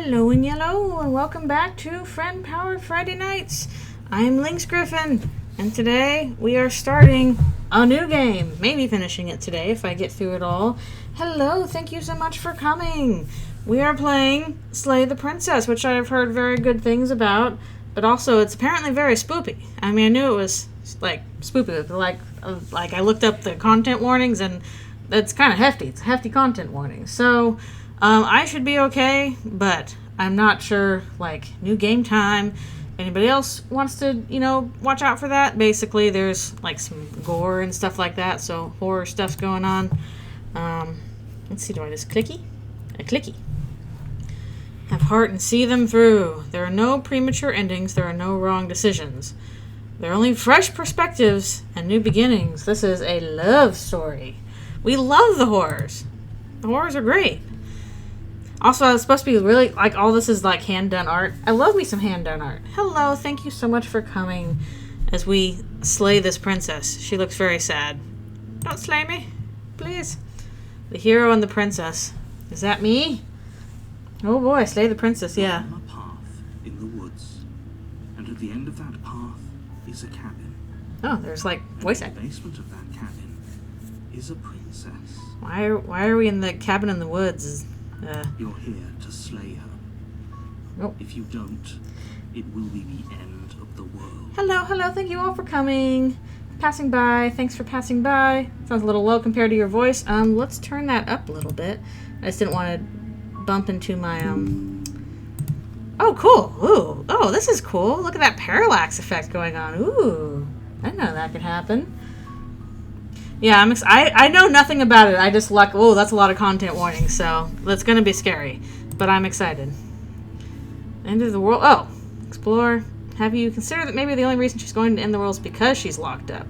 Hello and yellow, and welcome back to Friend Powered Friday Nights. I'm LynxGriffin, and today we are starting a new game. Maybe finishing it today if I get through it all. Hello, thank you so much for coming. We are playing Slay the Princess, which I have heard very good things about, but also it's apparently very spoopy. I mean, I knew it was like spoopy, but like I looked up the content warnings, and that's kind of hefty. It's a hefty content warning. So I should be okay, but I'm not sure, like, new game time. If anybody else wants to, watch out for that. Basically, there's, like, some gore and stuff like that, so horror stuff's going on. Let's see, do I just clicky? A clicky. Have heart and see them through. There are no premature endings. There are no wrong decisions. There are only fresh perspectives and new beginnings. This is a love story. We love the horrors. The horrors are great. Also, it's supposed to be really, like, all this is, like, hand-done art. I love me some hand-done art. Hello, thank you so much for coming as we slay this princess. She looks very sad. Don't slay me, please. The hero and the princess. Is that me? Oh boy, slay the princess, yeah. On a path in the woods, and at the end of that path is a cabin. Oh, there's, like, voice acting. In the basement of that cabin is a princess. Why are we in the cabin in the woods? You're here to slay her. Oh. If you don't, it will be the end of the world. Hello, thank you all for coming. Passing by, thanks for passing by. Sounds a little low compared to your voice. Let's turn that up a little bit. I just didn't want to bump into my, Oh, cool. Ooh. Oh, this is cool. Look at that parallax effect going on. Ooh. I didn't know that could happen. Yeah, I know nothing about it. I just oh, that's a lot of content warnings, so that's going to be scary. But I'm excited. End of the world. Oh, explore. Have you considered that maybe the only reason she's going to end the world is because she's locked up?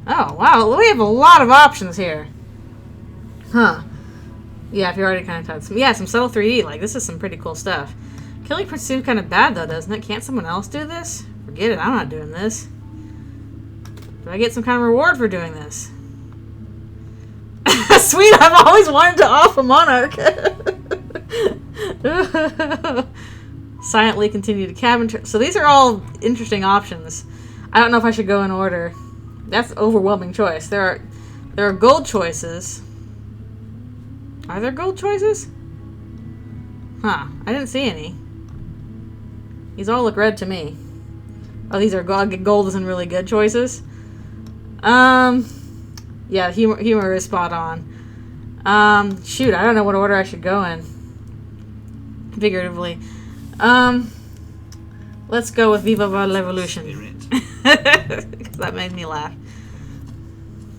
Oh, wow. We have a lot of options here. Huh. Yeah, if you're already kind of tired. Some subtle 3D. Like, this is some pretty cool stuff. Killing Prince seems kind of bad, though, doesn't it? Can't someone else do this? Forget it. I'm not doing this. Do I get some kind of reward for doing this? Sweet, I've always wanted to off a monarch. Silently continue to cabin. So these are all interesting options. I don't know if I should go in order. That's an overwhelming choice. There are gold choices. Are there gold choices? Huh. I didn't see any. These all look red to me. Oh, these are gold isn't really good choices. Yeah, humor is spot on. Shoot, I don't know what order I should go in. Figuratively. Let's go with Viva la Revolution. Because that made me laugh.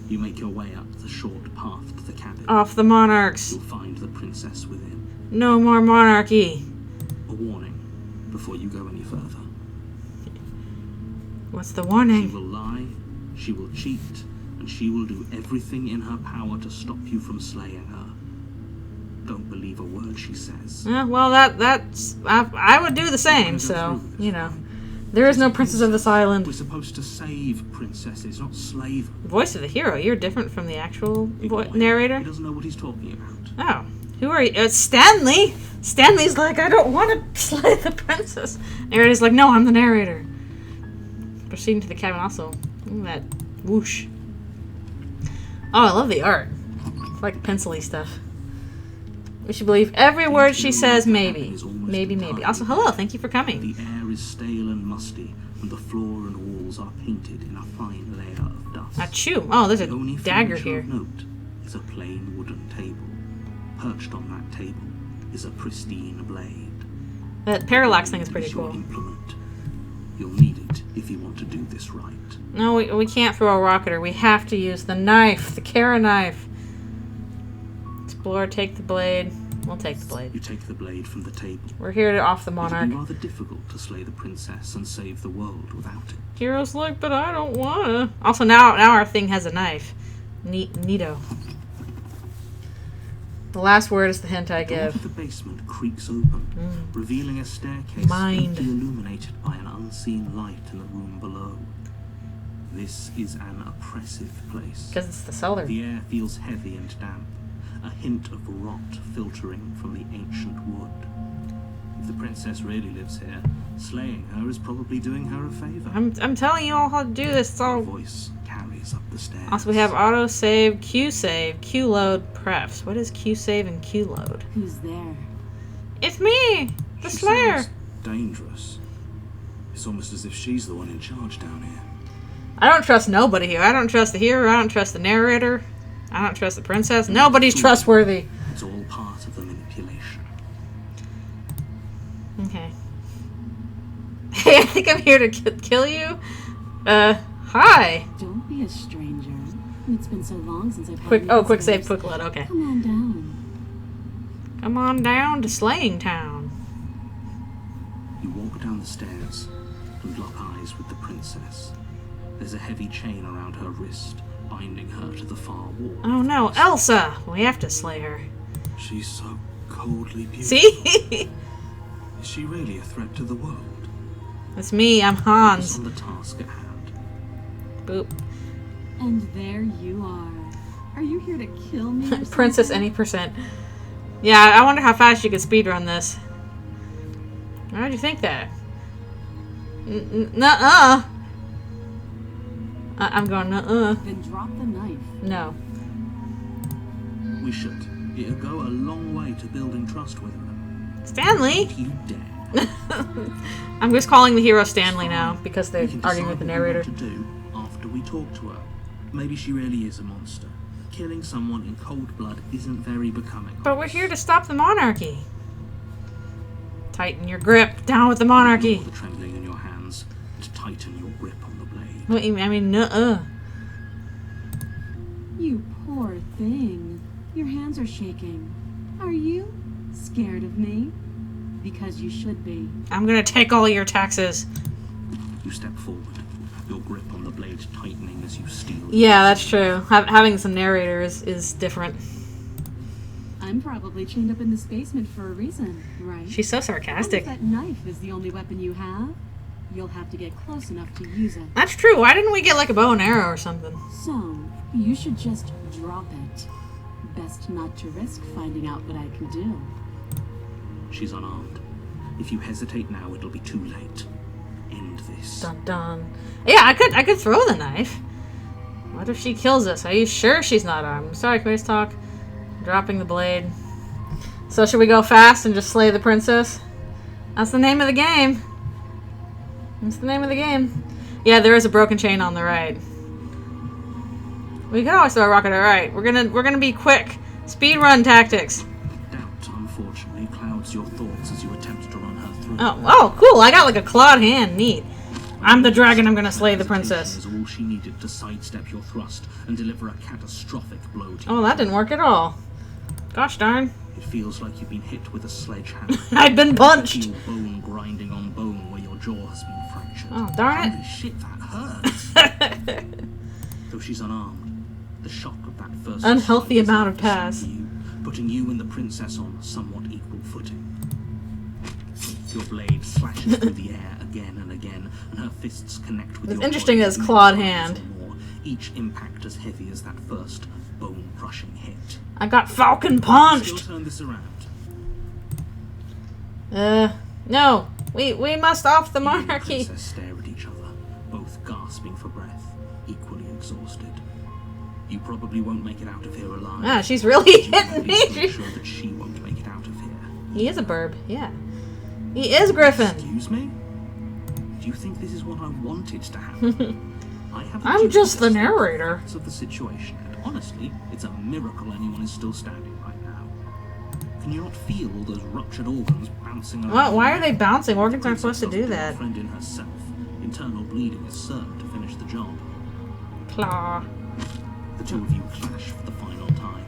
You make your way up the short path to the cabin. Off the monarchs. You'll find the princess within. No more monarchy. A warning before you go any further. What's the warning? She will lie, she will cheat, and she will do everything in her power to stop you from slaying her. Don't believe a word she says. Well, I would do the same, so, There is no princess of this island. We're supposed to save princesses, not slay them. Voice of the hero. You're different from the actual narrator? He doesn't know what he's talking about. Oh. Who are you? Stanley! Stanley's like, I don't want to slay the princess. Narrator's like, no, I'm the narrator. Proceeding to the cabin also. Look at that whoosh. Oh, I love the art. It's like pencil-y stuff. We should believe every word she says, maybe. Maybe. Also, hello, thank you for coming. The air is stale and musty, and the floor and walls are painted in a fine layer of dust. Achoo. Oh, there's a dagger here. The only note is a plain wooden table. Perched on that table is a pristine blade. That parallax thing is pretty cool. Implement. You'll need it if you want to do this right. No, we can't throw a rocketer. We have to use the knife, the Kara knife. Explore, take the blade. We'll take the blade. You take the blade from the table. We're here to off the monarch. It would be rather difficult to slay the princess and save the world without it. Hero's like, but I don't wanna. Also, now our thing has a knife. Neato. The last word is the hint I give. The door to the basement creaks open, revealing a staircase faintly illuminated by an unseen light in the room below. This is an oppressive place. Because it's the cellar. The air feels heavy and damp, a hint of rot filtering from the ancient wood. If the princess really lives here, slaying her is probably doing her a favor. I'm telling you all how to do this. It's all... Her voice carries up the stairs. Also, we have auto save, Q load, prefs. What is Q save and Q load? Who's there? It's me, the She Slayer. sounds dangerous. It's almost as if she's the one in charge down here. I don't trust nobody here. I don't trust the hero. I don't trust the narrator. I don't trust the princess. Nobody's trustworthy. It's all part of the manipulation. Okay. Hey, I think I'm here to kill you. Hi. Don't be a stranger. It's been so long since I've Quick. Oh, quick save, quick load. Okay. Come on down. Come on down to Slaying Town. You walk down the stairs and lock eyes with the princess. There's a heavy chain around her wrist, binding her to the far wall. Oh no, Elsa! We have to slay her. She's so coldly beautiful. See? Is she really a threat to the world? It's me, I'm Focus Hans. on the task at hand. Boop. And there you are. Are you here to kill me? Or Princess something? any percent. Yeah, I wonder how fast you could speedrun this. Why'd you think that? Nuh-uh. I'm going nuh-uh. Then drop the knife. No. We should. It'll go a long way to building trust with her. Stanley? Don't you dare. I'm just calling the hero Stanley now because they're We can arguing with decide the what we narrator. want to do after we talk to her. Maybe she really is a monster. Killing someone in cold blood isn't very becoming. But we're here to stop the monarchy. Tighten your grip. Down with the monarchy. Ignore the trembling in your hands and tighten your grip on the blade. What, you mean? I mean, nuh-uh. You poor thing. Your hands are shaking. Are you scared of me? Because you should be. I'm gonna take all your taxes. You step forward, your grip on the blade tightening as you steal. Yeah, that's true. Having some narrator is different. I'm probably chained up in this basement for a reason, right? She's so What sarcastic. if that knife is the only weapon you have? You'll have to get close enough to use it. That's true. Why didn't we get like a bow and arrow or something? So, you should just drop it. Best not to risk finding out what I can do. She's unarmed. If you hesitate now, it'll be too late. End this. Dun dun. Yeah, I could throw the knife. What if she kills us? Are you sure she's not armed? Sorry, can we just talk? Dropping the blade. So should we go fast and just slay the princess? That's the name of the game. That's the name of the game. Yeah, there is a broken chain on the right. We could always throw a rocket. All right, we're gonna be quick. Speed run tactics. Doubt, unfortunately, clouds your thoughts as you attempt to run her through. Oh, cool! I got like a clawed hand. Neat. I'm the dragon. I'm gonna slay the princess. Is all she needed to sidestep your thrust and deliver a catastrophic blow to you. Oh, that didn't work at all. Gosh darn. It feels like you've been hit with a sledgehammer. I've been punched. Feel bone grinding on bone where your jaw has been fractured. Oh, darn it. Holy shit, that hurts. Though she's unarmed, the shock of that first Unhealthy strike is amount of the same pass. for you, putting you and the princess on somewhat equal footing. Your blade slashes through the air again and again, and her fists connect with It's your interesting body this clawed 2 hand. times or more, each impact as heavy as that first bone-crushing hit. I got falcon Still punched. turn this around. No. We must off the You and the monarchy. princess stare at each other, both gasping for breath, equally exhausted. You probably won't make it out of here alive. Ah, she's really You at hitting least make me. sure that she won't make it out of here. He is a burb. Yeah. He is Griffin. Excuse me? Do you think this is what I wanted to happen? I have the I'm duty just to the assess narrator. facts of the situation, and honestly, it's a miracle anyone is still standing right now. Can you not feel all those ruptured organs bouncing around? What? Why are they bouncing? Organs aren't The princess supposed to do doesn't that. a friend in herself. Internal bleeding is certain to finish the job. Claw. The two of you clash for the final time.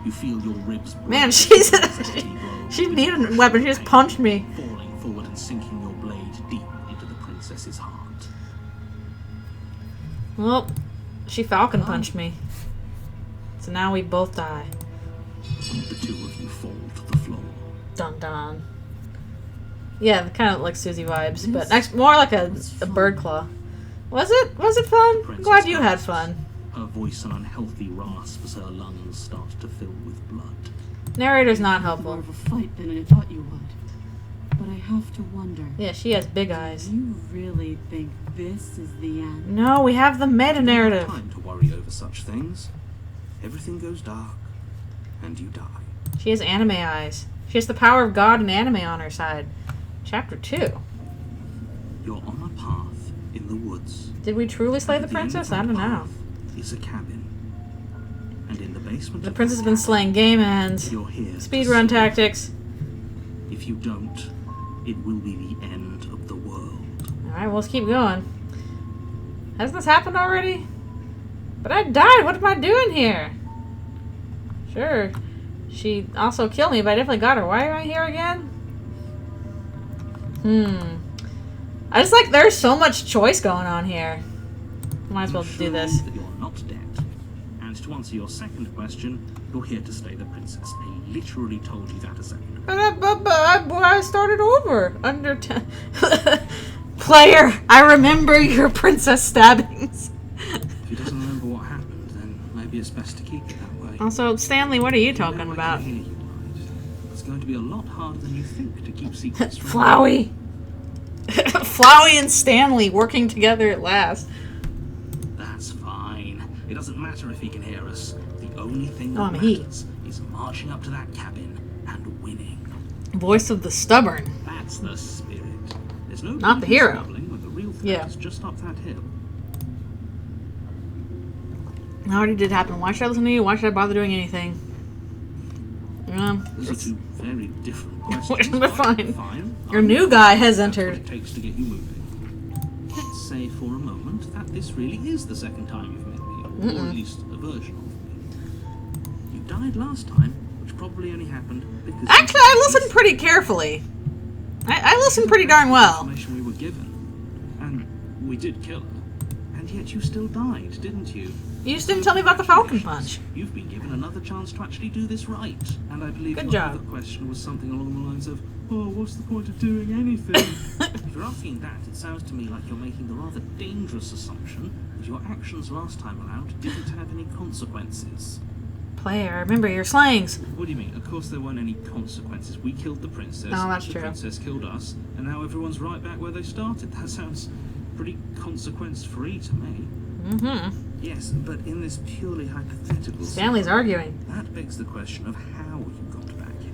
You feel your ribs break. Man, she's as the heavy blow she hits needed your a weapon. She just pain, punched me. falling forward and sinking your blade deep into the princess's heart. Well, she falcon punched me. So now we both die. The two of you fall to the floor. Dun dun. Yeah, kind of like Susie vibes, but next more like a bird claw. Was it? Was it fun? I'm glad you had fun. Her voice an unhealthy rasp as her lungs start to fill with blood. Narrator's not More helpful. of a fight than I thought you would. but I have to wonder. Yeah, she has big eyes. Do you really think this is the end? No, we have the meta narrative. Time to worry over such things. Everything goes dark, and you die. She has anime eyes. She has the power of God and anime on her side. Chapter 2. You're on a path in the woods. Did we truly slay the At end of princess? I that don't know. path is a cabin. And in the basement The of princess has that been cabin, slaying game ends. you're here to Speedrun slay. tactics. If you don't, it will be the end of the world. Alright, well, let's keep going. Hasn't this happened already? But I died. What am I doing here? Sure. She also killed me, but I definitely got her. Why am I here again? I just like there's so much choice going on here. Might as well do this. That you're not dead. And to answer your second question, you're here to slay the princess. I literally told you that a second ago. But I started over. Under Player, I remember your princess stabbings. If he doesn't remember what happened, then maybe it's best to keep it that way. Also, Stanley, what are you You know, talking I about? can hear you, right? It's going to be a lot harder than you think to keep secrets from Flowey. Flowey and Stanley working together at last. That's fine. It doesn't matter if he can hear us. The only thing Oh, that I'm he. matters is marching up to that cabin and winning. Voice of the stubborn. That's the spirit. There's no Not the point in hero. squabbling when the real threat Yeah. is just up that hill. It already did happen. Why should I listen to you? Why should I bother doing anything? Those are two very different questions. But but fine. Your new guy has That's what entered. it takes to get you moving. Let's say for a moment that this really is the second time you've met me, or at least a version of me. You died last time, which probably only happened because... Actually, I listened pretty carefully. I listened pretty darn well. Information we were given, and we did kill her, and yet you still died, didn't you? You just didn't tell me about the Falcon Punch. You've been given another chance to actually do this right, and I believe Good your job. other question was something along the lines of, "Oh, what's the point of doing anything?" If you're asking that, it sounds to me like you're making the rather dangerous assumption that your actions last time around didn't have any consequences. Player, remember your slangs. What do you mean? Of course there weren't any consequences. We killed the princess. Oh, that's the true. princess killed us, and now everyone's right back where they started. That sounds pretty consequence-free to me. Mm-hmm. Yes, but in this purely hypothetical Stanley's scenario, arguing. that begs the question of how you got back here.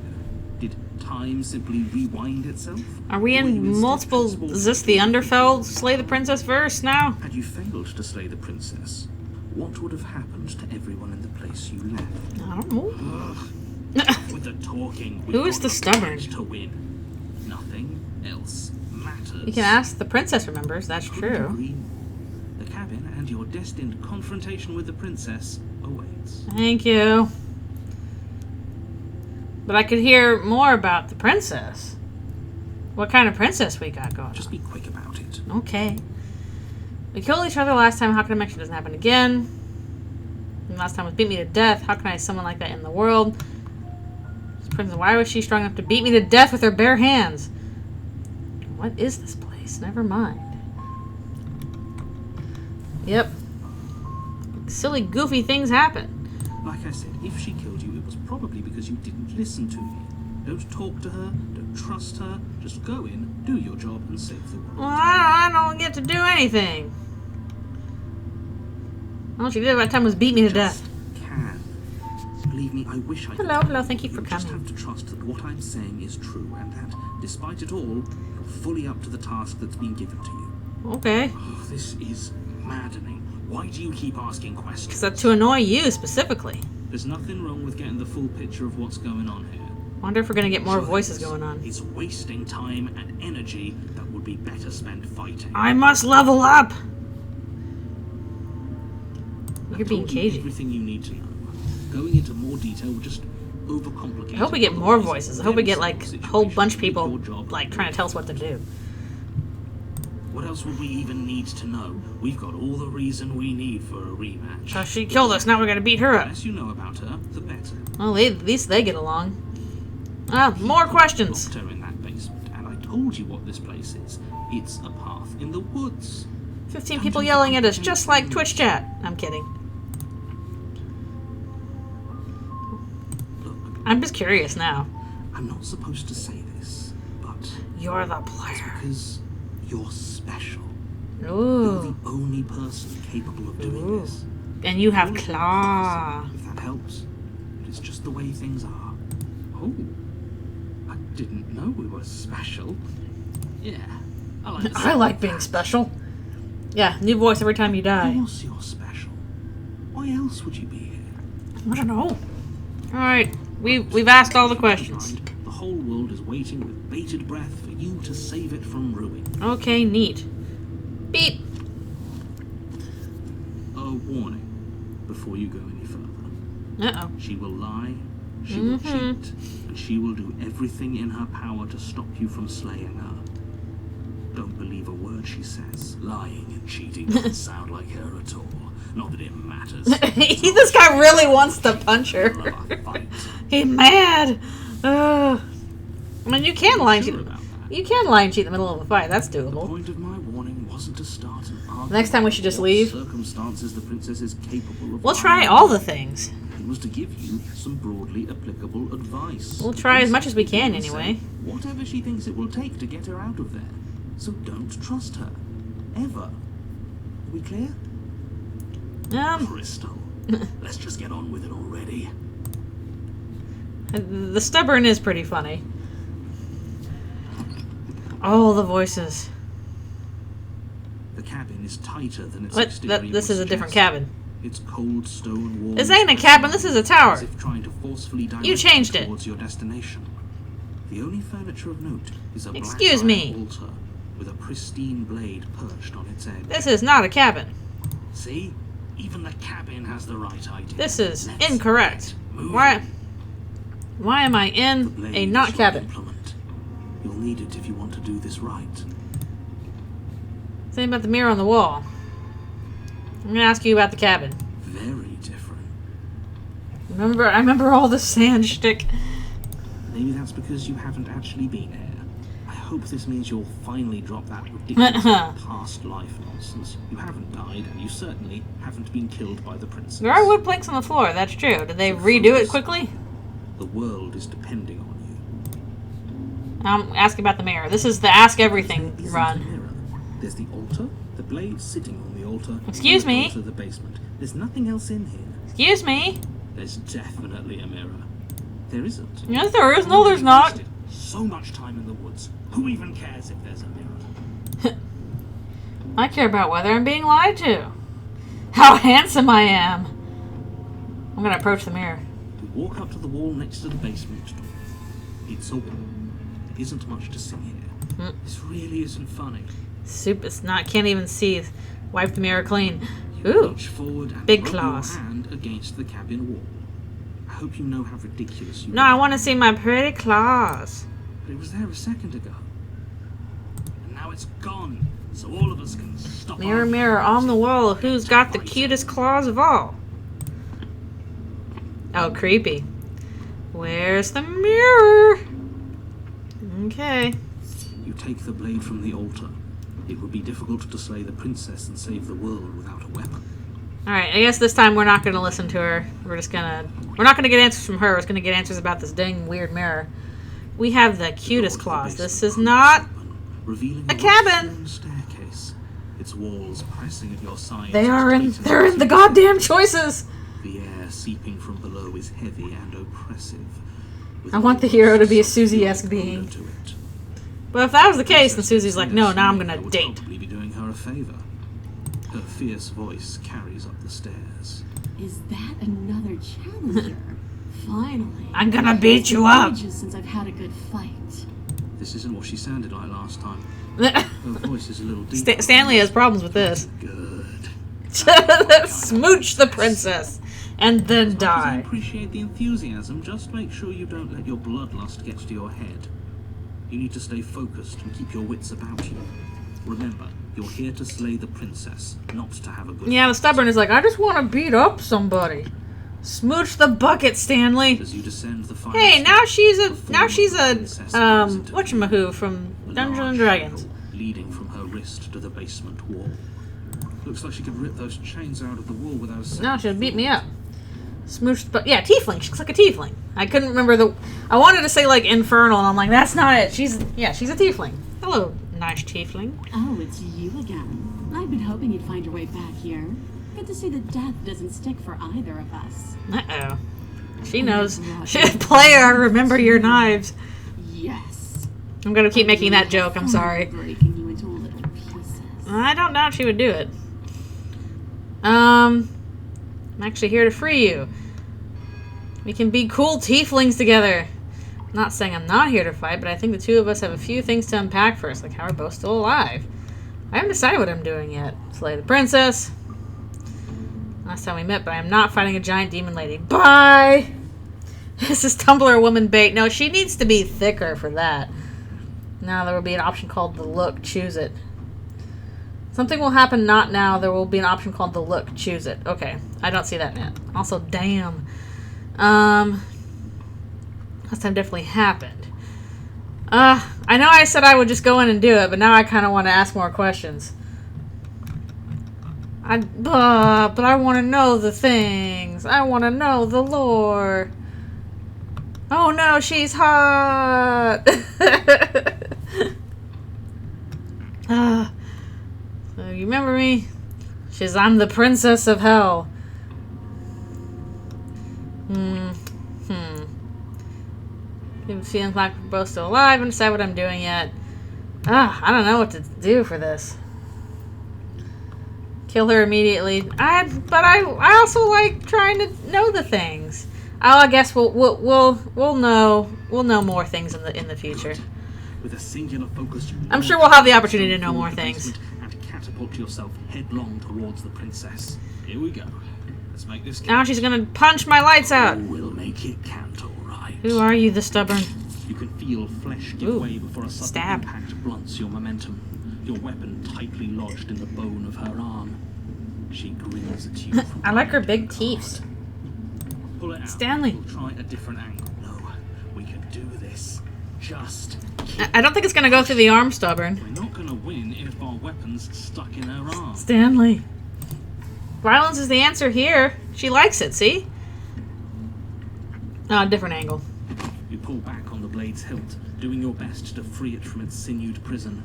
Did time simply rewind itself? Are we Or were you in instead multiple... transported Is this the to another Underfell Slay the Princess verse now? Had you failed to slay the princess, what would have happened to everyone in the place you left? I don't know. Ugh. With the talking, we Who is got the stubborn? to win. Nothing else matters. You can ask the princess remembers, that's Couldn't true. agree more. The cabin and your destined confrontation with the princess awaits. Thank you. But I could hear more about the princess. What kind of princess we got going? Just be quick about it. Okay. We killed each other last time. How can I make sure it doesn't happen again? And last time was beat me to death. How can I have someone like that in the world? This princess, why was she strong enough to beat me to death with her bare hands? What is this place? Never mind. Yep. Silly, goofy things happen. Like I said, if she killed you, it was probably because you didn't listen to me. Don't talk to her, don't trust her, just go in, do your job, and save the world. Well, I don't get to do anything. All she did by the time was beat me to death. Can. Believe me, I wish I could. Hello, thank you for just coming. have to trust that what I'm saying is true, and that, despite it all, you're fully up to the task that's been given to you. Okay. Oh, this is maddening. Why do you keep asking questions? Because that's to annoy you specifically. There's nothing wrong with getting the full picture of what's going on here. Wonder if we're gonna get more Sure voices is. going on. It's wasting time and energy that would be better spent fighting. I must level up! I've You're being told you cagey. everything you need to know. Going into more detail will just overcomplicate. I hope we get it. more Otherwise, voices. I hope we get like a whole bunch of Make people your job like trying to tell us what to do. What else would we even need to know? We've got all the reason we need for a rematch. So she killed us, now we gotta beat her The up. less you know about her, the better. Well, at least they get along. Ah, more questions. Locked her in that basement, and I told you what this place is. It's a path in the woods. 15 people yelling at us, just like Twitch chat. I'm kidding. Look, I'm just curious now. I'm not supposed to say this, but You're the It's player. because you're special. You're Ooh. the only person capable of doing Ooh. this. And you have All of them claw. prophecy, if that helps. But it's just the way things are. Oh, I didn't know we were special. Yeah, I like. I like being special. Yeah, new voice every time you Of die. course you're special. Why else would you be here? I don't know. Alright, we've asked all the questions. The whole world is waiting with bated breath for you to save it from ruin. Okay, neat. Beep. A warning before you go any further. Uh-oh. She will lie, she will Mhm. cheat, and she will do everything in her power to stop you from slaying her. Don't believe a word she says. Lying and cheating doesn't sound like her at all. Not that it matters. This guy really wants to punch her. Love a fight. He's mad. I mean, you can lie and cheat. Sure about that. You can lie and cheat in the middle of a fight. That's The doable. point of my warning wasn't to start an argument. Next time we should just what leave. Circumstances the princess is capable of. We'll try lying. all the things. It was to give you some broadly applicable advice. We'll try as much as we can, Say anyway. Whatever she thinks it will take to get her out of there. So don't trust her. Ever. Are we clear? Crystal. Let's just get on with it already. The stubborn is pretty funny. Oh, the voices. The cabin is tighter than its What? exterior This is a would different suggest. cabin. Its cold stone walls. This ain't a cabin, this is a tower. As if trying to forcefully direct You changed it. towards your destination. The only furniture of note is a Excuse black me. iron altar with a pristine blade perched on its edge. This is not a cabin. See? Even the cabin has the right idea. This is Let's incorrect. get moving. Why am I The in blade a not is your cabin? implement. You'll need it if you want to do this right. Something about the mirror on the wall. I'm gonna ask you about the cabin. Very different. I remember all the sand shtick. Maybe that's because you haven't actually been here. I hope this means you'll finally drop that ridiculous past life nonsense. You haven't died, and you certainly haven't been killed by the princess. There are wood planks on the floor, that's true. Did they redo it quickly? The world is depending on you. I'm asking about the mirror. This is the Ask Everything There isn't a run. mirror. There's the altar, the blade sitting on the altar. Excuse and the me? door to the basement. There's nothing else in here. Excuse me? There's definitely a mirror. There isn't. Yes, there is. No, there's not. Wasted so much time in the woods. Who even cares if there's a mirror? I care about whether I'm being lied to. How handsome I am. I'm gonna approach the mirror. You walk up to the wall next to the basement door. It's a wall. There isn't much to see here. This really isn't funny. Soup is not, can't even see. Wipe the mirror clean. You Ooh. reach forward and big rub claws. your hand against the cabin wall. I hope you know how ridiculous you No, I want to see my pretty claws. But it was there a second ago. And now it's gone. So all of us can stop. Mirror, arguing mirror about on the it. wall, who's got the Right. cutest claws of all? Oh, creepy. Where's the mirror? Okay. You take the blade from the altar. It would be difficult to slay the princess and save the world without a weapon. Alright, I guess this time we're not going to listen to her. We're not going to get answers from her. We're just going to get answers about this dang weird mirror. We have the cutest The door to the claws. This basement is creaks not open, revealing a a cabin. staircase. Its walls pressing at your sides. They're in the the goddamn choices. The air seeping from below is heavy and oppressive. with I want the walls hero to be a so Susie-esque filled being. to it. But if that was the case, then Princess Susie's like, no, now I'm going Leia to would date. probably be doing her a favor. Her fierce voice carries up the stairs. Is that another challenger? Finally. I'm gonna beat you It's up. ages since I've had a good fight. This isn't what she sounded like last time. Her voice is a little deeper. Stanley has problems with this. Good. Smooch the princess and then As much as I die. appreciate the enthusiasm, just make sure you don't let your bloodlust get to your head. You need to stay focused and keep your wits about you. Remember, you're here to slay the princess, not to have a good Yeah, the fight. stubborn is like, I just want to beat up somebody. Smooch the bucket, Stanley. As you descend the final Hey, step, now she's the form of the princess comes into whatchamahoo from view. A Dungeons and large Dragons. shadow leading from her wrist to the basement wall. Looks like she could rip those chains out of the wall without a second No, she'll beat me up. Smooshed, but yeah, tiefling. She looks like a tiefling. I couldn't remember the. I wanted to say like infernal, and I'm like, that's not it. She's a tiefling. Hello, nice tiefling. Oh, it's you again. I've been hoping you'd find your way back here. Good to see that death doesn't stick for either of us. Uh-oh. She knows. Player, remember your knives. Yes. I'm gonna keep making that joke. I'm sorry. Breaking you into little pieces. I don't doubt she would do it. I'm actually here to free you. We can be cool tieflings together. I'm not saying I'm not here to fight, but I think the two of us have a few things to unpack first, like how we're both still alive. I haven't decided what I'm doing yet. Slay the princess. Last time we met, but I am not fighting a giant demon lady. Bye! This is Tumblr woman bait. No, she needs to be thicker for that. Now there will be an option called the look. Choose it. Something will happen not now. There will be an option called the look. Choose it. Okay. I don't see that yet. Also, damn. Last time definitely happened. I know I said I would just go in and do it, but now I kind of want to ask more questions. But I want to know the things. I want to know the lore. Oh no, she's hot. So you remember me? I'm the princess of hell. Give feelings like we're both still alive and decide what I'm doing yet. I don't know what to do for this. Kill her immediately. But I also like trying to know the things. Oh, I guess we'll know more things in the future. With a singular focus, I'm sure we'll have the opportunity to know more things. And catapult yourself headlong towards the princess. Here we go. Let's make this count. Now she's gonna punch my lights out. We'll make it count, all right. Who are you, the stubborn? You can feel flesh give way before a sudden stab. impact blunts your momentum. Your weapon tightly lodged in the bone of her arm. She grins at you. I like her big teeth. Pull it out. Stanley. We'll try a different angle. No, we can do this. Just. I don't think it's gonna go through the arm, stubborn. We're not gonna win if our weapon's stuck in her arm. Stanley. Violence is the answer here. She likes it, see? Different angle. You pull back on the blade's hilt, doing your best to free it from its sinewed prison.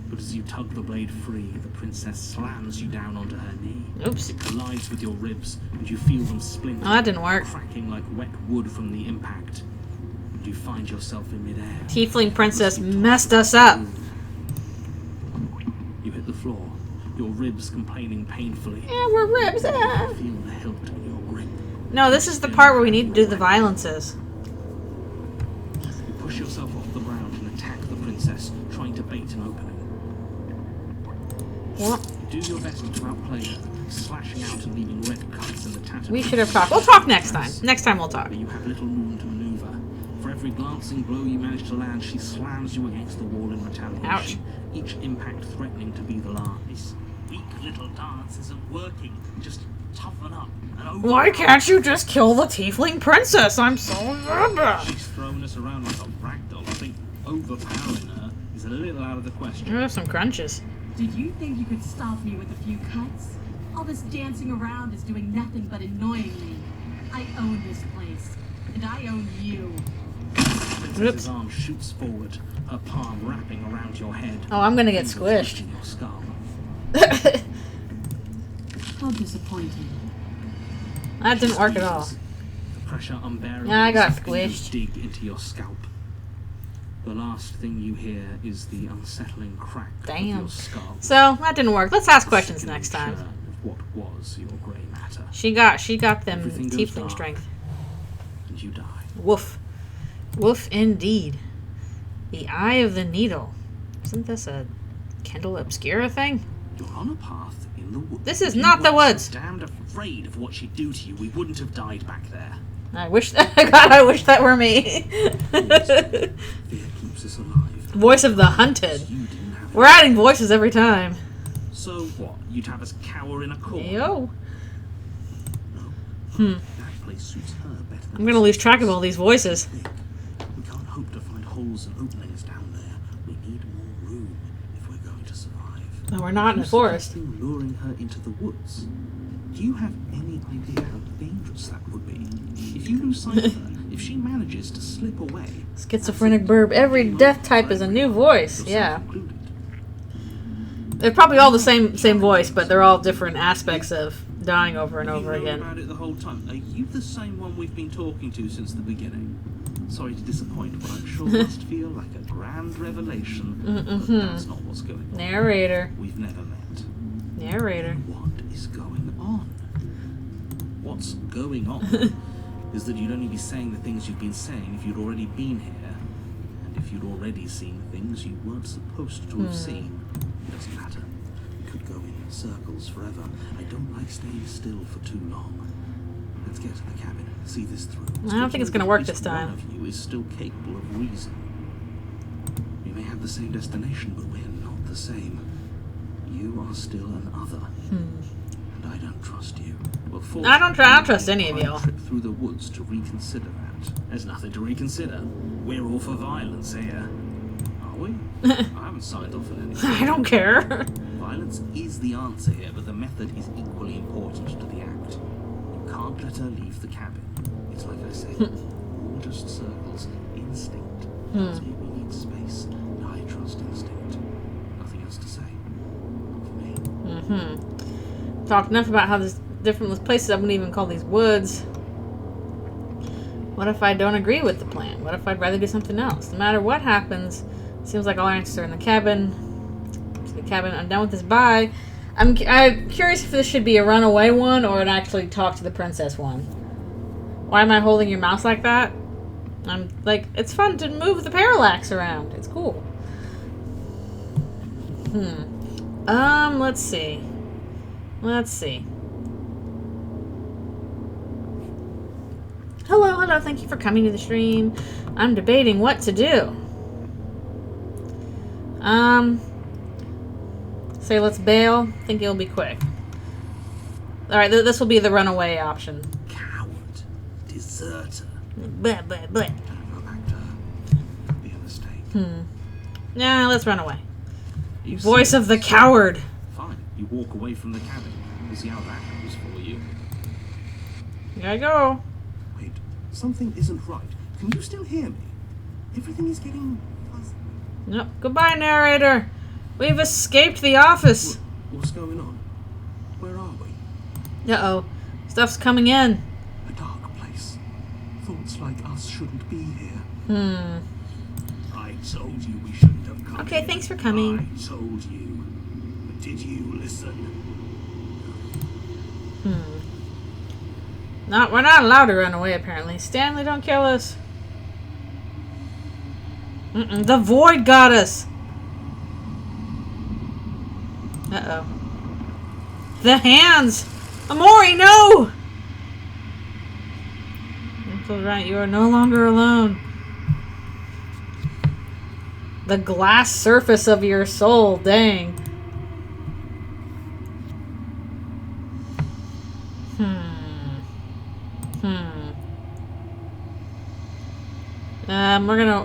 But as you tug the blade free, the princess slams you down onto her knee. Oops. It collides with your ribs, and you feel them splinter. Oh, that didn't work. Cracking like wet wood from the impact. And you find yourself in midair. Tiefling princess messed us up. You hit the floor, your ribs complaining painfully. Yeah, we're ribs. You feel the hilt in your grip. No, this is the part where we need to do the violences. You push yourself off the ground and attack the princess, trying to bait an opening. What? You do your best to outplay her, slashing out and leaving red cuts in the tattered. We should have talked. We'll talk next time. Next time we'll talk. But you have little room to maneuver. For every glancing blow you manage to land, she slams you against the wall in retaliation. Ouch. Each impact threatening to be the last. This weak little dance isn't working. Just toughen up and over. Why can't you just kill the tiefling princess? I'm so mad. She's thrown us around like a ragdoll. I think overpowering her is a little out of the question. I have some crunches. Did you think you could stop me with a few cuts? All this dancing around is doing nothing but annoying me. I own this place, and I own you. The princess's arm shoots forward, her palm wrapping around your head. Oh, I'm gonna get Fingers squished. lifting your skull. How disappointing. That didn't work at all. The pressure unbearable. Yeah, I got as her fingers squished. dig into your scalp. The last thing you hear is the unsettling crack of Damn. your skull. So that didn't work. Let's ask A questions sickening next time. churn of what was your grey matter. She got them Everything goes tiefling dark. strength. And you die. Woof. Woof indeed. The Eye of the Needle. Isn't this a Kendall Obscura thing? You're on a path in the woods. This is If you not the weren't woods. so damned afraid of what she'd do to you, we wouldn't have died back there. I wish God, I wish that were me. Fear keeps us alive. Voice of the hunted. You didn't have We're adding voices every time. So what? You'd have us cower in a corner? Yo. No. That place suits her better than I'm gonna lose track of all these voices. We can't hope to find holes and openings down there. We need more room if we're going to survive. No, we're not in the forest. Suggesting luring her into the woods. Do you have any idea how dangerous that would be? If you lose sight of her, if she manages to slip away... Schizophrenic burb. Every death type is a new voice. Yeah. Included. They're probably all the same voice, but they're all different aspects of dying over and over You know again. about it the whole time. Are you the same one we've been talking to since the beginning? Sorry to disappoint, but I'm sure it must feel like a grand revelation. But that's not what's going on. Narrator. We've never met. Narrator. What is going on? What's going on is that you'd only be saying the things you've been saying if you'd already been here, and if you'd already seen things you weren't supposed to have seen. It doesn't matter. We could go in circles forever. I don't like staying still for too long. Let's get to the cabin. See this through. I don't think it's going to work this time. One of you is still capable of reason. We may have the same destination, but we're not the same. You are still an other. And I don't trust you. Well, I don't trust any of y'all. Trip through the woods to reconsider that. There's nothing to reconsider. We're all for violence here. Are we? I haven't signed off on anything. I don't care. Violence is the answer here, but the method is equally important to the act. You can't let her leave the cabin. It's like I say, all just circles. Instinct tells me we need space, and I trust instinct. Nothing else to say. Not for me. Talked enough about how there's different places. I wouldn't even call these woods. What if I don't agree with the plan? What if I'd rather do something else? No matter what happens, it seems like all our answers are in the cabin. To the cabin. I'm done with this. Bye. I'm curious if this should be a runaway one or an actually talk to the princess one. Why am I holding your mouse like that? I'm like, it's fun to move the parallax around. It's cool. Let's see. Hello, thank you for coming to the stream. I'm debating what to do. Say let's bail. Think it'll be quick. Alright, this will be the runaway option. Coward. Deserter. Bleh, bleh, bleh. Don't go back to her. Could be a mistake. Nah, let's run away. You Voice see- of the coward. Fine. You walk away from the cabin. We'll see how that goes for you. Here I go. Wait. Something isn't right. Can you still hear me? Everything is getting fuzzy. Nope. Goodbye, narrator. We've escaped the office. What's going on? Where are we? Uh-oh. Stuff's coming in. A dark place. Thoughts like us shouldn't be here. I told you we shouldn't have come. Okay, here. thanks for coming. I told you. But did you listen? We're not allowed to run away, apparently. Stanley, don't kill us. The void got us. Uh-oh. The hands! Amori, no! That's right, you are no longer alone. The glass surface of your soul, dang.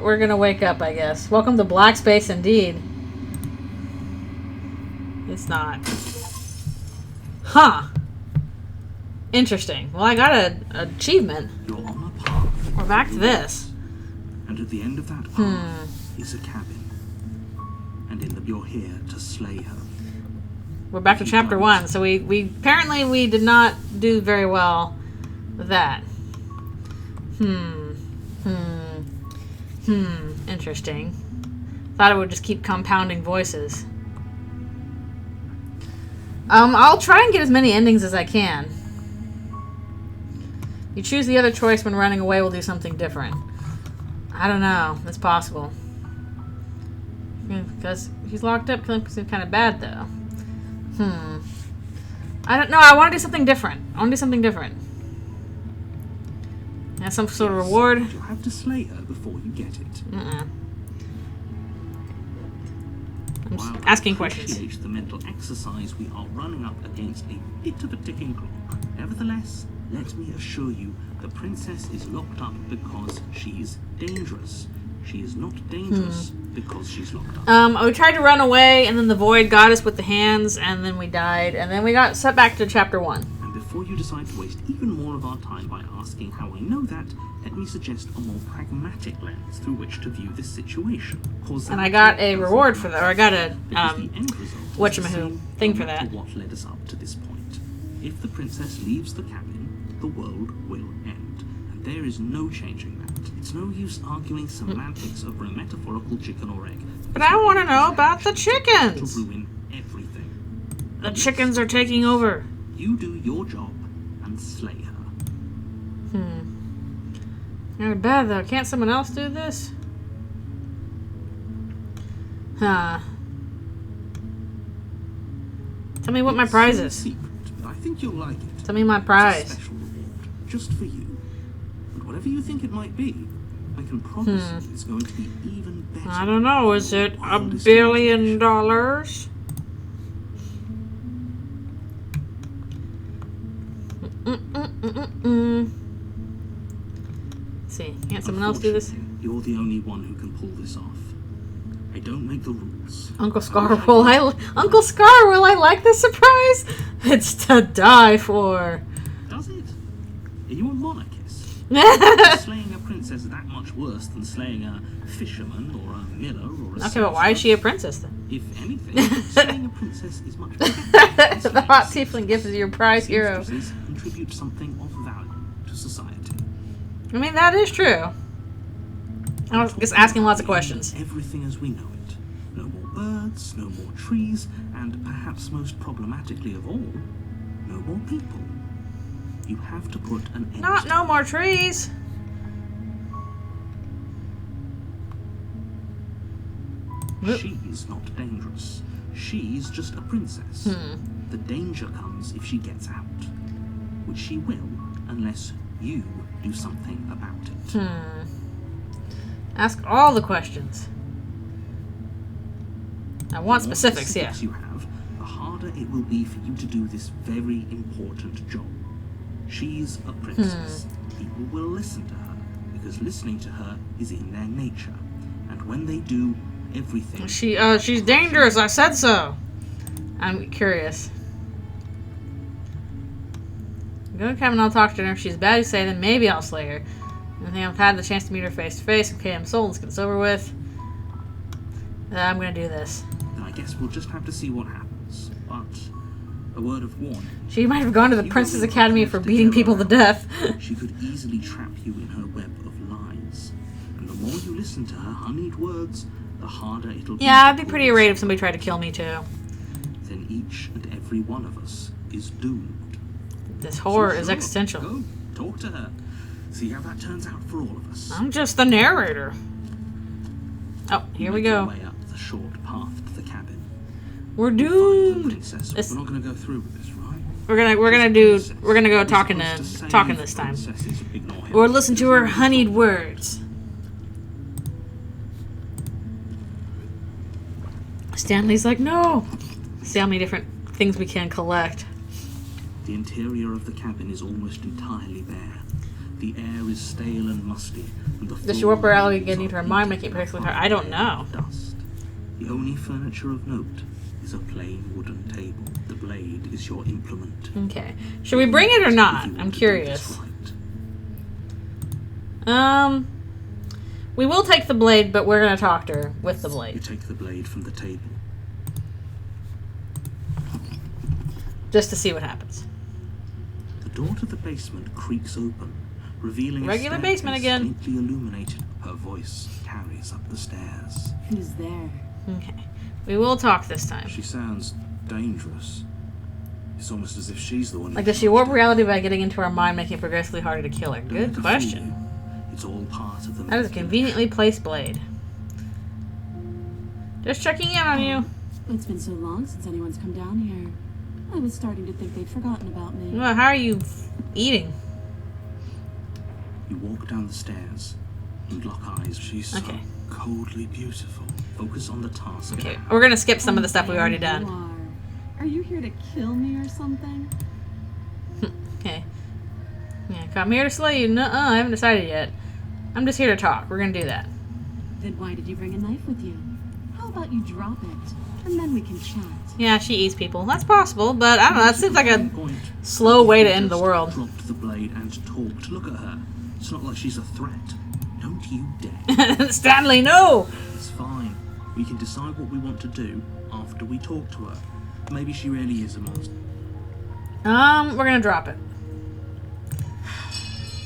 We're gonna wake up, I guess. Welcome to Black Space, indeed. It's not. Huh. Interesting. Well, I got an achievement. You're on a path. We're back to this. And at the end of that path is a cabin. And in the you're here to slay her. We're back to chapter 1. So we apparently we did not do very well with that. Interesting. Thought it would just keep compounding voices. I'll try and get as many endings as I can. You choose the other choice when running away, we'll do something different. I don't know. It's possible. Because he's locked up, killing seems kind of bad, though. I don't know. I want to do something different. Have some sort of reward. You'll have to slay her before you get it. I'm just While asking I questions. appreciate the mental exercise, we are running up against a bit of a ticking clock. Nevertheless, let me assure you, the princess is locked up because she's dangerous. She is not dangerous because she's locked up. We tried to run away, and then the void got us with the hands, and then we died, and then we got set back to chapter 1. And before you decide to waste even more of our time by asking how I know that, let me suggest a more pragmatic lens through which to view this situation. And I got a reward for that, or I got a whatchamahoo thing for that. What led us up to this point? If the princess leaves the cabin, the world will end, and there is no changing that. It's no use arguing semantics over a metaphorical chicken or egg. But I want to know about the To chickens. ruin everything. The chickens are taking over. You do your job and slay her. Not bad though. Can't someone else do this? Huh. Tell me what my prize It's is. a secret, but I think you'll like it. Tell me my It's a prize. special reward, just for you. And whatever you think it might be, I can promise you it's going to be even better. I don't know. Is it than $1 wildest billion? imagination. Let's see. Can't someone else do this? Unfortunately, you're the only one who can pull this off. I don't make the rules. Uncle Scar, will I like this surprise? It's to die for. Does it? Are you a monarchist? Is slaying a princess that much worse than slaying a fisherman or a miller or a Okay, but why is she a princess then? If anything, slaying a princess is much better. The hot tiefling gift is your prize hero. Seamstresses contribute something of value to society. I mean, that is true. I was just asking lots of questions. Everything as we know it. No more birds, no more trees, and perhaps most problematically of all, no more people. You have to put an end to No more trees. She's not dangerous. She's just a princess. The danger comes if she gets out, which she will unless you do something about it. Ask all the questions. I want The more specifics, yeah. you have, the harder it will be for you to do this very important job. She's a princess. People will listen to her because listening to her is in their nature, and when they do, everything. She's dangerous. I said so. I'm curious. Go to Kevin, I'll talk to her. If she's bad to say, then maybe I'll slay her. I think I've had the chance to meet her face to face. Okay, I'm sold. Let's get this over with. I'm gonna do this. Then I guess we'll just have to see what happens. But a word of warning. She might have gone to the Princess Academy for beating people to death. She could easily trap you in her web of lies. And the more you listen to her honeyed words, the harder it'll be. Yeah, I'd to be pull pretty this irate if off. somebody tried to kill me too. Then each and every one of us is doomed. This horror So is sure, existential. Go, talk to her. See how that turns out for all of us. I'm just the narrator. Oh, here we Make your go. way up the short path to the cabin. We're Find the doomed. princess. This- We're not going to go through with this, right? We're gonna go talking this time. Or listen to her honeyed words. Stanley's like, no. See how many different things we can collect. The interior of the cabin is almost entirely bare. The air is stale and musty, and the Does she floor warp her reality walls get into are her mind, heated make it by perfectly hard? I don't know. dust. The only furniture of note is a plain wooden table. The blade is your implement. Okay. Should we bring it or not? If you want I'm to do curious. this right. We will take the blade, but we're gonna talk to her with the You blade. take the blade from the table. Just to see what happens. The door to the basement creaks open, revealing Regular a basement staircase again. faintly illuminated. Her voice carries up the stairs. Who's there? Okay. We will talk this time. She sounds dangerous. It's almost as if she's the one. Like, who does she warp caused it. reality by getting into our mind, making it progressively harder to kill her? Don't Good let her fool question. you. It's all part of the. That is a making. conveniently placed blade. Just checking in on you. It's been so long since anyone's come down here. I was starting to think they'd forgotten about me. Well, how are you eating? You walk down the stairs and lock eyes. She's so Okay. coldly beautiful. Focus on the task. at Okay, hand. we're gonna skip some of the stuff we've already There done. you are you here to kill me or something? Okay. Yeah, come here to slay you. Nuh-uh, I haven't decided yet. I'm just here to talk. We're gonna do that. Then why did you bring a knife with you? How about you drop it, and then we can chat. Yeah, she eats people. That's possible, but I don't know. That seems like a Point. slow way to If you end the just world. Dropped the blade and talked. Look at her. It's not like she's a threat. Don't you dare. Stanley, no! It's fine. We can decide what we want to do after we talk to her. Maybe she really is a monster. We're gonna drop it.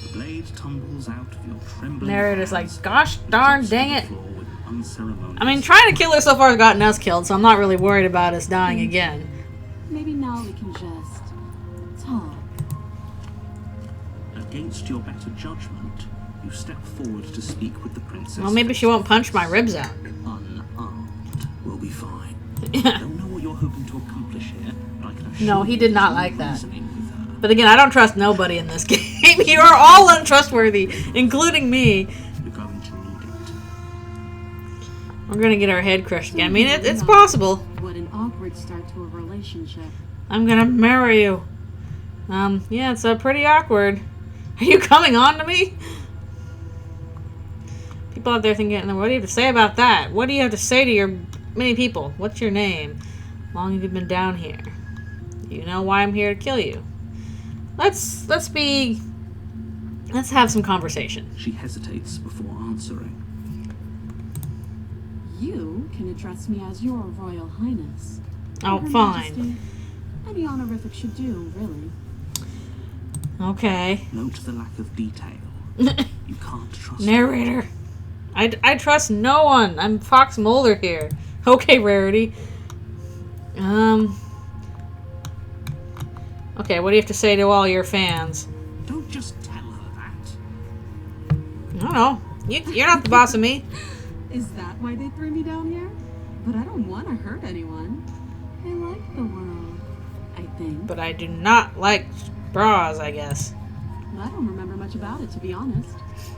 The blade tumbles out of your trembling Narrator's like, hands, gosh darn dang it. floor with unceremonious. I mean, trying to kill her so far has gotten us killed, so I'm not really worried about us dying again. Maybe now we can just talk. Against your better judgment, you step forward to speak with the princess. Well, maybe she won't punch my ribs out. Unarmed. We'll be fine. I don't know what you're hoping to accomplish here, but I can assure No, he you did not there's no like that. reasoning with her. But again, I don't trust nobody in this game. You are all untrustworthy, including me. You're going to need it. We're gonna get our head crushed again. I mean, it's possible. What an awkward start to a relationship. I'm gonna marry you. Yeah, it's pretty awkward. Are you coming on to me? People out there thinking, what do you have to say about that? What do you have to say to your many people? What's your name? How long have you been down here? You know why I'm here to kill you. Let's have some conversation. She hesitates before answering. You can address me as Your Royal Highness. Oh, Her fine. Majesty. Any honorific should do, really. Okay. Note the lack of detail. You can't trust Narrator. I trust no one. I'm Fox Mulder here. Okay, Rarity. Okay, what do you have to say to all your fans? Don't just tell her that. I don't know. You're not the boss of me. Is that why they threw me down here? But I don't want to hurt anyone. I like the world, I think. But I do not like bras, I guess. I don't remember much about it, to be honest.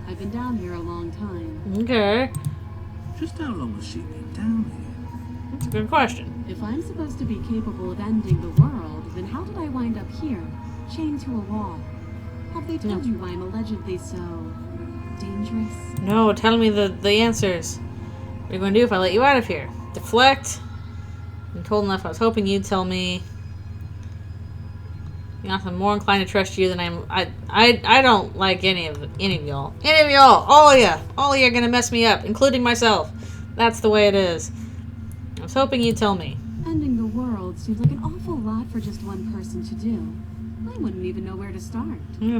I've been down here a long time. Okay. Just how long has she been down here? That's a good question. If I'm supposed to be capable of ending the world, then how did I wind up here, chained to a wall? Have they told you why I'm allegedly so dangerous? No, tell me the answers. What are you going to do if I let you out of here? Deflect? I'm told enough. I was hoping you'd tell me. You know, I'm more inclined to trust you than I don't like any of y'all. Any of y'all. All of you. All of you are going to mess me up, including myself. That's the way it is. I was hoping you'd tell me. Ending the world seems like an awful lot for just one person to do. I wouldn't even know where to start. Yeah.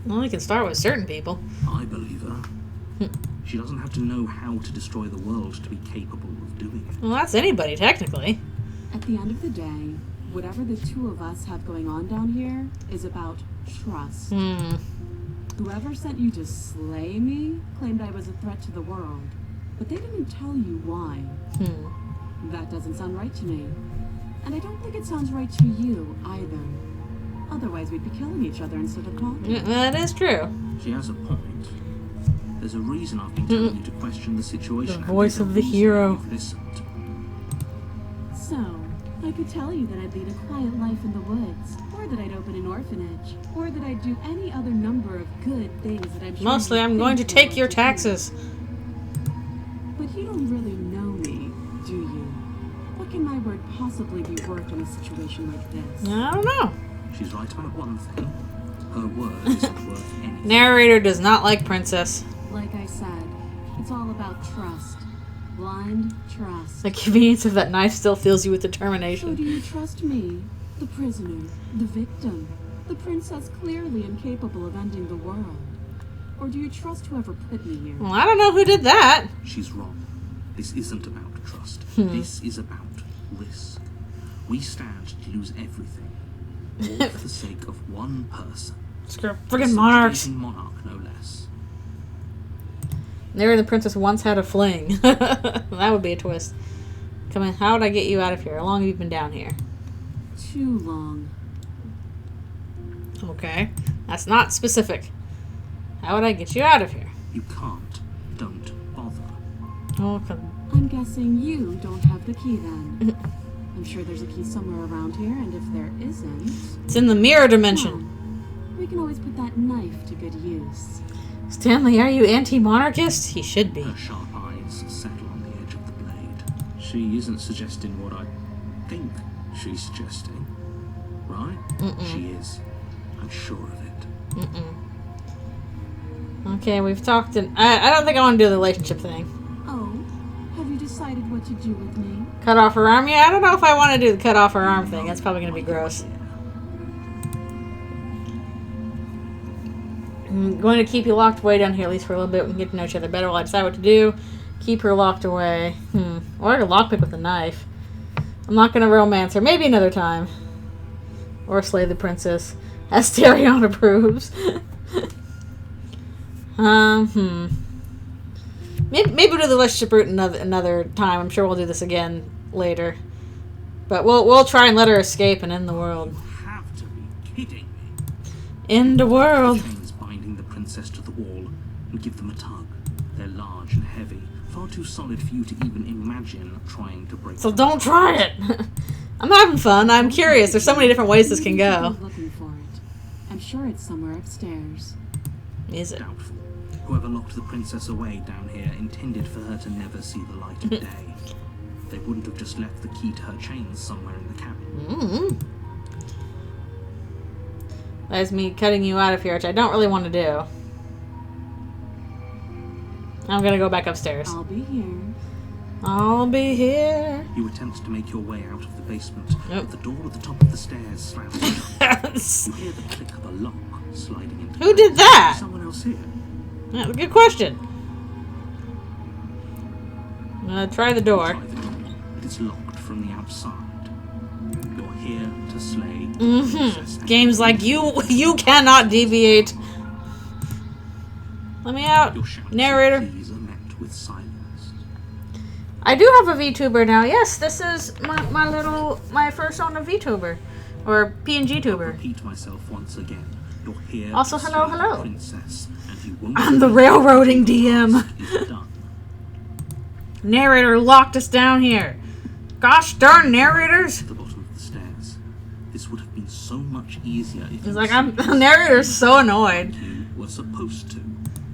Well, we can start with certain people. I believe her. She doesn't have to know how to destroy the world to be capable of doing it. Well, that's anybody, technically. At the end of the day, whatever the two of us have going on down here is about trust. Whoever sent you to slay me claimed I was a threat to the world, but they didn't tell you why. That doesn't sound right to me. And I don't think it sounds right to you either. Otherwise, we'd be killing each other instead of talking. Yeah, that is true. She has a point. There's a reason I've been telling you to question the situation. The voice of the hero. You've listened. So, I could tell you that I'd lead a quiet life in the woods, or that I'd open an orphanage, or that I'd do any other number of good things that I'm sure Mostly, you'd I'm going to think take I'd your want to do. taxes. But you don't really know me, do you? What can my word possibly be worth in a situation like this? I don't know. She's right about one thing. Her word isn't worth anything. Narrator does not like Princess. Like I said, it's all about trust. Blind trust. The convenience of that knife still fills you with So do determination. you trust me, the prisoner, the victim, the princess clearly incapable of ending the world? Or do you trust whoever put me here? Well, I don't know who did that. She's wrong. This isn't about trust. This is about risk. We stand to lose everything. All for the sake of one person. Screw A friggin' monarchs. subjugating monarch, no less. Narrator and the princess once had a fling. That would be a twist. Come in. How would I get you out of here? How long have you been down here? Too long. Okay. That's not specific. How would I get you out of here? You can't. Don't bother. Okay. I'm guessing you don't have the key then. I'm sure there's a key somewhere around here, and if there isn't... It's in the mirror dimension. well, we can always put that knife to good use. Stanley, are you anti-monarchist? He should be. Her sharp eyes settle on the edge of the blade. She isn't suggesting what I think she's jesting, right? She is. I'm sure of it. Okay, we've talked, and I don't think I want to do the relationship thing. Oh, have you decided what to do with me? Cut off her arm? Yeah, I don't know if I want to do the cut off her arm thing. That's probably going to be gross. I'm going to keep you locked away down here, at least for a little bit. We can get to know each other better while I decide what to do. Keep her locked away. Or I could lockpick with a knife. I'm not going to romance her. Maybe another time. Or slay the princess. Asterion approves. Maybe we'll do the relationship route another time. I'm sure we'll do this again later. But we'll try and let her escape and end the world. You have to be kidding me. End the world. Chains binding the princess to the wall and give them a tug. They're large and heavy, far too solid for you to even imagine trying to break So them. don't try it. I'm having fun. I'm curious. There's so many different ways this can go. I'm looking for it. I'm sure it's somewhere upstairs. Is it? Doubtful. Whoever locked the princess away down here intended for her to never see the light of day. They wouldn't have just left the key to her chains somewhere in the cabin. That's me cutting you out of here, which I don't really want to do. I'm gonna go back upstairs. I'll be here. I'll be here. You attempt to make your way out of the basement, Yep. but the door at the top of the stairs slams shut. You hear the click of a lock sliding into Who place. did that? Is someone else here? That's a good question. Try the door. Try the door, but it's locked from the outside. You're here to slay the princess. and Games like you cannot deviate. Let me out, your shouts narrator. and pleas are met with silence. I do have a VTuber now. Yes, this is my first on a VTuber, or PNG tuber. Repeat myself once again. You're here Also, to hello, slay hello. the princess, and you won't I'm the believe railroading the DM. task is done. Narrator locked us down here. Gosh darn narrators! At the bottom of the stairs. This would have been so much easier if He's you like, said the narrator's so annoyed. you were supposed to.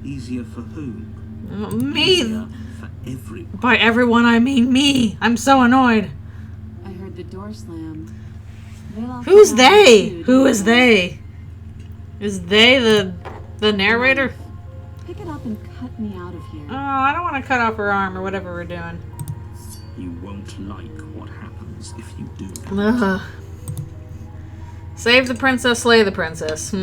Easier for whom? Me. Easier for everyone. By everyone, I mean me. I'm so annoyed. I heard the door slam. They locked Who's me out they? too, Who didn't is they? Is they the narrator? Pick it up and cut me out of here. Oh, I don't want to cut off her arm or whatever we're doing. You won't like what happens if you do that. Ugh. Save the princess, slay the princess.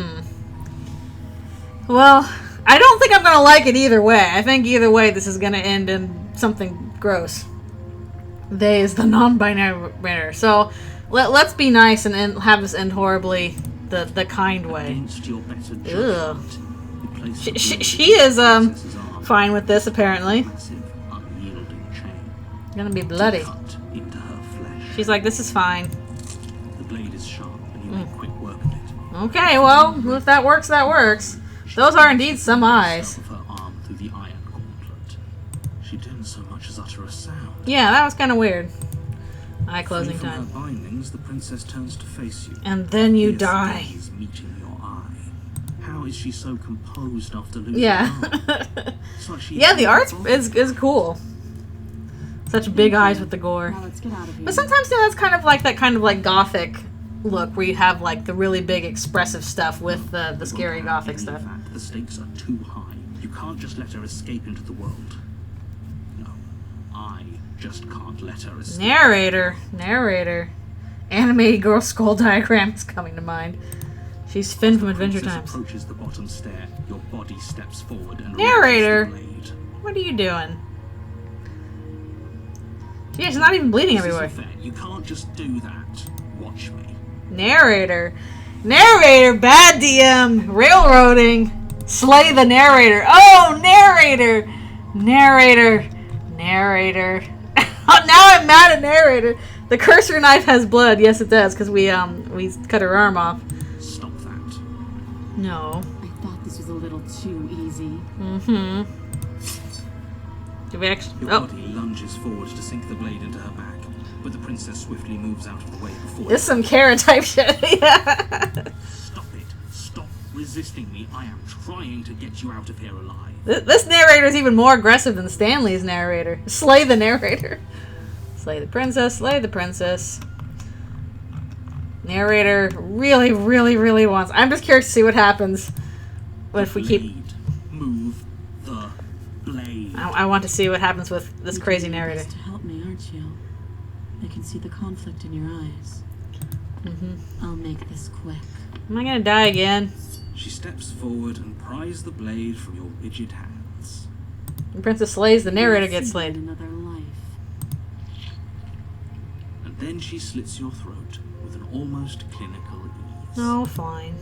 Well, I don't think I'm going to like it either way. I think either way this is going to end in something gross. They is the non-binary. So let's be nice and have this end horribly the kind way. Against your better Ugh. judgment, you place the She is princess's arm fine with this apparently. in a massive, unyielding chain. Gonna be bloody. Cut into her flesh. She's like, this is fine. The blade is sharp, and you make quick work of it. Okay, well, if that works, that works. Those are indeed some eyes. Of her arm through the iron gauntlet. She didn't so much as utter a sound. Yeah, that was kind of weird. Eye Free closing from time. her bindings, the princess turns to face you. And then you Fierce die. gaze meeting your eye. How is she so composed after losing Yeah. an arm? It's like she Yeah, the had art's a is cool. Such big eyes with the gore. Now let's get out of here. But sometimes that's kind of like gothic look where you have like the really big expressive stuff with the scary gothic stuff. In fact, the stakes are too high. You can't just let her escape into the world. No, I just can't let her escape. Narrator. Animated girl skull diagram is coming to mind. She's Finn from Adventure Princess Times. approaches the bottom stair. Your body steps forward and Narrator. raises the blade. What are you doing? Yeah, she's not even bleeding This everywhere. isn't fair. You can't just do that. Watch me. Narrator, bad DM, railroading, slay the narrator. Oh, narrator. Now I'm mad at narrator. The cursor knife has blood. Yes, it does, because we cut her arm off. Stop that. No. I thought this was a little too easy. Do we actually? Your Oh, body lunges forward to sink the blade into her back, but the princess swiftly moves out of the way before this is some Kara type shit. Yeah. Stop it. Stop resisting me. I am trying to get you out of here alive. This narrator is even more aggressive than Stanley's narrator. Slay the narrator. Slay the princess. Narrator really, really, really wants. I'm just curious to see what happens if we keep. Blade. Move the blade. I want to see what happens with this crazy You're doing your narrator. best to help me, aren't you? I can see the conflict in your eyes. I'll make this quick. Am I gonna die again? She steps forward and pries the blade from your rigid hands. When Princess slays, the narrator You'll gets see slayed. Another life. And then she slits your throat with an almost clinical ease. Oh, fine.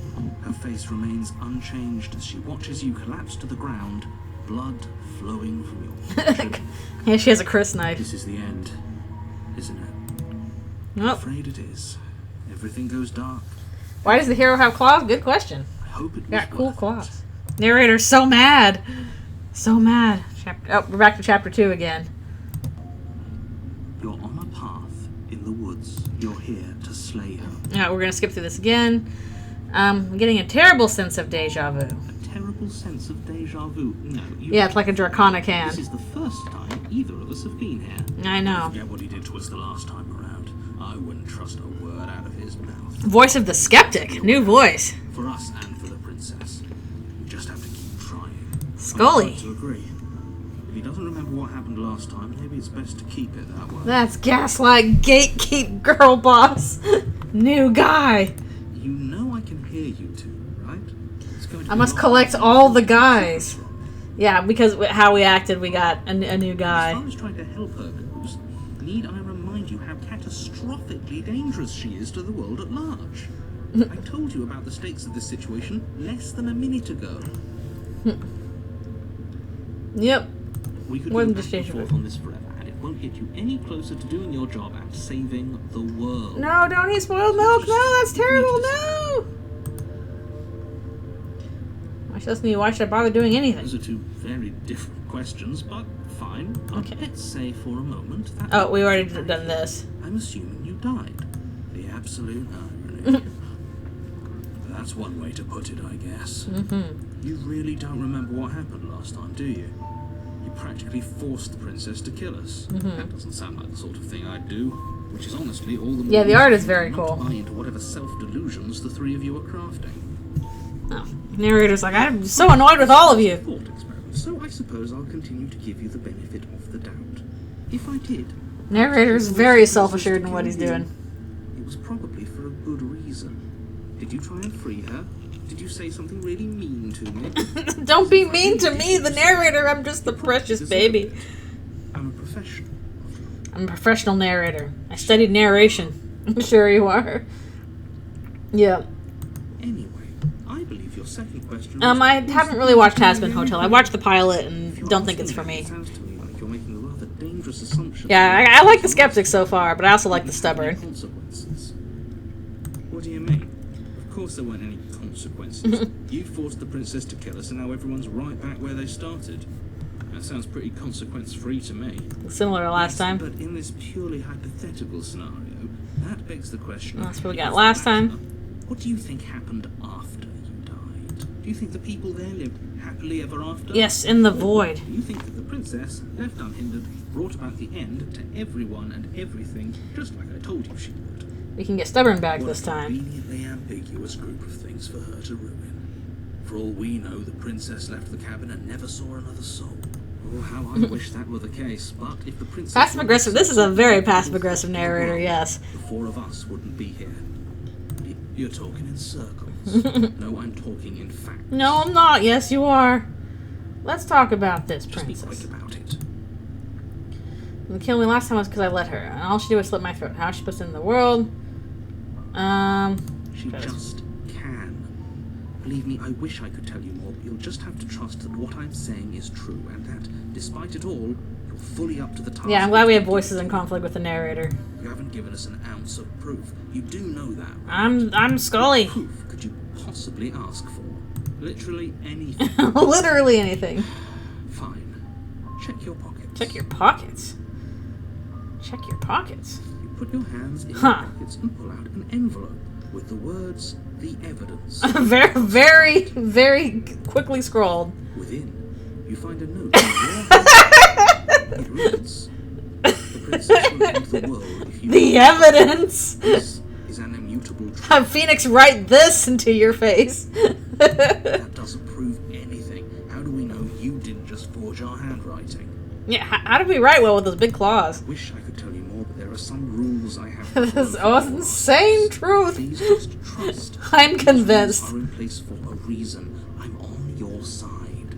Her face remains unchanged as she watches you collapse to the ground, blood flowing from your chin. Yeah, she has a Chris knife. This is the end, isn't it? I'm Nope. afraid it is. Everything goes dark. Why does the hero have claws? Good question. I hope it was Got cool worth it. claws. Narrator's so mad. So mad. We're back to chapter 2 again. You're on a path in the woods. You're here to slay her. Alright, we're gonna skip through this again. I'm getting a terrible sense of deja vu. A terrible sense of deja vu. No, you. Yeah, it's like a draconic hand. This is the first time either of us have been here. I know. Forget what he did to us the last time around. I wouldn't trust a word out of his mouth. Voice of the skeptic. New voice. For us and for the princess. We just have to keep trying. Scully. I'm to agree. If he doesn't remember what happened last time, maybe it's best to keep it that way. That's gaslight gatekeep girl boss. New guy. You know I can hear you two, right? It's going to I be must long collect before all you the can guys. figure from. Yeah, because how we acted, we got a new As guy. far as trying to help her goes, need I remind you how catastrophically dangerous she is to the world at large? I told you about the stakes of this situation less than a minute ago. Yep. We could More go than back just and change forth it. on this forever, and it won't get you any closer to doing your job and saving the world. No, don't eat spoiled milk. No, that's terrible. No. Why should I bother doing anything? Those are two very different questions, but fine. Okay. Let's say for a moment that... Oh, we already done this. I'm assuming you died. The absolute irony. That's one way to put it, I guess. You really don't remember what happened last time, do you? You practically forced the princess to kill us. That doesn't sound like the sort of thing I'd do. Which is honestly all the more Yeah, the art is reason very not cool. to buy into whatever self-delusions the three of you are crafting. Oh. Narrator's like, I'm so annoyed with all of you. Thought experiment. So I suppose I'll continue to give you the benefit of the doubt. If I did, Narrator's very self-assured in what he's doing. it was probably for a good reason. Did you try and free her? Did you say something really mean to me? Don't be mean to me, the narrator. I'm just the precious baby. I'm a professional. I'm a professional narrator. I studied narration. I'm sure you are. Yeah. Anyway, I believe your second question. I haven't really watched Hazbin Hotel. I watched the pilot and don't think it's for me. It sounds to me like you're making a rather dangerous assumption. Yeah, I like the skeptic so far, but I also like the stubborn. Consequences. What do you mean? Of course there weren't any consequences. You forced the princess to kill us, and now everyone's right back where they started. That sounds pretty consequence-free to me. Similar to last time. But in this purely hypothetical scenario, that begs the question. That's what we got if last the matter, time. What do you think happened after you died? Do you think the people there lived happily ever after? Yes, in the void. Do you think that the princess, left unhindered, brought about the end to everyone and everything, just like I told you she would? We can get stubborn back What this a time. conveniently ambiguous group of things for her to ruin. For all we know, the princess left the cabin and never saw another soul. Oh, how I wish that were the case. But if the princess... Passive aggressive. This is a very passive aggressive narrator, yes. The four of us wouldn't be here. You're talking in circles. No, I'm talking in fact. No, I'm not. Yes, you are. Let's talk about this Just be princess. quick about it. The kill me last time was because I let her. And all she did was slit my throat. How is she supposed to in the world? She just can. Believe me, I wish I could tell you more, but you'll just have to trust that what I'm saying is true, and that, despite it all, you're fully up to the task. Yeah, I'm glad we have voices in conflict with the narrator. You haven't given us an ounce of proof. You do know that. I'm Scully. What proof could you possibly ask for? Literally anything. Literally anything. Fine. Check your pockets. Check your pockets. Check your pockets. You put your hands in Huh. your pockets and pull out an envelope with the words, "The evidence." Very, very, very quickly scrolled. Within, you find a note. In your hand. It reads, "The princess will end the world if you." The evidence. This is an irrefutable truth. Phoenix, write this into your face. That doesn't prove anything. How do we know you didn't just forge our handwriting? Yeah, how did we write well with those big claws? I wish I could tell you more, but there are some rules I have. This is insane truth. Please just trust. I'm These convinced. rules are in place for a reason. I'm on your side.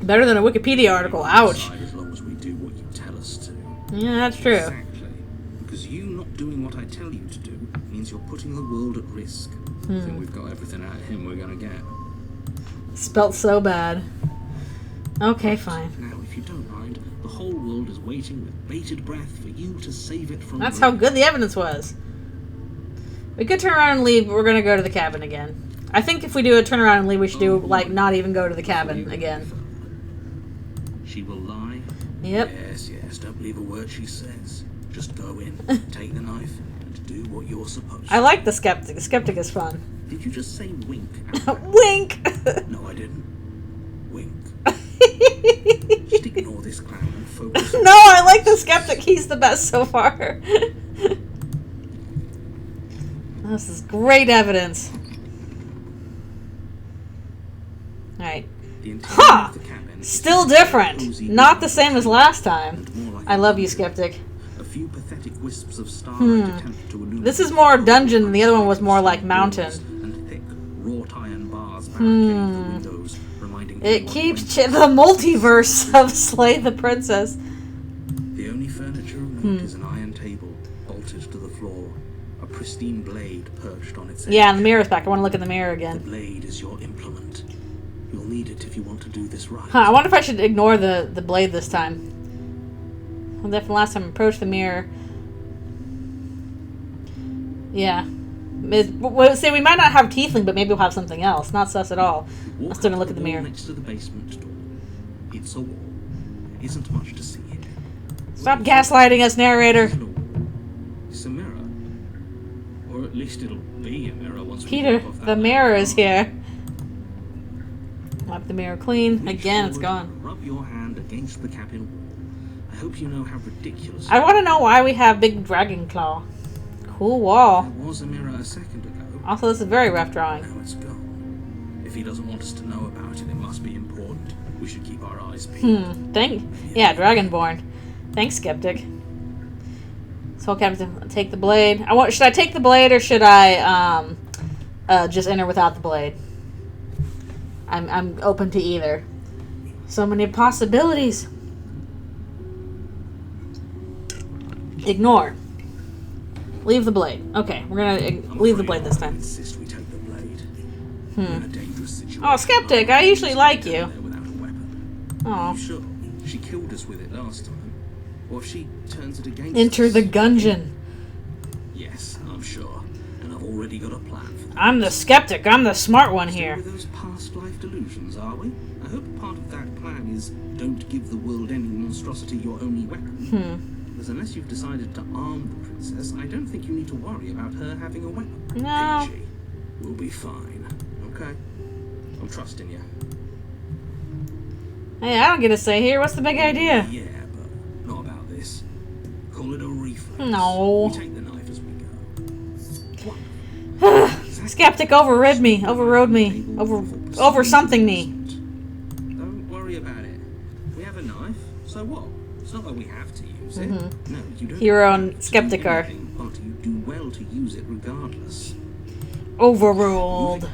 Better than a Wikipedia article. Ouch. Side as long as we do what you tell us to. Yeah, that's true. Exactly. Because you not doing what I tell you to do means you're putting the world at risk. I think we've got everything out of him we're gonna get. Spelt so bad. Okay, fine. Now, if you don't mind, the whole world is waiting with bated breath for you to save it from. That's how good the evidence was. We could turn around and leave, but we're gonna go to the cabin again. I think if we do a turn around and leave, we should do, like, not even go to the cabin again. She will lie? Yep. Yes, don't believe a word she says. Just go in, take the knife, and do what you're supposed to. I like the skeptic. The skeptic is fun. Did you just say wink? Wink! No, I didn't. Wink. Just ignore this clown and focus on... No, I like the skeptic. He's the best so far. This is great evidence. Alright. The interior Ha! of the cabin is Still different. Not the same as last time. more like I love you, skeptic. a few pathetic wisps of starlight attempt to illuminate. This is more dungeon, and the other one was more like mountain. And thick wrought iron bars barricade the windows, reminding It everyone keeps when- the multiverse of Slay the Princess. The only furniture of note is an iron table, bolted to the floor, a pristine blade perched on its edge. Yeah, and the mirror's back. I want to look in the mirror The again. blade is your implement. You'll need it if you want to do this right. Huh, I wonder if I should ignore the blade this time. Well, definitely last time I approached the mirror. Yeah. Say we might not have tiefling, but maybe we'll have something else. Not sus at all. I'm Walk still gonna up look at the wall mirror. next to the basement door. It's a wall. There isn't much to see here. Stop gaslighting us, narrator. It's a mirror. Or at least it'll be a mirror once we Peter, get off that the ladder. mirror is here. Wipe the mirror clean. Reach Again, it's forward gone. and rub your hand against the cabin wall. I hope you know how ridiculous. I want to know why we have big dragon claw. Cool wall. There was a mirror a second ago. Also, this is a very rough drawing. Now it's gone. If he doesn't want us to know about it, it must be important. We should keep our eyes peeled. Yeah, Dragonborn. Thanks, skeptic. So okay, I have to take the blade. Should I take the blade or should I just enter without the blade? I'm open to either. So many possibilities. Ignore. Leave the blade. Okay, we're gonna leave the blade this time. I insist we take the blade. We're in a dangerous situation. Oh, skeptic, I usually like you. There without a weapon. Oh. You sure? She killed us with it last time. Or if she turns it against Enter us? the gungeon. Yes, I'm sure. And I've already got a plan for that. I'm the skeptic. I'm the smart one here. Still with those past life delusions, are we? I hope part of that plan is don't give the world any monstrosity your only weapon. Because unless you've decided to arm the princess, I don't think you need to worry about her having a weapon. No. Peachy, we'll be fine. Okay? I'm trusting you. Hey, I don't get a say here. What's the big idea? Yeah, but not about this. Call it a reflex. No. We take the knife as we go. Skeptic overrode me. Over something me. Don't worry about it. We have a knife, so what? It's not like we have to use it. No, you don't. Hero have and to do skeptic are anything, but you do well to use it regardless. overruled.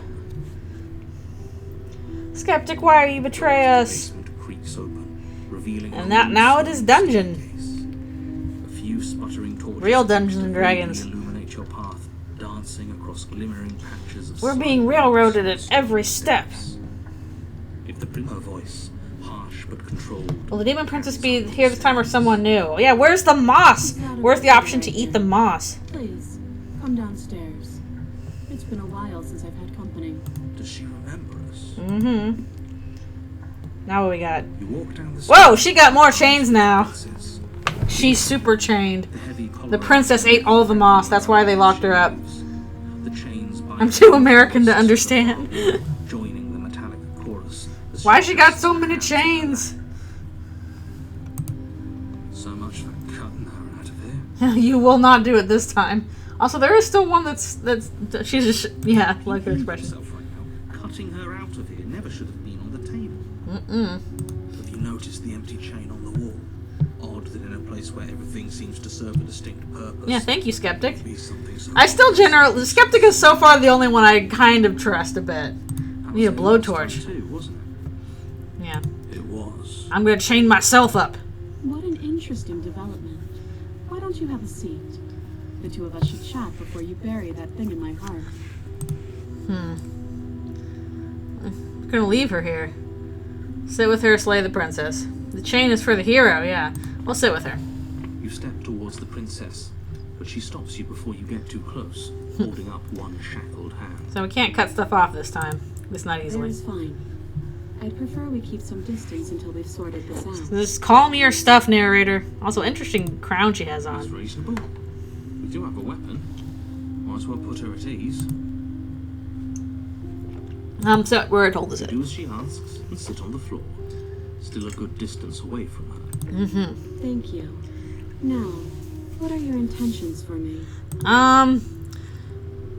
Skeptic, why you betray us? Basement creaks open, revealing And now it is dungeon. A few sputtering torches. Real Dungeons and Dragons. Illuminate your path, dancing across glimmering patches of We're being railroaded at every step. If the her voice, harsh but controlled. Will the demon princess be here this time or someone new? Yeah, where's the moss? Where's the option to eat the moss? Please, come downstairs. It's been a while since I've had company. Does she remember us? Mm-hmm. Now what we got? You walk down the Whoa, she got more chains now. stairs. She's super chained. The heavy collar The princess ate all the moss. That's why they locked her up. The chains bind I'm too American to understand. joining the metallic chorus. as Why she got so many chains? So much for cutting her out of here. You will not do it this time. Also, there is still one that's she's just, yeah, like her Behave expression. yourself right now. Cutting her out of here never should have been on the table. Have you noticed the empty chain on the wall? Odd that in a place where everything seems to serve a distinct purpose. Yeah, thank you, Skeptic. Maybe something so I still generally... Skeptic is so far the only one I kind of trust a bit. That Need a was last blowtorch. time too, wasn't it? Yeah. It was. I'm gonna chain myself up. What an interesting development. Why don't you have a seat? The two of us should chat before you bury that thing in my heart. I'm gonna leave her here. Sit with her, slay the princess. The chain is for the hero, yeah. We'll sit with her. You step towards the princess, but she stops you before you get too close, holding up one shackled hand. So we can't cut stuff off this time. At least not easily. There's fine. I'd prefer we keep some distance until we've sorted this out. Just call me your stuff, narrator. Also, interesting crown she has That's on. reasonable. We do have a weapon. Might as well put her at ease. So where told us it. Do as she asks and sit on the floor, still a good distance away from her. Thank you. Now, what are your intentions for me?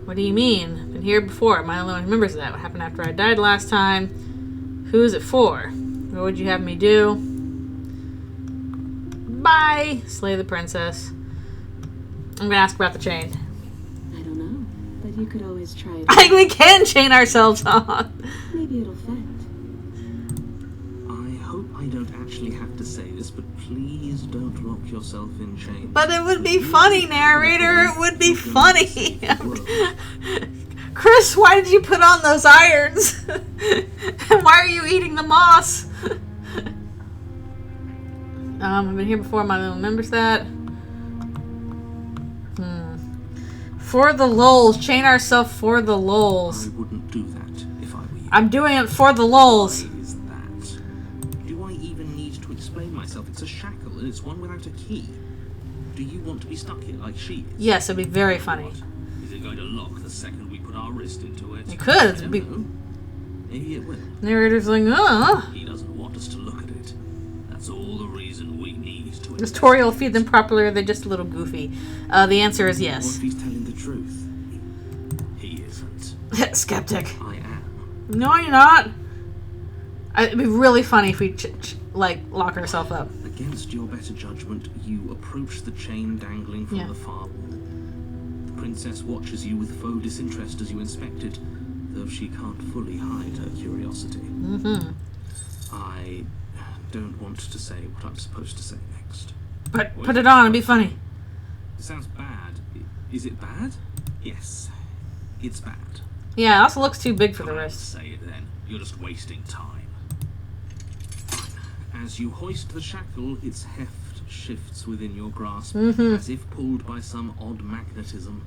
What do you mean? Been here before. Am I the only one who remembers that? What happened after I died last time? Who is it for? What would you have me do? Bye! Slay the princess. I'm gonna ask about the chain. I don't know, but you could always try it. We can chain ourselves on. Maybe it'll fit. I hope I don't actually have to say this, but please don't lock yourself in chains. But it would be funny, narrator. It would be funny. Chris, why did you put on those irons? And why are you eating the moss? I've been here before. My little remembers that. For the lulz. Chain ourselves for the lulz. I wouldn't do that if I were you. I'm doing it for the lulz. Why is that? Do I even need to explain myself? It's a shackle and it's one without a key. Do you want to be stuck here like she is? Yes, it'd be very funny. What? Is it going to lock the second we put our wrist into it? It could. I It'd don't be... know. Maybe it will. Narrator's like, He doesn't want us to look at it. That's all the reason we need to. Does Tori will feed them properly, or are they just a little goofy? The answer is What yes. if he's telling the truth? He isn't. Skeptic. I am. No, you're not. It'd be really funny if we, lock ourselves up. Against your better judgment, you approach the chain dangling from Yeah. the far wall. The princess watches you with faux disinterest as you inspect it, though she can't fully hide her curiosity. I don't want to say what I'm supposed to say next. But put it on, it'd be funny. It sounds bad. Is it bad? Yes, it's bad. Yeah, it also looks too big for the Come on, wrist. say it then. You're just wasting time. As you hoist the shackle, its heft shifts within your grasp, as if pulled by some odd magnetism.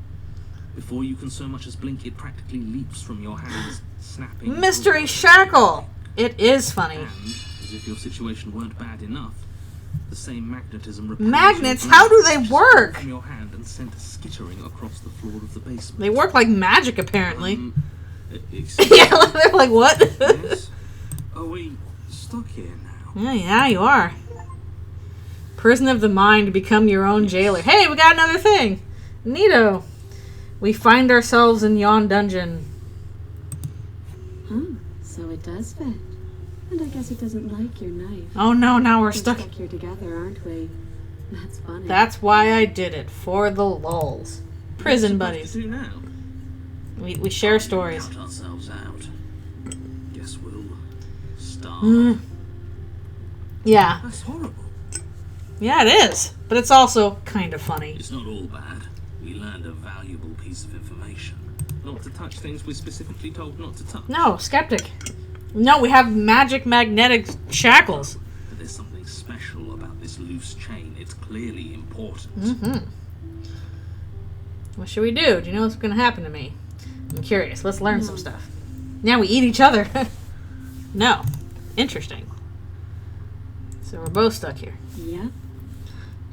Before you can so much as blink, it practically leaps from your hands, snapping. Mystery shackle! It is funny. And, as if your situation weren't bad enough, the same magnetism repels Magnets? your How do blade, they which work? from your hand and sent skittering across the floor of the basement. They work like magic, apparently. Excuse Yeah, they're like, what? Yes? Are we stuck here now? Yeah, you are. Prison of the mind to become your own jailer. Hey, we got another thing. Neato. We find ourselves in yon dungeon. So it does fit. And I guess it doesn't like your knife. Oh no, now we're We're stuck. here together, aren't we? That's funny. That's why I did it. For the lulz. Prison buddies. What do now? We share stories. Count ourselves out. Guess we'll starve. Yeah. That's horrible. Yeah, it is. But it's also kind of funny. It's not all bad. We learned a valuable piece of information. Not to touch things we're specifically told not to touch. No, skeptic. No, we have magic magnetic shackles. But there's something special about this loose chain. It's clearly important. What should we do? Do you know what's going to happen to me? I'm curious. Let's learn some stuff. Now we eat each other. No. Interesting. So we're both stuck here. Yep.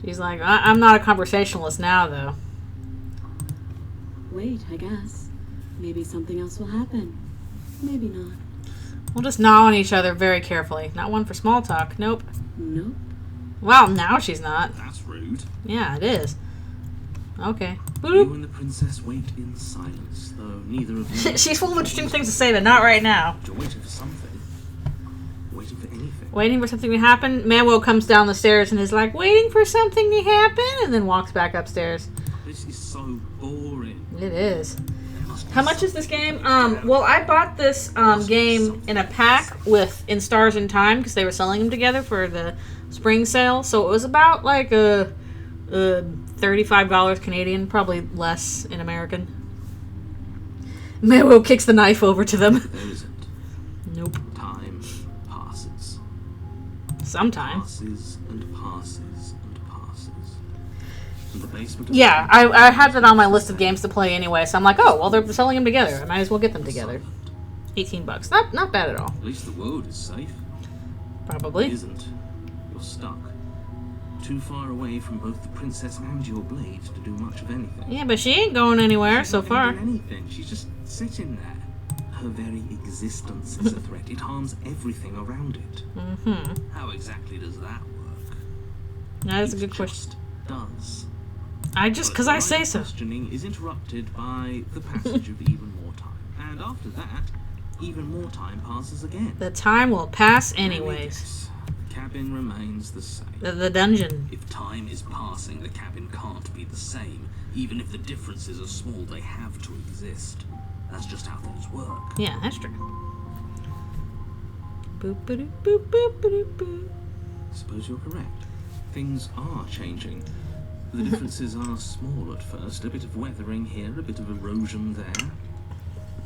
She's like, I'm not a conversationalist now, though. Wait, I guess. Maybe something else will happen. Maybe not. We'll just gnaw on each other very carefully. Not one for small talk. Nope. Nope. Well, now she's not. That's rude. Yeah, it is. Okay. You Boop. and the princess wait in silence, though neither of you... She's full of interesting things to say, but not right now. You're waiting for something. Waiting for anything. Waiting for something to happen. Manuel comes down the stairs and is like, waiting for something to happen, and then walks back upstairs. This is so boring. It is. There must be How much is this game? Well, I bought this game in a pack in Stars in Time because they were selling them together for the spring sale. So it was about like a $35 Canadian, probably less in American. Manuel kicks the knife over to them. There isn't. Nope. Time passes. Sometime. Passes and passes and passes. And the basement of Yeah, I had that on my list of games to play anyway, so I'm like, oh, well, they're selling them together. I might as well get them together. $18. Not bad at all. At least the world is safe. Probably. It isn't. You're stuck. Too far away from both the princess and your blade to do much of anything. Yeah, but she ain't going anywhere She's so not gonna far. do anything. She's just sitting there. Her very existence is a threat. It harms everything around it. Mm-hmm. How exactly does that work? That is a It good question. just does. Because But I my say so. questioning is interrupted by the passage of even more time. And after that, even more time passes again. The time will pass Let me anyways. guess. The cabin remains the same. The dungeon. If time is passing, the cabin can't be the same. Even if the differences are small, they have to exist. That's just how things work. Yeah, that's true. Boop boop boop boop boop boop. Suppose you're correct. Things are changing. The differences are small at first. A bit of weathering here, a bit of erosion there.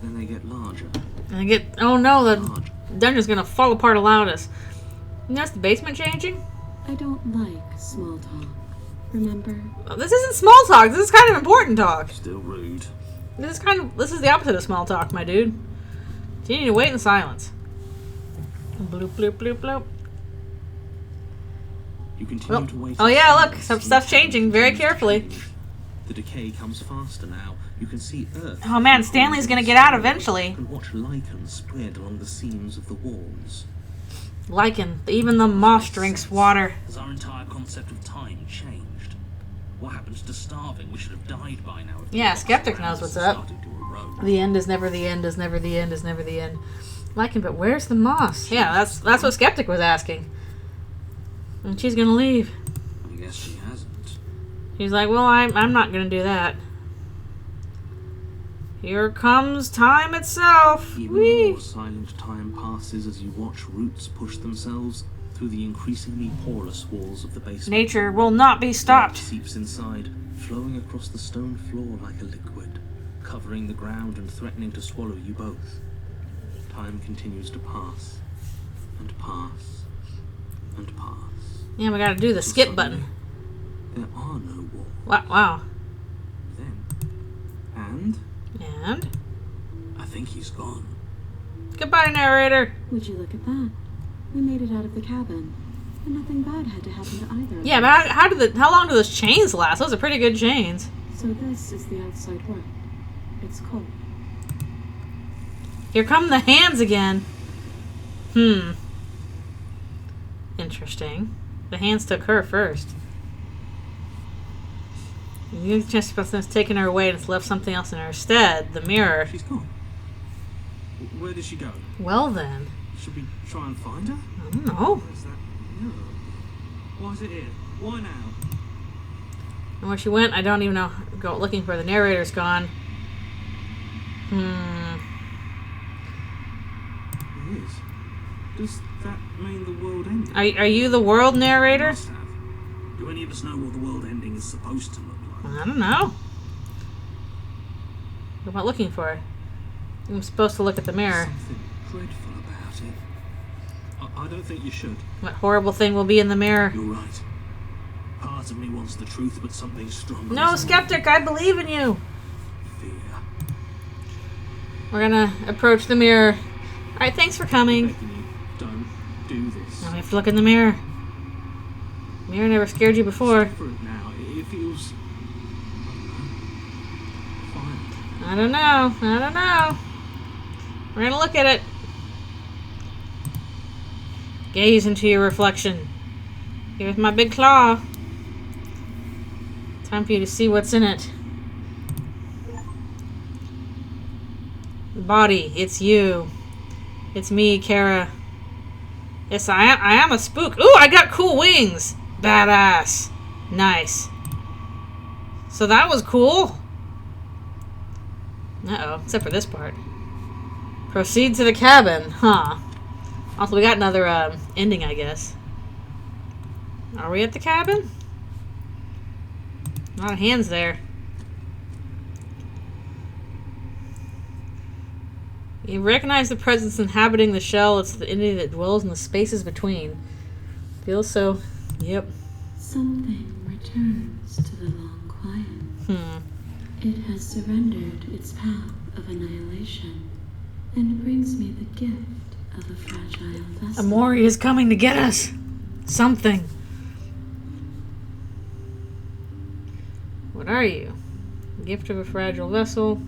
Then they get larger. And oh no, the Larger. dungeon's gonna fall apart around us. And that's the basement changing? I don't like small talk. Remember? Well, this isn't small talk. This is kind of important talk. Still rude. This is the opposite of small talk, my dude. So you need to wait in silence. Bloop bloop bloop bloop. You continue to wait. Oh yeah, look, some stuff's changing very carefully. The decay comes faster now. You can see Earth. Oh man, Stanley's gonna get out eventually. You can watch lichen spread along the seams of the walls. Lichen, even the moss drinks water. Has our entire concept of time changed? What happens to starving? We should have died by now. If Yeah, the Skeptic rocks knows what's around us up. started to erode. The end is never the end, is never the end, is never the end. Lichen, but where's the moss? Yeah, that's what Skeptic was asking. And she's gonna leave. I guess she hasn't. She's like, well, I'm not gonna do that. Here comes time itself. Even Whee! more silent time passes as you watch roots push themselves through the increasingly porous walls of the basement. Nature will not be It stopped. seeps inside, flowing across the stone floor like a liquid, covering the ground and threatening to swallow you both. Time continues to pass, and pass, and pass. Yeah, we gotta do the skip button. There are no walls. Wow. Then, and And I think he's gone. goodbye, narrator. Would you look at that? We made it out of the cabin. And nothing bad had to happen to either of Yeah, us. but how long do those chains last? Those are pretty good chains. So this is the outside world. It's cold. Here come the hands again. Interesting. The hands took her first. You just it's taken her away and it's left something else in her stead. The mirror. She's gone. Where did she go? Well then. Should we try and find her? I don't know. Where's that mirror? Why is it here? Why now? And where she went, I don't even know. Go looking for the narrator's gone. It is. Does that mean the world ended? Are you the world narrator? Must have. Do any of us know what the world ending is supposed to look like? I don't know. What am I looking for? I'm supposed to look at the mirror. Something dreadful about it. I don't think you should. What horrible thing will be in the mirror? You're right. Part of me wants the truth, but something stronger. No, is Skeptic, I believe in you. fear. We're gonna approach the mirror. Alright, thanks for coming. Begging you, don't do this. Now we have to look in the mirror. Mirror never scared you before. For it now. It feels. Fine. I don't know. We're gonna look at it. Gaze into your reflection. Here's my big claw. Time for you to see what's in it. The body, it's you. It's me, Kara. Yes, I am a spook. Ooh, I got cool wings. Badass. Nice. So that was cool. Uh-oh, except for this part. Proceed to the cabin. Huh. Also, we got another ending, I guess. Are we at the cabin? A lot of hands there. You recognize the presence inhabiting the shell. It's the entity that dwells in the spaces between. Feels so... Yep. Something returns to the long quiet. It has surrendered its path of annihilation and brings me the gift of a fragile vessel. Amori is coming to get us. Something. What are you? Gift of a fragile vessel.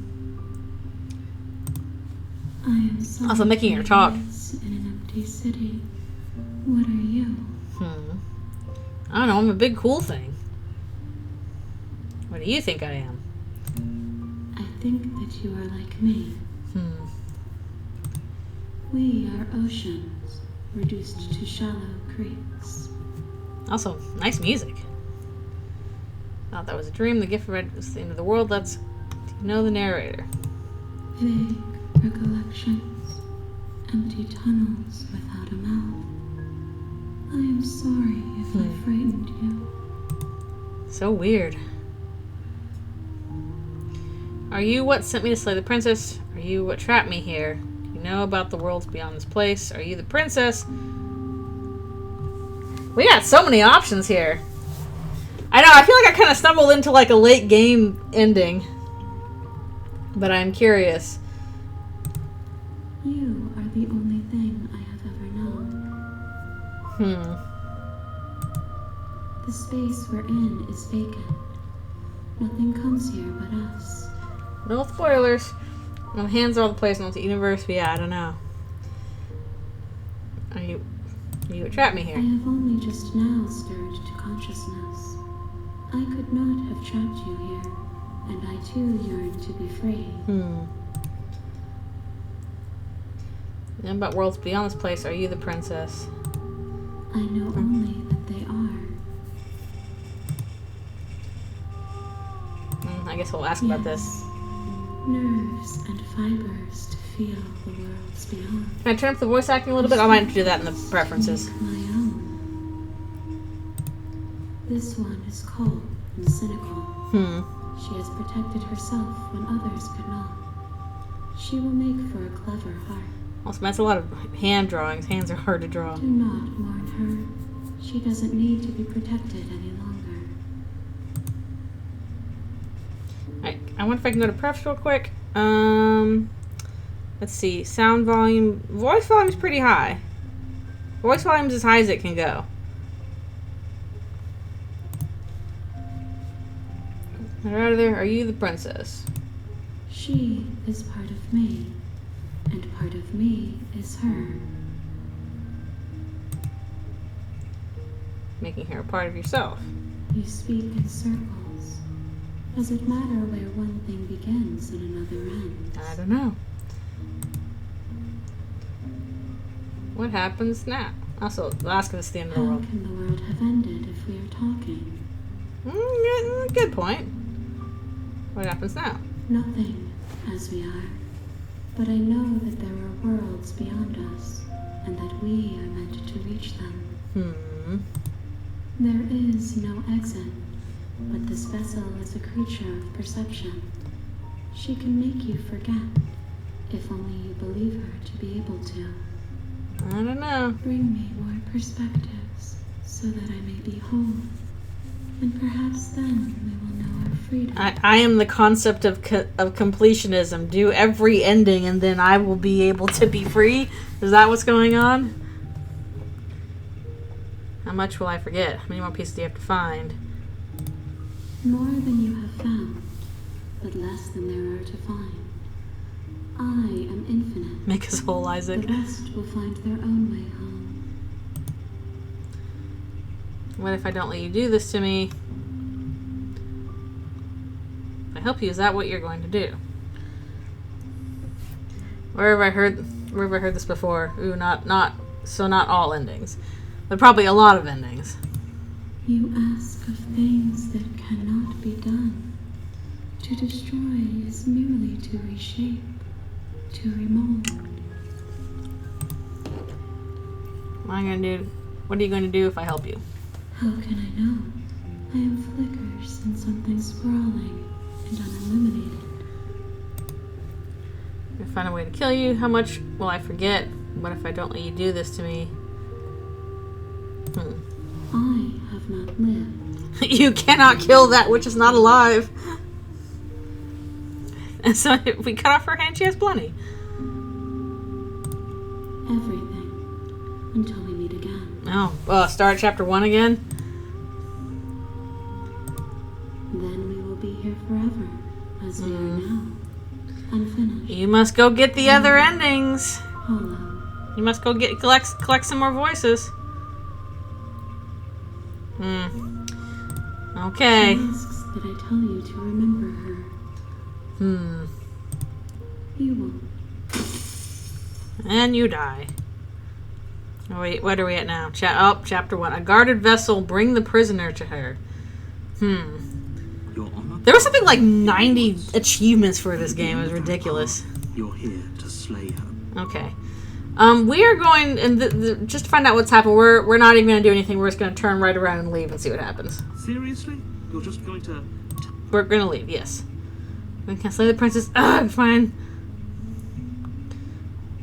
I am Also making her talk. in an empty city. What are you? I don't know, I'm a big cool thing. What do you think I am? I think that you are like me. We are oceans, reduced to shallow creeks. Also, nice music. Thought that was a dream. The gift of red is the end of the world. Do you know the narrator? Vague recollections, empty tunnels without a mouth. I am sorry if I frightened you. So weird. Are you what sent me to slay the princess? Are you what trapped me here? Do you know about the worlds beyond this place? Are you the princess? We got so many options here. I know, I feel like I kind of stumbled into like a late game ending. But I'm curious. You are the only thing I have ever known. The space we're in is vacant. Nothing comes here but us. No spoilers. My hands are all the place in the universe, but yeah, I don't know. Are you what trapped me here? I have only just now stirred to consciousness. I could not have trapped you here, and I too yearn to be free. And about worlds beyond this place, are you the princess? I know only that they are. I guess we'll ask about this. Nerves and fibers to feel the worlds beyond. Can I turn up the voice acting a little bit? I might do that in the preferences. My own. This one is cold and cynical. She has protected herself when others could not. She will make for a clever heart. Also, that's a lot of hand drawings. Hands are hard to draw. Do not mourn her. She doesn't need to be protected any longer. I wonder if I can go to prefs real quick. Let's see. Sound volume. Voice volume is pretty high. Voice volume is as high as it can go. Right out of there. Are you the princess? She is part of me, and part of me is her. Making her a part of yourself. You speak in circles. Does it matter where one thing begins and another ends? I don't know. What happens now? Also, Alaska is the end of the How world. can the world have ended if we are talking? Good point. What happens now? Nothing, as we are. But I know that there are worlds beyond us, and that we are meant to reach them. There is no exit, but this vessel is a creature of perception. She can make you forget, if only you believe her to be able to. I don't know. Bring me more perspectives, so that I may be whole. And perhaps then we will know our freedom. I am the concept of completionism. Do every ending and then I will be able to be free? Is that what's going on? How much will I forget? How many more pieces do you have to find? More than you have found, but less than there are to find. I am infinite. Make us whole, Isaac. The rest will find their own way home. What if I don't let you do this to me? help you, is that what you're going to do? Where have I heard this before? Ooh, not all endings, but probably a lot of endings. You ask of things that cannot be done. To destroy is merely to reshape, to remold. What am I gonna do? What are you going to do if I help you? How can I know? I am flickers in something sprawling and unilluminated. I find a way to kill you. How much will I forget? What if I don't let you do this to me? I have not lived. You cannot kill that which is not alive. And so if we cut off her hand, she has plenty. Everything. Until we meet again. Oh, start chapter 1 again? Then we will be here forever, as we are now. Unfinished. You must go get the other endings. Hollow. You must go collect some more voices. Okay. She asks that I tell you to remember her. You won't. And you die. Oh, wait, what are we at now? Chapter 1. A guarded vessel, bring the prisoner to her. Your Honor? There was something like 90 achievements for this game. It was ridiculous. You're here to slay her. Okay. We are going, and just to find out what's happened, we're not even going to do anything. We're just going to turn right around and leave and see what happens. Seriously? You're just going to... We're going to leave, yes. We can slay the princess. I'm fine.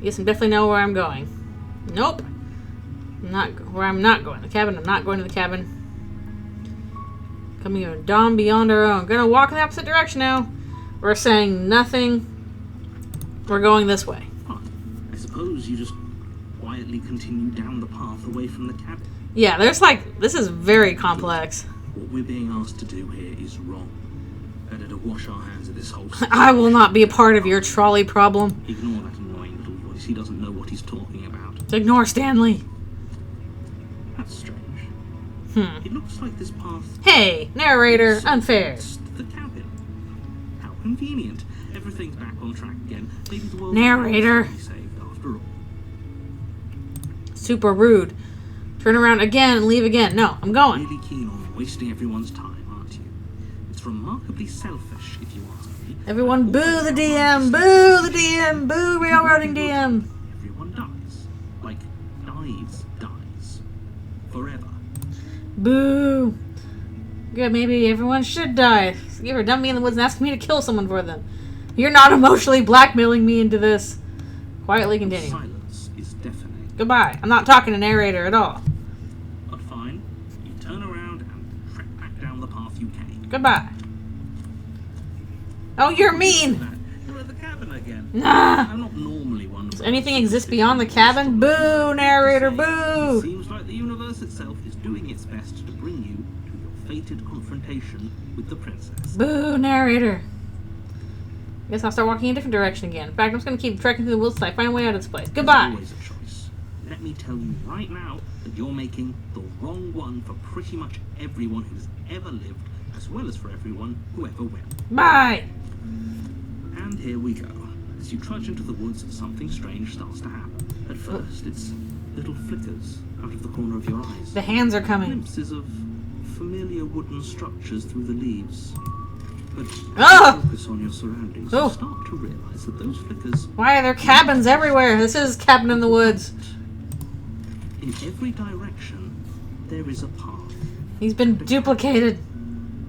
Yes, I definitely know where I'm going. Nope. Where I'm not going. The cabin. I'm not going to the cabin. Coming to a dawn beyond our own. Gonna walk in the opposite direction now. We're saying nothing. We're going this way. Huh. I suppose you just quietly continue down the path away from the cabin. Yeah, this is very complex. What we're being asked to do here is wrong. Better to wash our hands of this whole I will not be a part of your trolley problem. Ignore that annoying little voice. He doesn't know what he's talking about. Ignore Stanley. That's strange. It looks like this path... Hey, narrator, unfair. The cabin. How convenient. Everything's back on track again. Maybe the world Narrator. will be saved after all. Super rude. Turn around again and leave again. No, I'm going. Really keen on wasting everyone's time, aren't you? It's remarkably selfish, if you ask me. Everyone boo the DM! Boo the DM! Boo railroading DM! Everyone dies. Like, dies. Forever. Boo! Good, maybe everyone should die. You ever dump me in the woods and ask me to kill someone for them? You're not emotionally blackmailing me into this. Quietly continue. Silence is deafening. Goodbye. I'm not talking to narrator at all. But fine. You turn around and trek back down the path you came. Goodbye. Oh, you're mean! You're at the cabin again. Nah! I'm not normally one. Does anything exist beyond the cabin? Boo, narrator, boo! Seems like the universe itself is doing its best to bring you to your fated confrontation with the princess. Boo, narrator. Guess I'll start walking in a different direction again. In fact, I'm just going to keep trekking through the woods till I find a way out of this place. Goodbye! There's always a choice. Let me tell you right now that you're making the wrong one for pretty much everyone who's ever lived, as well as for everyone who ever will. Bye! And here we go. As you trudge into the woods, something strange starts to happen. At first, it's little flickers out of the corner of your eyes. The hands are coming. Glimpses of familiar wooden structures through the leaves. But Ah! focus on your surroundings. Oh. You start to realize that those flickers... Why are there cabins everywhere? This is Cabin in the Woods. In every direction, there is a path. He's been duplicated.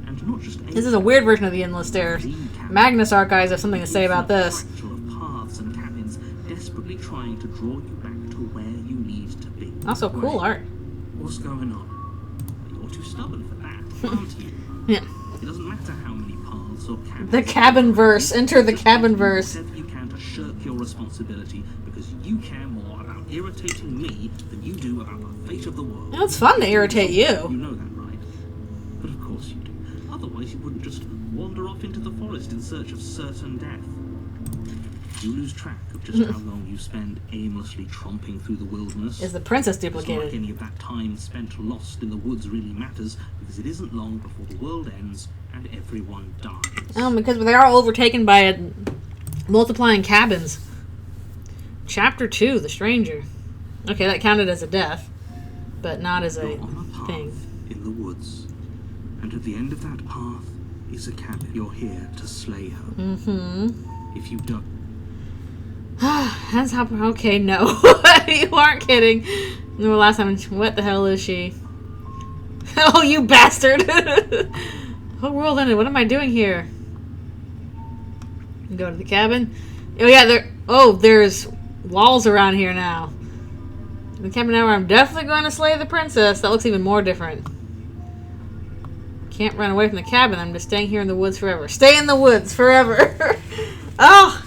And not just This is a weird version of the Endless Stairs. Magnus Archives have something to say about this. Of paths and cabins desperately trying to draw you back to where you need to be. Also, cool art. What's going on? You're too stubborn for that, aren't you? Yeah. It doesn't matter how many paths or cabins. The cabin verse. Enter the cabin verse. Whatever you can to shirk your responsibility because you care more about irritating me than you do about the fate of the world. It's fun to irritate You you. know that, right? But of course you do. Otherwise you wouldn't just wander off into the forest in search of certain death. You lose track of just how long you spend aimlessly tromping through the wilderness. Is the princess It's not like duplicated? any of that time spent lost in the woods really matters, because it isn't long before the world ends and everyone dies. Because they are overtaken by multiplying cabins. Chapter 2, The Stranger. Okay, that counted as a death, but not as a You're on a path thing. in the woods, and at the end of that path is a cabin. You're here to slay her. Mm-hmm. If you don't, That's how. Okay, no. You aren't kidding. No, last time. What the hell is she? Oh, you bastard! Whole world ended. What am I doing here? Go to the cabin. Oh yeah, there's walls around here now. The cabin now where I'm definitely going to slay the princess. That looks even more different. Can't run away from the cabin. I'm just staying here in the woods forever. Stay in the woods forever. Oh,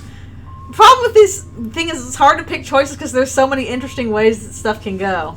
the problem with this thing is it's hard to pick choices because there's so many interesting ways that stuff can go.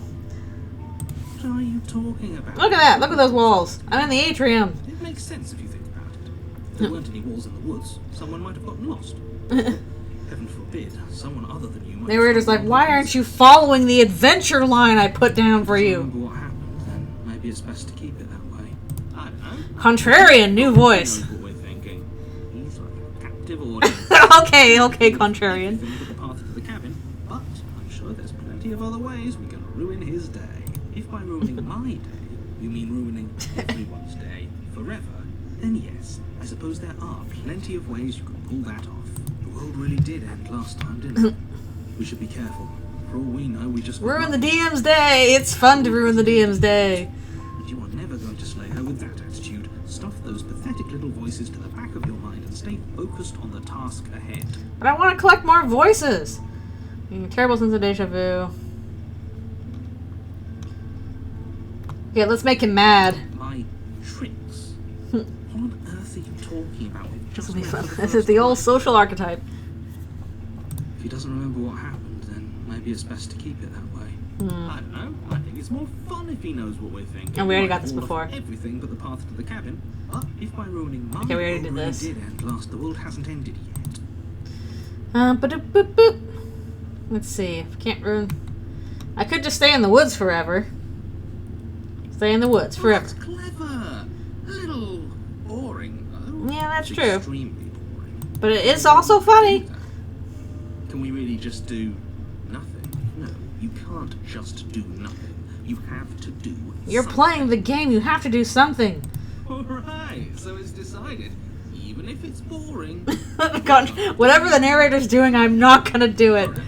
what are you talking about? Look at that. Look at those walls. I'm in the atrium. It makes sense if you think about it. If there weren't any walls in the woods, someone might have gotten lost. Heaven forbid, someone other than you might. They were just like, why aren't you following the adventure line I put down for you? Remember what happened, then maybe it's best to keep it that way. I don't know. Contrarian, new voice. Who knows what we're thinking? He's like a captive audience. Okay, contrarian. Everything but the path to the cabin, but I'm sure there's plenty of other ways we can ruin his day. If by ruining my day, you mean ruining everyone's day forever, then yes, I suppose there are plenty of ways you can pull that off. The world really did end last time, didn't it? We should be careful. For all we know, we just Ruin the DM's day. It's fun to ruin the DM's day. And you are never going to slay her with that attitude. Stuff those pathetic little voices to the back of your mind and stay focused on the task ahead. But I want to collect more voices. Terrible sense of deja vu. Okay, let's make him mad. My tricks? What on earth are you talking about? We've This just will be met fun. for the This first is the old time. social archetype. If he doesn't remember what happened, then maybe it's best to keep it that way. I don't know. I think it's more fun if he knows what we're thinking. Oh, we already Might got this fall off before. Everything but the path to the cabin. But if by ruining my Okay, we already world did really this. did end last, the world hasn't ended yet. Ba-doop, boop, boop. Let's see. If I can't ruin. I could just stay in the woods forever. Stay in the woods Oh, forever. that's clever. A little boring, though. Yeah, that's It's true. Extremely boring. But it is also funny. Can we really just do nothing? No, you can't just do nothing. You have to do You're something. playing the game. You have to do something. Alright, so it's decided. Even if it's boring. God, whatever the narrator's doing, I'm not gonna do it. Forever.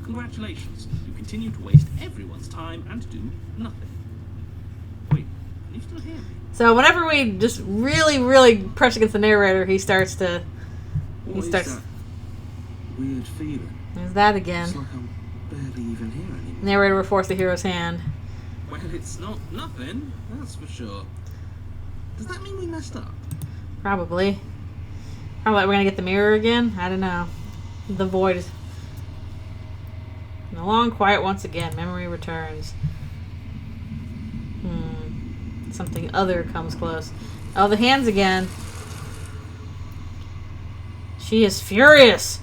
Congratulations. You continue to waste everyone's time and do nothing. Wait, can you still hear me? So whenever we just really press against the narrator, he starts to. What is starts. that weird feeling? There's that It's again. like I'm barely even here anymore. Narrator will force the hero's hand. Well, it's not nothing, that's for sure. Does that mean we messed up? Probably. Probably we're gonna get the mirror again. I don't know. The void is. The long quiet once again. Memory returns. Something other comes close. Oh, the hands again. She is furious.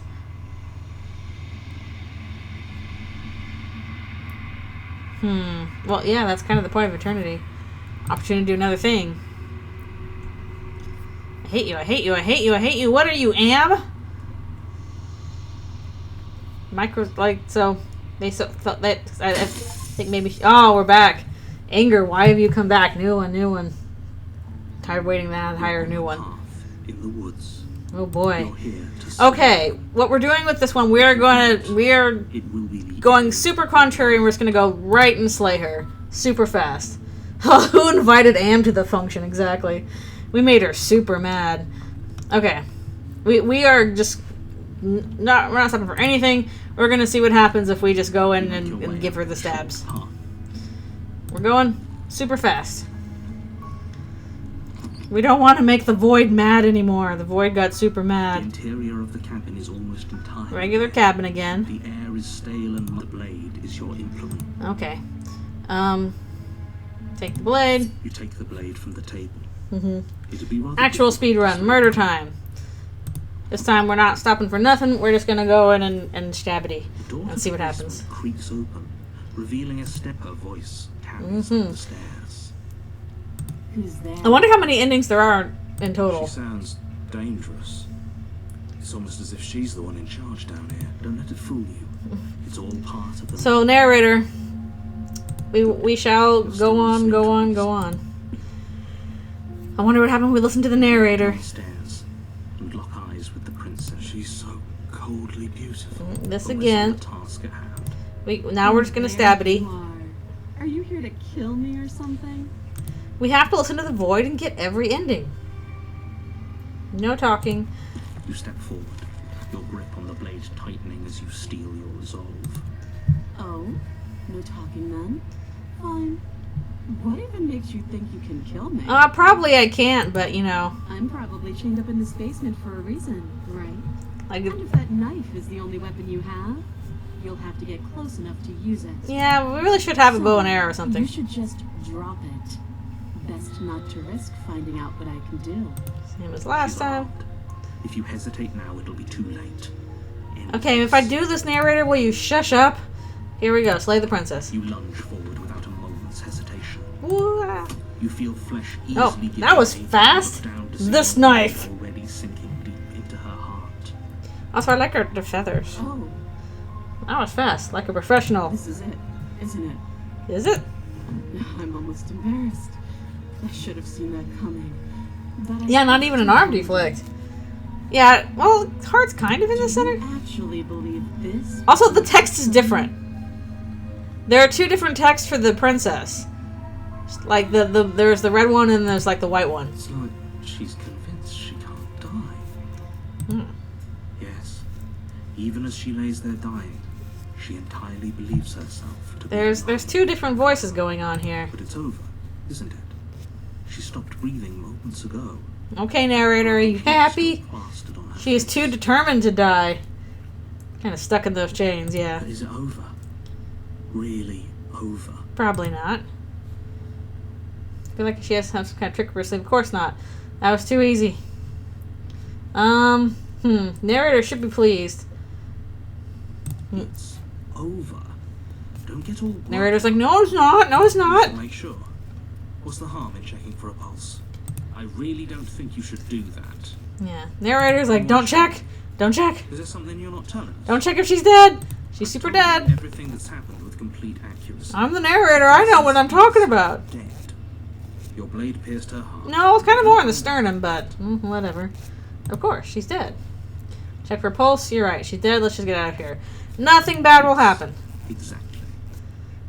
Well, yeah, that's kind of the point of eternity. Opportunity to do another thing. I hate you, I hate you, I hate you, I hate you. What are you, Am? So they thought that, I think maybe, oh, we're back. Anger, why have you come back? New one. Tired of waiting that, hire a new one. Path in the woods. Oh boy. You're here to slay. Okay, what we're doing with this one, we are It will be going super contrary and we're just going to go right and slay her. Super fast. Who invited Am to the function, exactly? We made her super mad. Okay. We are just we're not stopping for anything. We're going to see what happens if we just go in and give her the stabs. We're going super fast. We don't want to make the void mad anymore. The void got super The mad. interior of the cabin is almost entirely Regular cabin again. The air is stale and the blade is your implement. Okay. Take the blade. You take the blade from the table. Mm-hmm. It'd be rather Actual difficult speed run. to Murder time. This time we're not stopping for nothing. We're just gonna go in and stabity The door to and see the what happens. basement creaks open, revealing a step her voice carries up the stairs. Who's there? I wonder how many endings there are in total. She sounds dangerous. It's almost as if she's the one in charge down here. Don't let it fool you. It's all part of the... So, narrator, we shall go on. I wonder what happened when we listen to the narrator. Stairs and lock eyes with the princess. She's so coldly beautiful. This Almost again. on the task at hand. Now we're just gonna There stabity. you are you here to kill me or something? We have to listen to the void and get every ending. No talking. You step forward, your grip on the blade tightening as you steel your resolve. Oh, no talking then? Fine. What even makes you think you can kill me? Probably I can't, but you know. I'm probably chained up in this basement for a reason, right? Like, And if that knife is the only weapon you have, you'll have to get close enough to use it. yeah, we really should have a bow and arrow or You something. should just drop it. Best not to risk finding out what I can do. Same as last She's time. armed. If you hesitate now, it'll be too late. Okay, if I do this, narrator, will you shush up? Here we go. Slay the princess. You lunge forward without a moment's hesitation. Ooh-ah. You feel flesh easily Oh, give that was way. fast. Look down to see This your knife. blade already sinking deep into her heart. Also, I like the feathers. Oh, That was fast, like a professional. this is it, isn't it? Is it? I'm almost embarrassed. I should have seen that coming. But I Yeah, not even an arm deflect. Yeah, well, heart's kind of in the center. actually believe this. Also, the text is different. There are two different texts for the princess. Like there's the red one and there's like the white one. It's like she's convinced she can't die. Hmm. Yes. Even as she lays there dying, she entirely believes herself to be There's alive. two different voices going on here. But it's over, isn't it? She stopped breathing moments ago. Okay, narrator, are you happy? Still plastered on her She is face. too determined to die. Kind of stuck in those chains, yeah. But is it over? Really over? Probably not. I feel like she has some kind of trick up her sleeve. Of course not. That was too easy. Narrator should be pleased. It's over. Don't get all worried. Narrator's like, no, it's not. No, it's not. Make sure. What's the harm in checking for a pulse? I really don't think you should do that. Yeah. Narrator's like, don't check. Don't check. Is there something you're not telling us? Don't check if she's dead. She's super Told you dead. Everything that's happened with complete accuracy. I'm the narrator. I know what I'm talking about. Dead. Your blade pierced her heart. No, it's kind of more in the sternum, but whatever. Of course, she's dead. Check for pulse. You're right. She's dead. Let's just get out of here. Nothing bad will happen. Exactly.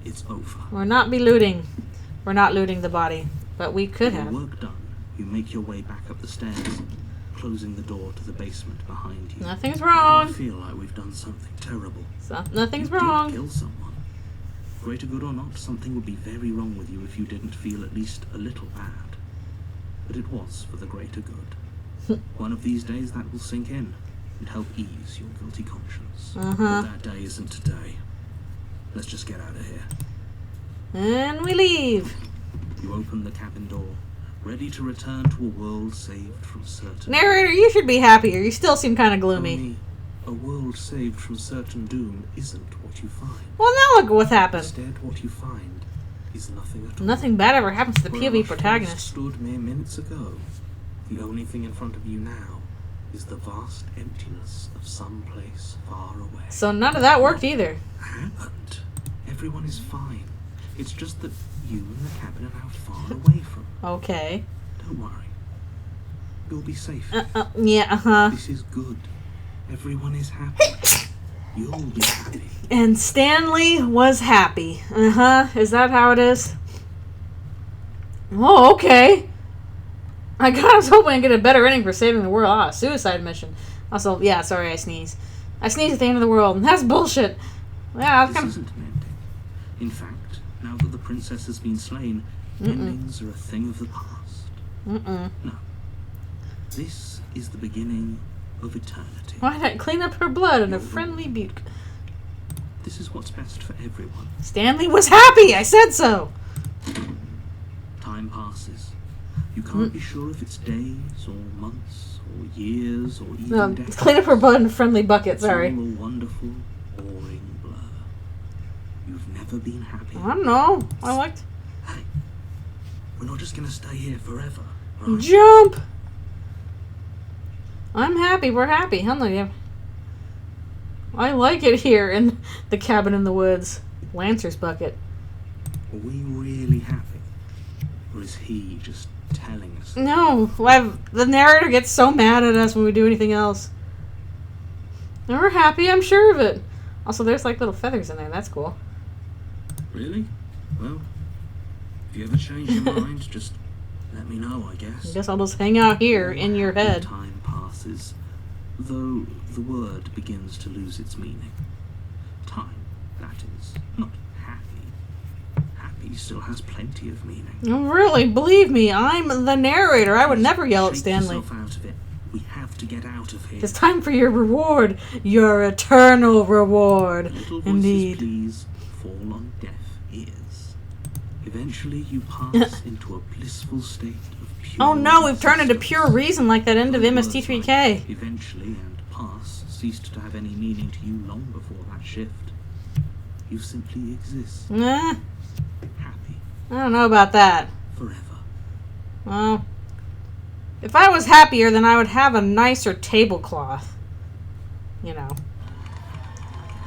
It's over. We're not looting. We're not looting the body, but we could Your have. work done, you make your way back up the stairs, closing the door to the basement behind you. Nothing's I wrong. feel like we've done something terrible. Nothing's You did wrong. kill someone. Greater good or not, something would be very wrong with you if you didn't feel at least a little bad. But it was for the greater good. One of these days that will sink in and help ease your guilty conscience. But that day isn't today. Let's just get out of here. And we leave. You open the cabin door, ready to return to a world saved from certain... Narrator, you should be happier. You still seem kind of gloomy. Only a world saved from certain doom isn't what you find. Well, now look what happened. Instead, what you find is nothing at all. Nothing bad ever happens to the Where POV our protagonist. first stood mere minutes ago. The only thing in front of you now is the vast emptiness of some place far away. So none of that worked either. Happened. Everyone is fine. It's just that you and the cabin are now far away from. Okay. Don't worry. You'll be safe. Yeah, This is good. Everyone is happy. You'll be happy. And Stanley was happy. Is that how it is? Oh, okay. I was hoping I'd get a better ending for saving the world. Ah, suicide mission. Also, yeah, sorry, I sneezed. I sneezed at the end of the world, and that's bullshit. Yeah, that's This kind of... isn't an ending. In fact, now that the princess has been slain, endings are a thing of the past. No. This is the beginning of eternity. Why not clean up her blood in a friendly butte? This is what's best for everyone. Stanley was happy! I said so! Time passes. You can't be sure if it's days or months or or years, or even decades. Clean up her butt in a friendly bucket, It's sorry. all a wonderful, boring blur. You've never been happy. I don't know. I liked... Hey, we're not just gonna stay here forever, right? Jump! I'm happy. We're happy. I like it here in the cabin in the woods. Lancer's bucket. Are we really happy? Or is he just telling us? No. The narrator gets so mad at us when we do anything else. And we're happy. I'm sure of it. Also, there's like little feathers in there. That's cool. Really? Well, if you ever change your mind, just let me know, I guess. I guess I'll just hang out here in your head. Time passes, though the word begins to lose its meaning. Time, that is, not happy. Happy still has plenty of meaning. Oh, really? Believe me, I'm the narrator. I would never yell at Shake Stanley. yourself out of it. We have to get out of here. It's time for your reward. Your eternal reward. Little voices, Indeed. please fall on deaf ears. Eventually you pass into a blissful state of pure Oh no, we've turned into existence. pure reason like that end of Those words MST3K. like eventually and pass ceased to have any meaning to you long before that shift. You simply exist, Nah, happy, I don't know about that. forever. Well, if I was happier, then I would have a nicer tablecloth. You know.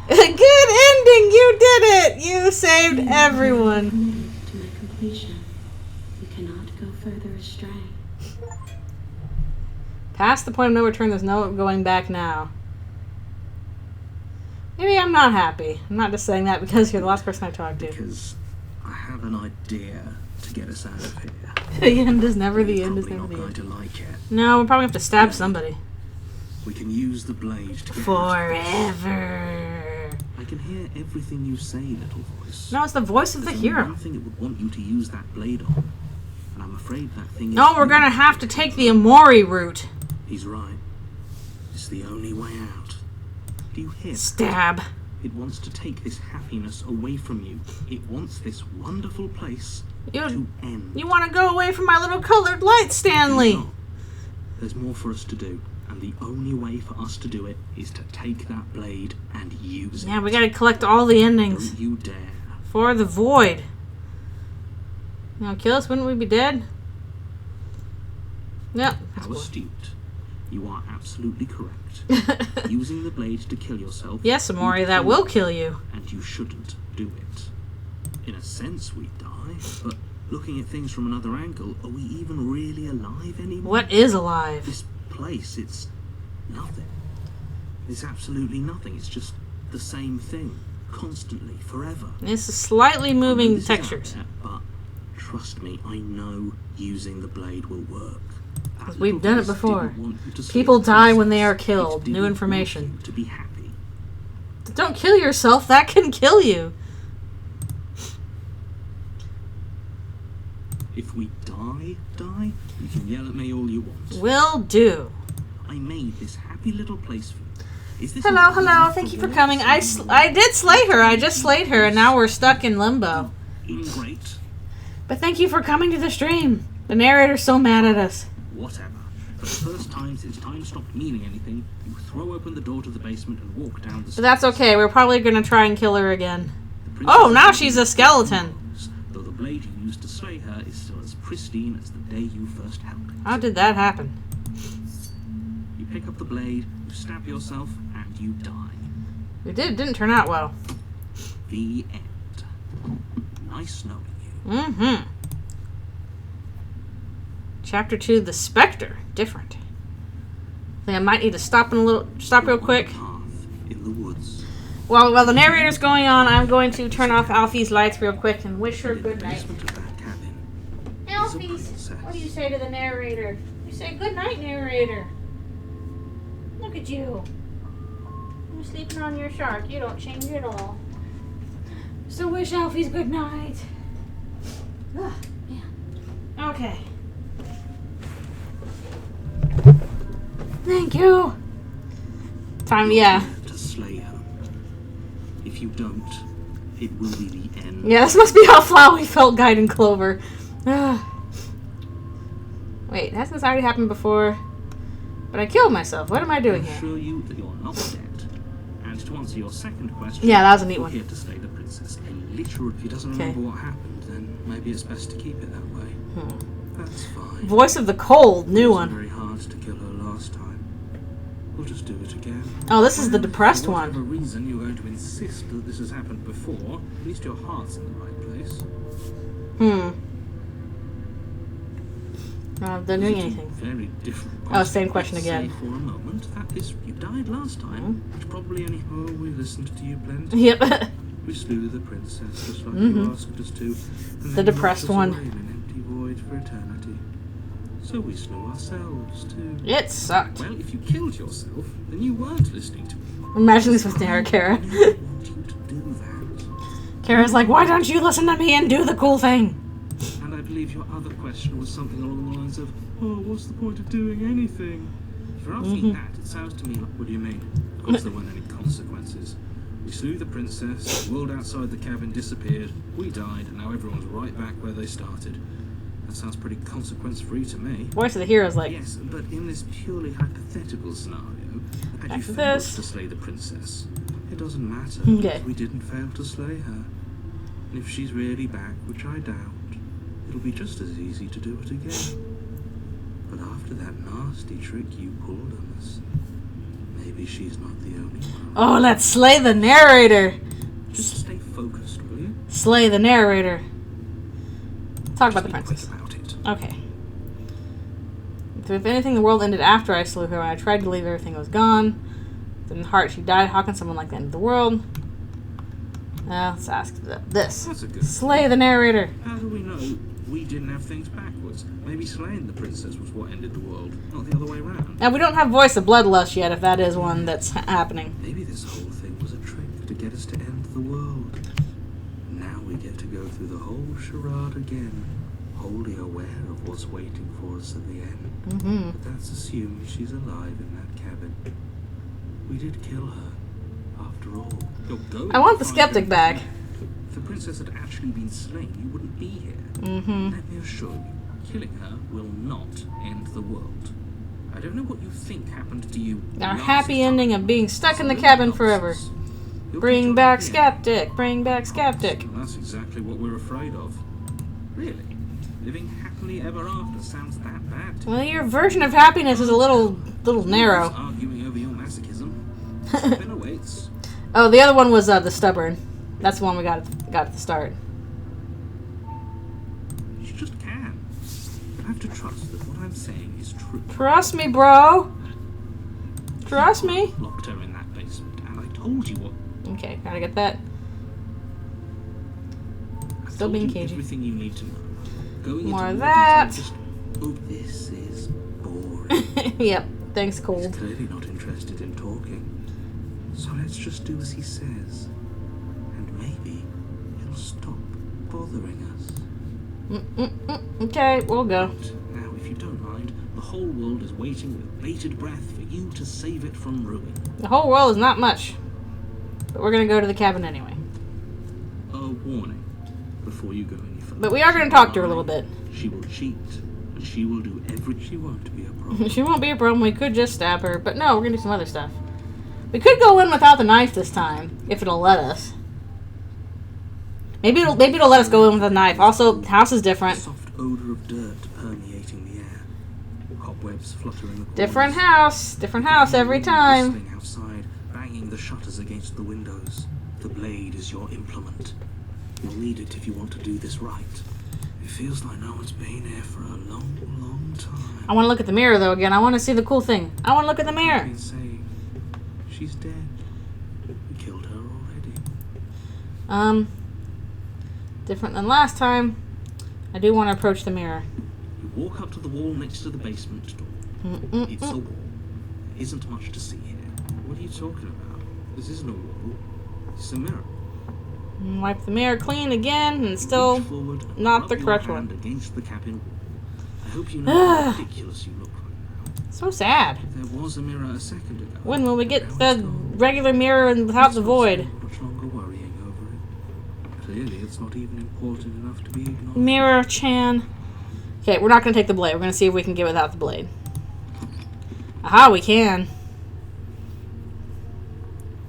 Good ending! You did it! You saved everyone. Committed to my completion. We cannot go further astray. Past the point of no return, there's no going back now. Maybe I'm not happy. I'm not just saying that because you're the last person I talked to. Because I have an idea to get us out of here. The end is never the You're end is probably never not the going end. to like it. No, we'll probably have to stab somebody. We can use the blade to get Forever. I can hear everything you say, little voice. No, it's the voice of the There's only hero. one thing it would want you to use that blade on, and I'm afraid that thing is... No, we're gonna have to take the Amori route. He's right. It's the only way out. Do you hear that? Stab. It wants to take this happiness away from you. It wants this wonderful place to end. You want to go away from my little colored light, Stanley? No. There's more for us to do, and the only way for us to do it is to take that blade and use it. Yeah, we gotta collect all the endings. Don't you dare. For the void. Now, kill us, wouldn't we be dead? Yep. That's How cool. astute. You are absolutely correct. Using the blade to kill yourself. Yes, Amori, you'd that kill will you, kill you. And you shouldn't do it. In a sense, we die, but looking at things from another angle, are we even really alive anymore? What is alive? This place, it's nothing. It's absolutely nothing. It's just the same thing, constantly, forever. It's slightly I know moving this is out textures. there, but trust me, I know using the blade will work. That We've little done it voice before. didn't want you to slay People the die priest. when they are It killed. didn't New want information. you to be happy. Don't kill yourself. That can kill you. If we die, you can yell at me all you want. Will do. I made this happy little place for you. Is this Hello, hello. Thank you for coming. I did slay her. I just slayed her, and now we're stuck in limbo. Great. But thank you for coming to the stream. The narrator's so mad at us. Whatever. For the first time since time stopped meaning anything, you throw open the door to the basement and walk down the But stairs. that's okay. We're probably going to try and kill her again. The princess Oh, now is she's a skeleton. though the blade you used to slay her is still as pristine as the day you first held it. How did that happen? You pick up the blade, you stab yourself, and you die. It didn't turn out well. The end. Nice knowing you. Mm-hmm. Chapter 2, The Spectre. Different. I think I might need to stop real quick. Path in the woods. While the narrator's going on, I'm going to turn off Alfie's lights real quick and wish her In the good night. basement of that cabin. Alfie, what do you say to the narrator? You say good night, narrator. Look at you. You're sleeping on your shark. You don't change at all. So wish Alfie's good night. Ugh, yeah. Okay. Thank you. Time, yeah. To slay her. If you don't, it will be the end. Yeah, this must be how Flowey felt guiding Clover. Ugh. Wait, hasn't this already happened before? But I killed myself. What am I doing I here? assure you that you're not dead. And to answer your second question, Yeah, that was a neat you're one. here to slay the princess. A literal. If he doesn't Okay. remember what happened, then maybe it's best to keep it that way. That's fine. Voice of the Cold, new It wasn't one. very hard to kill her last time. We'll just do it again. Oh, this is the And depressed for whatever one. reason you're going to insist that this has happened before, at least your heart's in the right place. They're doing Two anything. very different Oh, same question Let's again. say for a moment that this you died last time, which probably only we listened to you plenty. Yep. We slew the princess just like you asked us to. And The then you depressed left us one. away in an empty void for eternity. So we slew ourselves too. It sucked. Well, if you killed yourself, then you weren't listening to me. Imagine this was Kara. I didn't want you to do that. Kara's like, why don't you listen to me and do the cool thing? And I believe your other question was something along the lines of, oh, what's the point of doing anything? If you're asking that, it sounds to me like, what do you mean? Of course there weren't any consequences. We slew the princess, the world outside the cabin disappeared, we died, and now everyone's right back where they started. That sounds pretty consequence-free to me. Voice of the Hero's like, Yes, but in this purely hypothetical scenario, had Back you to failed this. to slay the princess, it doesn't matter, Okay. because we didn't fail to slay her. And if she's really back, which I doubt, it'll be just as easy to do it again. But after that nasty trick you pulled on us, maybe she's not the only one. oh, let's slay the narrator. Just stay focused, will you? Slay the narrator. Talk about the Just be princess. quick about it. Okay. If anything, the world ended after I slew her. When I tried to leave, everything was gone. In heart, she died. How can someone like that end the world? Let's ask this. That's a good Slay the narrator. How do we know we didn't have things backwards? Maybe slaying the princess was what ended the world, not the other way around. Now, we don't have Voice of Bloodlust yet, if that is one that's happening. Maybe this whole thing was a trick to get us to end the world. Now we get to go through the whole charade again, wholly aware of what's waiting for us at the end. But that's assuming she's alive in that cabin. We did kill her, after all. I want the skeptic back. If the princess had actually been slain, you wouldn't be here. Let me assure you, killing her will not end the world. I don't know what you think happened to you. Our last happy time. ending of being stuck in the Absolute cabin forever. nonsense. You'll Bring get back on here. skeptic. Bring back skeptic. That's exactly what we're afraid of. Really? Living happily ever after sounds that bad to you? Well, your version of happiness is a little narrow. Arguing over your masochism. Spin awaits. Oh, the other one was the stubborn. That's the one we got at the start. You just can. You have to trust that what I'm saying is true. Trust me, bro. Trust me. Locked her in that basement, and I told you what. Okay, gotta get that. I Still told being you cagey. everything you need to know. Going More into of more that. detail, just, oh, this is boring. Yep. Thanks, He's cold. clearly not interested in talking. So let's just do as he says. And maybe he'll stop bothering us. Okay, we'll go. Now, if you don't mind, the whole world is waiting with bated breath for you to save it from ruin. The whole world is not much. But we're gonna go to the cabin anyway. A warning before you go any further. But we are gonna talk to her a little bit. She will cheat, and she will do everything. She won't be a problem. She won't be a problem. We could just stab her. But no, we're gonna do some other stuff. We could go in without the knife this time, if it'll let us. Maybe it'll let us go in with a knife. Also, house is different. Soft odor of dirt permeating the air. Cobwebs fluttering the corners. Different house every time. Whistling outside, banging the shutters against the windows. The blade is your implement. You'll need it if you want to do this right. It feels like no one's been here for a long, long time. I want to look at the mirror though again. I want to see the cool thing. I want to look at the I've mirror. been saying, she's dead. We killed her already. Different than last time. I do want to approach the mirror. You walk up to the wall next to the basement door. It's a wall. There isn't much to see here. What are you talking about? This isn't a wall. It's a mirror. Wipe the mirror clean again, and still Reach forward and not rub the your correct hand one. against the cabin wall. I hope you know how ridiculous you look right now. So sad. There was a mirror a second ago. When will we get Now it's the gone. regular mirror and without Let's the not void? spend much longer worrying over it. Clearly, it's not even important enough to be ignored. Mirror Chan. Okay, we're not going to take the blade. We're going to see if we can get without the blade. Aha, we can.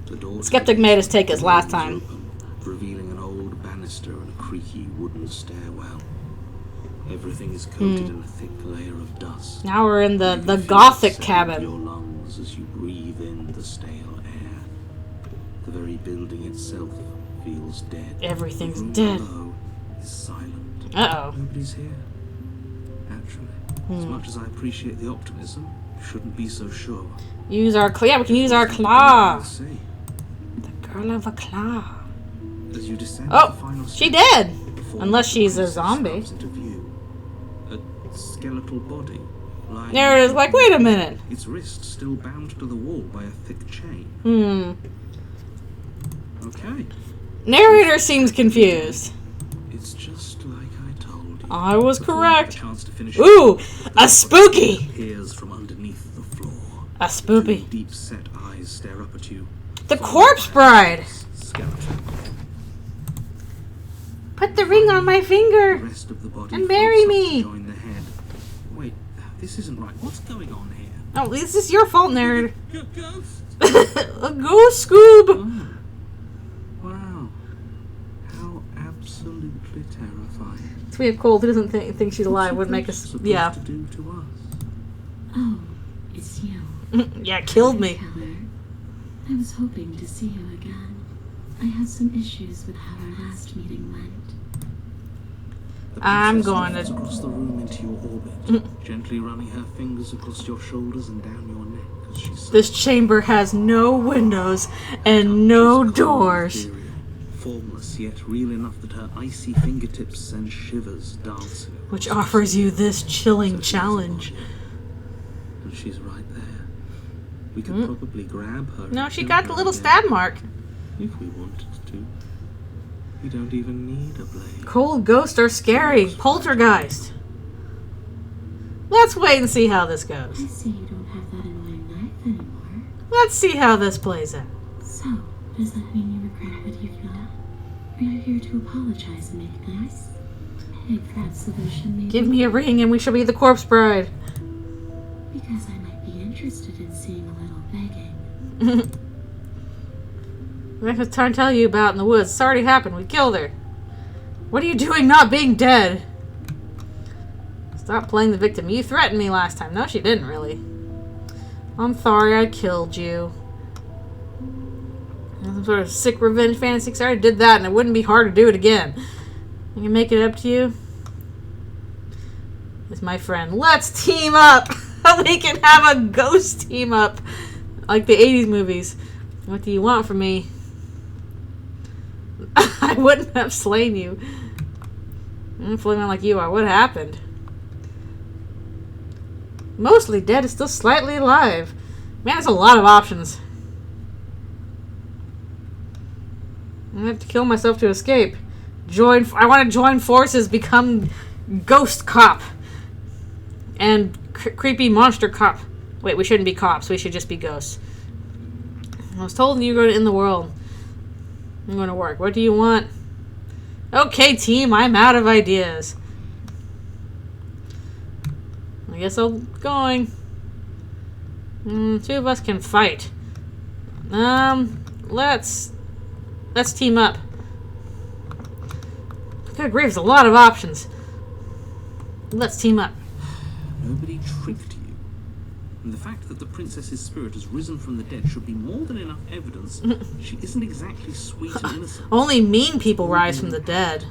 The door Skeptic made us take us last time. open, revealing an old banister and a creaky wooden stairwell. Everything is coated in a thick layer of dust. Now we're in You the can feel gothic it settle cabin. your lungs as you breathe in the stale air. The very building itself feels dead. Everything's The room dead. below is silent. Uh-oh. Nobody's here. Naturally. As much as I appreciate the optimism, you shouldn't be so sure. Use our claw. Yeah, we can use our claw. We'll see. The girl of a claw. As you descend Oh, the final she step, dead. before Unless the she's a princess zombie. steps into view. A skeletal body lying There it is. Like, wait a minute. its wrist still bound to the wall by a thick chain. Okay, Narrator seems confused. it's just like I told you. I was Before you have a correct. chance to finish Ooh, it, a spooky. appears from underneath the floor. A spoopy. Deep set eyes stare up at you. The followed corpse by a bride. skeleton. Put the ring on my The finger. rest of the body And marry floats up me. to join the head. Wait, this isn't right. What's going on here? Oh, this is your fault, Narrator. Ghost. A ghost Scoob. Oh. Wow. How absolutely terrifying. So we have Cold, who doesn't think she's alive, would make us. Supposed Yeah. to do to us. Oh, it's you. Yeah, killed me. Keller. I was hoping to see you again. I had some issues with how our last meeting went. The I'm princess going moves to- across the room into your orbit, gently running her fingers across your shoulders and down your neck as she sighs. This chamber has no windows and no She's cold, doors. ethereal, formless yet real enough that her icy fingertips send shivers dancing. Which across offers your you skin. this chilling So she's challenge. on you. And she's right there. We could probably grab her. No, and she kill got her the little again, stab mark. if we wanted to. We don't even need a blade. Cold ghosts are scary. Poltergeist. Let's wait and see how this I goes. see you don't have that annoying knife anymore. Let's see how this plays out. So, does that mean you regret what you've done? Are you here to apologize and make nice? Pay for absolution, maybe? Give me a ring and we shall be the corpse bride. Because I might be interested in seeing a little begging. I was trying to tell you about in the woods. It's already happened. We killed her. What are you doing not being dead? Stop playing the victim. You threatened me last time. No, she didn't really. I'm sorry I killed you. Some sort of sick revenge fantasy. 'Cause I already did that and it wouldn't be hard to do it again. I can make it up to you. It's my friend. Let's team up. We can have a ghost team up. Like the 80s movies. What do you want from me? I wouldn't have slain you. I'm floating like you are. What happened? Mostly dead is still slightly alive. Man, there's a lot of options. I have to kill myself to escape. I want to join forces, become ghost cop. And creepy monster cop. Wait, we shouldn't be cops. We should just be ghosts. I was told you were going to end the world. I'm going to work. What do you want? Okay, team, I'm out of ideas. I guess I'm going. Two of us can fight. Let's team up. Good grief, there's a lot of options. Let's team up. Nobody tricked you. And the fact that the princess's spirit has risen from the dead should be more than enough evidence she isn't exactly sweet and innocent. Only mean people rise from the dead.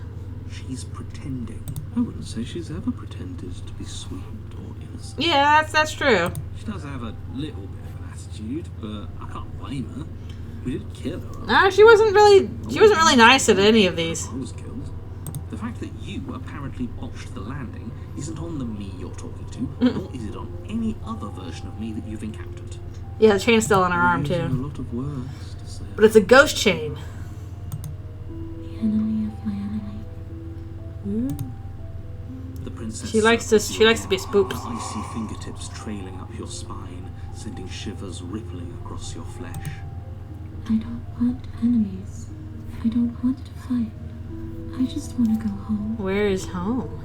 She's pretending. I wouldn't say she's ever pretended to be sweet or innocent. Yeah, that's true. She does have a little bit of an attitude, but I can't blame her. We didn't kill her. No, she wasn't really nice at any of these. I was killed. The fact that you apparently botched the landing isn't on the me you're talking to, nor is it on any other version of me that you've encountered. Yeah, the chain's still on her arm Using too. a lot of words to say. But it's a ghost chain. The enemy of my enemy. The princess She likes to be spooked. her icy fingertips trailing up your spine, sending shivers rippling across your flesh. I don't want enemies. I don't want to fight. I just want to go home. Where is home?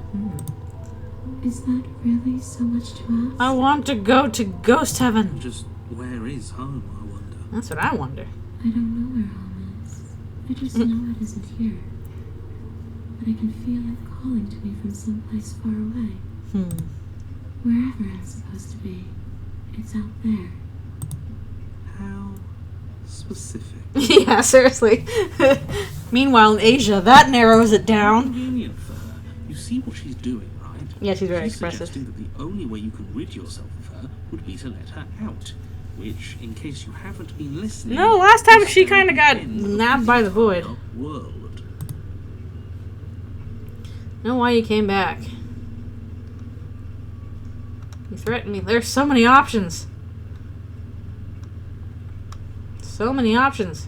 Is that really so much to ask? I want to go to ghost heaven. Just where is home, I wonder? That's what I wonder. I don't know where home is. I just know it isn't here. But I can feel it calling to me from someplace far away. Wherever I'm supposed to be, it's out there. How specific. Yeah, seriously. Meanwhile, in Asia, that narrows it down. Convenient for her. You see what she's doing, right? Yeah, she's very She's expressive. suggesting that the only way you can rid yourself of her would be to let her out. Which, in case you haven't been listening... No, last time is she the kind of got end of nabbed by the void. world. I know why you came back. You threatened me. There's so many options. So many options.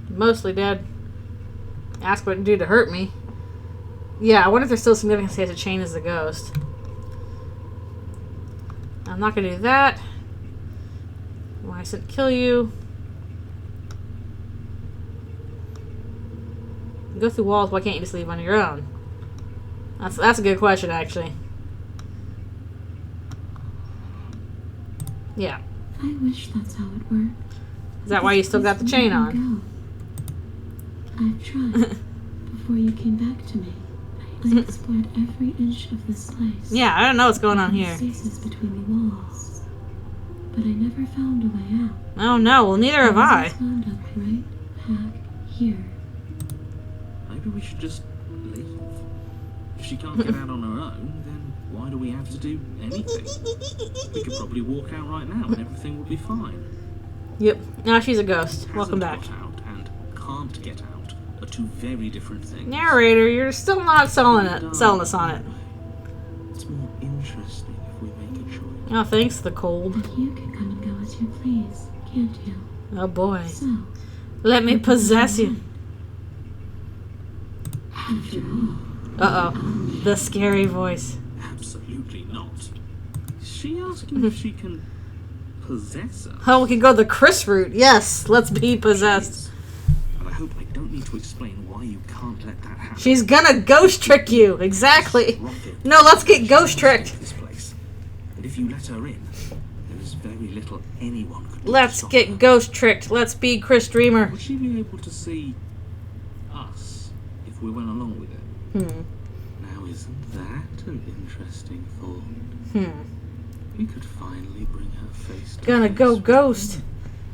Mostly dead. Ask what it can do to hurt me. Yeah, I wonder if there's still significance he has a chain as a ghost. I'm not gonna do that. Why I said kill you. You go through walls, why can't you just leave on your own? That's a good question, actually. Yeah. I wish that's how it worked. Is that why you still got the chain on? I've tried. Before you came back to me, I explored every inch of this place. Yeah, I don't know what's going on here. Spaces between the walls. But I never found a way out. Oh no, well neither have I. It's wound up right back here. Maybe we should just leave. If she can't get out on her own, then why do we have to do anything? We could probably walk out right now and everything would be fine. Yep. Now she's a ghost. Welcome Hasn't back. got out and can't get out are two very different things. Narrator, you're still not selling us on it. It's more interesting if we make a choice. Oh, thanks, the cold. But you can come and go as you please, can't you? Oh boy. So, Let me possess you. after all, Uh-oh. The scary voice. Absolutely not. Is she asking if she can possess us? Oh, we can go the Chris route. Yes, let's be possessed. And I hope I don't need to explain why you can't let that happen. She's gonna ghost trick you. Exactly. Rocket. No, let's get ghost tricked. This place. And if you let her in, there is very little anyone could do to Let's stop get her. ghost tricked. Let's be Chris Dreamer. Would she be able to see us if we went along with it? Now, isn't that an interesting thought? We could finally bring her face to Gonna face go with ghost.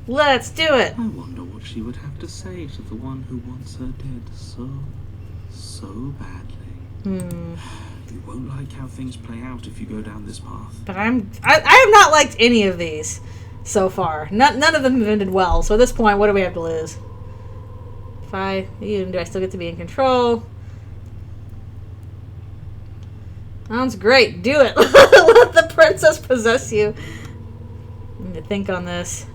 Let's do it. I wonder what she would have to say to the one who wants her dead so badly. You won't like how things play out if you go down this path. But I have not liked any of these so far. None of them have ended well. So at this point, what do we have to lose? Do I still get to be in control? Sounds great. Do it. Let the princess possess you. I need to think on this.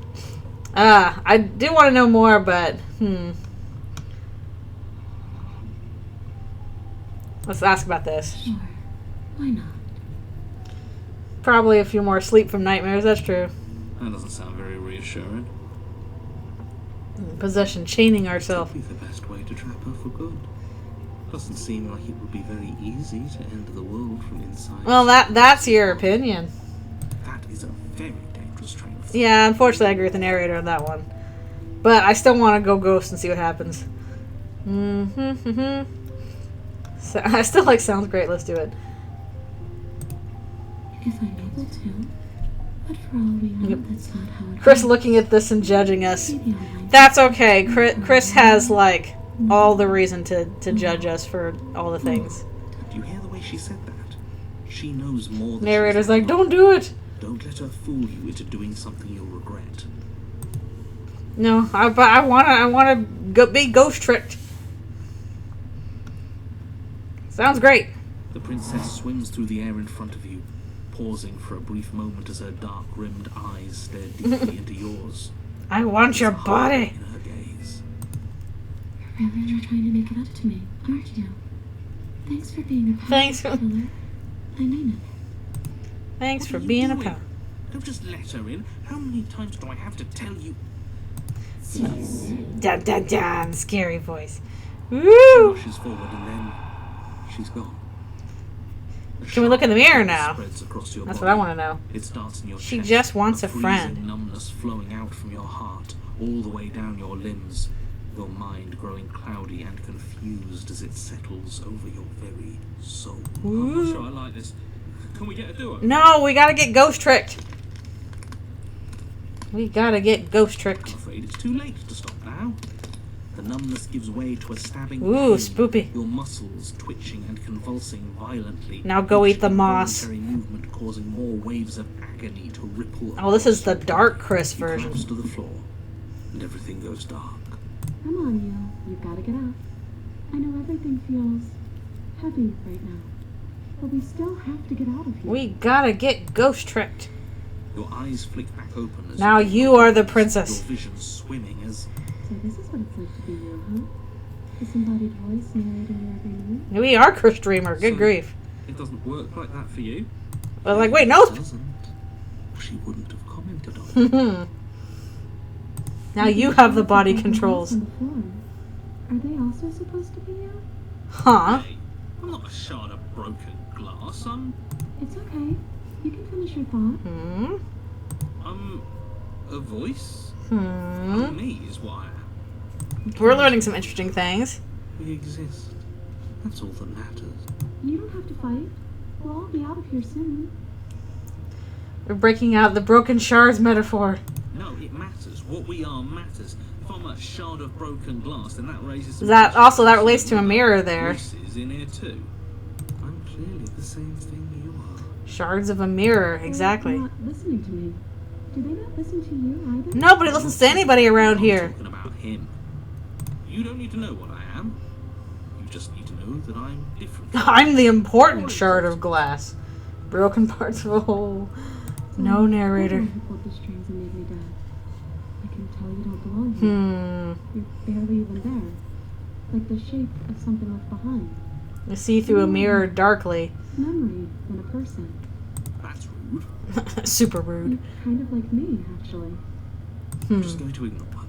I do want to know more, but let's ask about this. sure, why not? Probably a few more sleep from nightmares. That's true. That doesn't sound very reassuring. Possession, chaining ourselves. Could be the best way to trap her for good. Doesn't seem like it would be very easy to end the world from inside. Well, that's your opinion. That is a very dangerous train of thought. Yeah, unfortunately, I agree with the narrator on that one. But I still want to go ghost and see what happens. So, I still like sounds great. Let's do it. If I'm able to. But for all we know, that's not how it Chris works. looking at this and judging us. Maybe I'll mind. That's okay. Chris has, like, all the reason to judge us for all the things. Do you hear the way she said that? She knows more than Narrator's she's like, letting don't do it. on. Don't let her fool you into doing something you'll regret. No, I want to be ghost tricked. Sounds great. The princess swims through the air in front of you, pausing for a brief moment as her dark-rimmed eyes stare deeply into yours. I want your There's body. horror in her gaze. You're really trying to make it up to me, aren't you? Thanks for being a power Thanks. killer. I mean it. Thanks What for are you being a doing? pal. Don't just let her in. How many times do I have to tell you? cease. Dun dun dun, scary voice. She Woo! rushes forward and then she's gone. Can we look in the mirror now? Spreads across your That's body. what I want to know. It starts in your She chest, just wants a freezing friend. numbness flowing out from your heart, all the way down your limbs. Your mind growing cloudy and confused as it settles over your very soul. I'm not sure I like this. Can we get a do-over? No, we gotta get ghost tricked. We gotta get ghost tricked. I'm afraid it's too late to stop now. The numbness gives way to a stabbing Ooh, pain, spoopy. your muscles twitching and convulsing violently. Now go Each eat the moss. involuntary movement causing more waves of agony to ripple. Oh, this is the across your dark body. Chris You version. collapse to the floor, and everything goes dark. Come on, you. You've got to get up. I know everything feels heavy right now, but we still have to get out of here. We gotta get ghost tricked. Your eyes flick back open as Now you are the princess. Your vision swimming as So this is what it's like to be you, huh? Disembodied voice narrating your every move. We are Chris Dreamer. Good So- grief. it doesn't work like that for you. But like, wait, no. It doesn't. She wouldn't have commented on it. Now you have the body controls. On the floor. Are they also supposed to be you? Huh? Hey, I'm not a shard of broken glass. I'm It's okay. You can finish your thought. a voice. Hmm. Me is what I am. We're learning some interesting things. We exist. That's all that matters. You don't have to fight. We'll all be out of here soon. We're breaking out the broken shards metaphor. No, it matters. What we are matters. If I'm a shard of broken glass, then that raises some That questions. also that relates to a mirror there. This is in here too. I'm clearly the same thing you are. Shards of a mirror, exactly. They're not listening to me. Do they not listen to you either? Nobody listens to anybody around I'm here. talking about him. You don't need to know what I am. You just need to know that I'm different. I'm the important shard of glass. Broken parts of a whole. No narrator. You're the one who pulled the strings and made me dead. I can tell you don't belong here. You're barely even there. Like the shape of something left behind. You see through a mirror darkly. Memory than a person. That's rude. Super rude. You're kind of like me, actually. I'm just going to ignore her.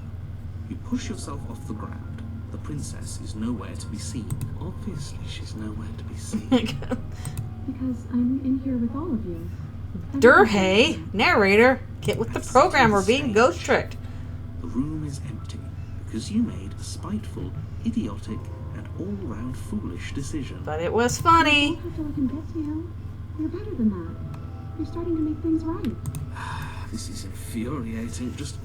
You push yourself off the ground. The princess is nowhere to be seen. Obviously, she's nowhere to be seen. Because I'm in here with all of you. Durhay, narrator, get with the program. We're being ghost tricked. The room is empty because you made a spiteful, idiotic, and all-round foolish decision. But it was I funny. don't have to let him get to you. You're better than that. You're starting to make things right. This is infuriating. Just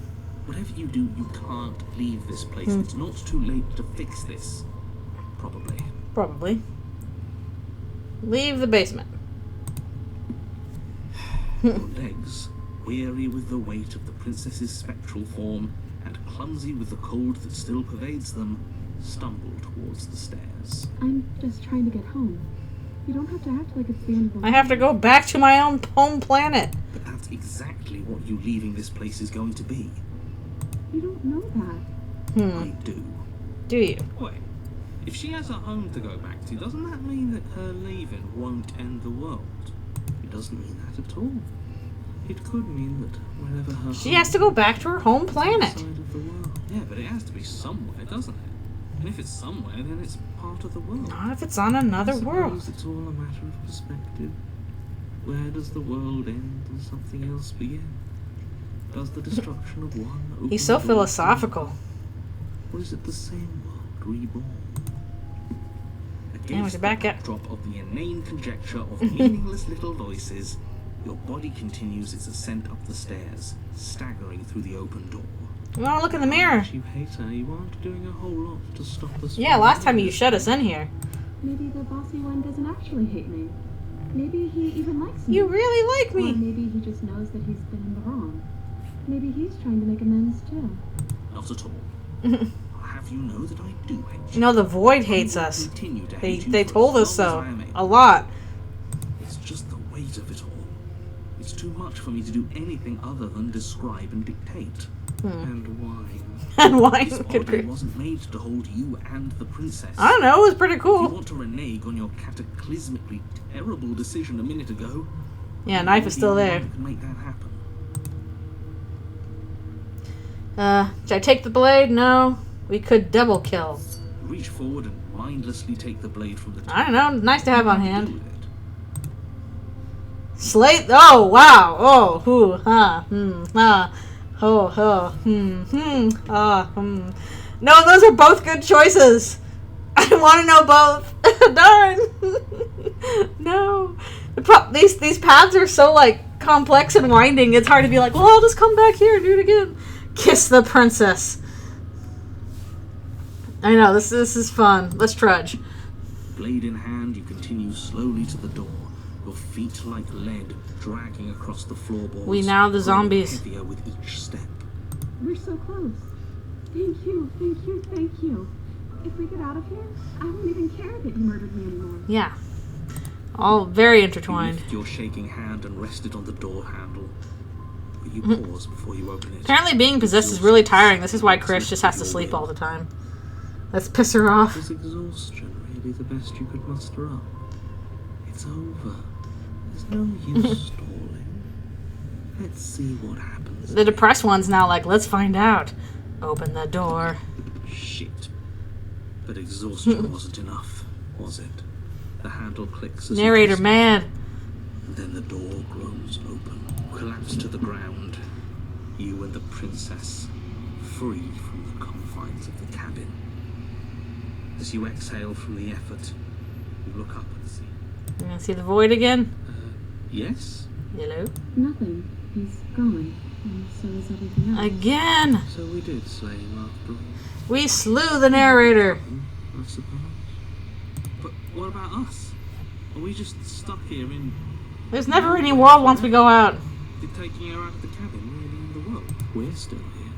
whatever you do, you can't leave this place. It's not too late to fix this. Probably. Probably. Leave the basement. Your legs, weary with the weight of the princess's spectral form and clumsy with the cold that still pervades them, stumble towards the stairs. I'm just trying to get home. You don't have to act like it's the end of the I have to go back to my own home planet. But that's exactly what you leaving this place is going to be. You don't know that. I do. Do you? Wait, if she has a home to go back to, doesn't that mean that her leaving won't end the world? It doesn't mean that at all. It could mean that wherever her She home has to go back to her home is, planet. outside of the world. Yeah, but it has to be somewhere, doesn't it? And if it's somewhere, then it's part of the world. Not if it's on another I suppose world. it's all a matter of perspective. Where does the world end and something else begin? Does the destruction of one open He's so the door to philosophical. another? Or is it the same world reborn? Anyways, Against we're the back at- backdrop of the inane conjecture of meaningless little voices, your body continues its ascent up the stairs, staggering through the open door. We want to look in the mirror. You hate her, you aren't doing a whole lot to stop the Yeah, last time you shut us in here. Maybe the bossy one doesn't actually hate me. Maybe he even likes me. You really like Or me. maybe he just knows that he's been in the wrong. Maybe he's trying to make amends too. Not at all. I'll have you know that I do hate you. No, the void hates I will us. continue to They hate you they for told as us long so. as I am able. A lot. It's just the weight of it all. It's too much for me to do anything other than describe and dictate. And whine. And why? This body wasn't made to hold you and the princess. I don't know. It was pretty If you cool. want to renege on your cataclysmically terrible decision a minute ago, Yeah, knife is still there. you can make that happen. Should I take the blade? No. We could double kill. Reach forward and mindlessly take the blade from the top. I don't know. Nice to have on Do hand. with it. Slate. Oh, wow. Oh, whoo, ha, ho, ho, No, those are both good choices. I want to know both. Darn. No. These paths are so, like, complex and winding. It's hard to be like, well, I'll just come back here and do it again. Kiss the princess. I know, this is fun. Let's trudge. Blade in hand, you continue slowly to the door. Your feet like lead dragging across the floorboards. We now the growing zombies. heavier with each step. We're so close. Thank you, thank you, thank you. If we get out of here, I won't even care that you murdered me anymore. Yeah. All very You intertwined. lift your shaking hand and rest it on the door handle. But you pause before you open it. Apparently being possessed is really tiring. This is why Chris just has to sleep all the time. Let's piss her off. Is exhaustion really the best you could muster up? It's over. There's no use stalling. Let's see what happens. The depressed one's now like, let's find out. Open the door. Shit. But exhaustion wasn't enough, was it? The handle clicks as Narrator you mad. and then the door grows open. Collapse to the ground. You and the princess, free from the confines of the cabin. As you exhale from the effort, you look up and see. You gonna see the void again? Yes? Hello? Nothing. He's gone. And so is everything else. Again! So we did slay him after all. We slew the narrator. I suppose. But what about us? Are we just stuck here in There's never any world once we go out. Did taking her out of the cabin really end the world? We're still here.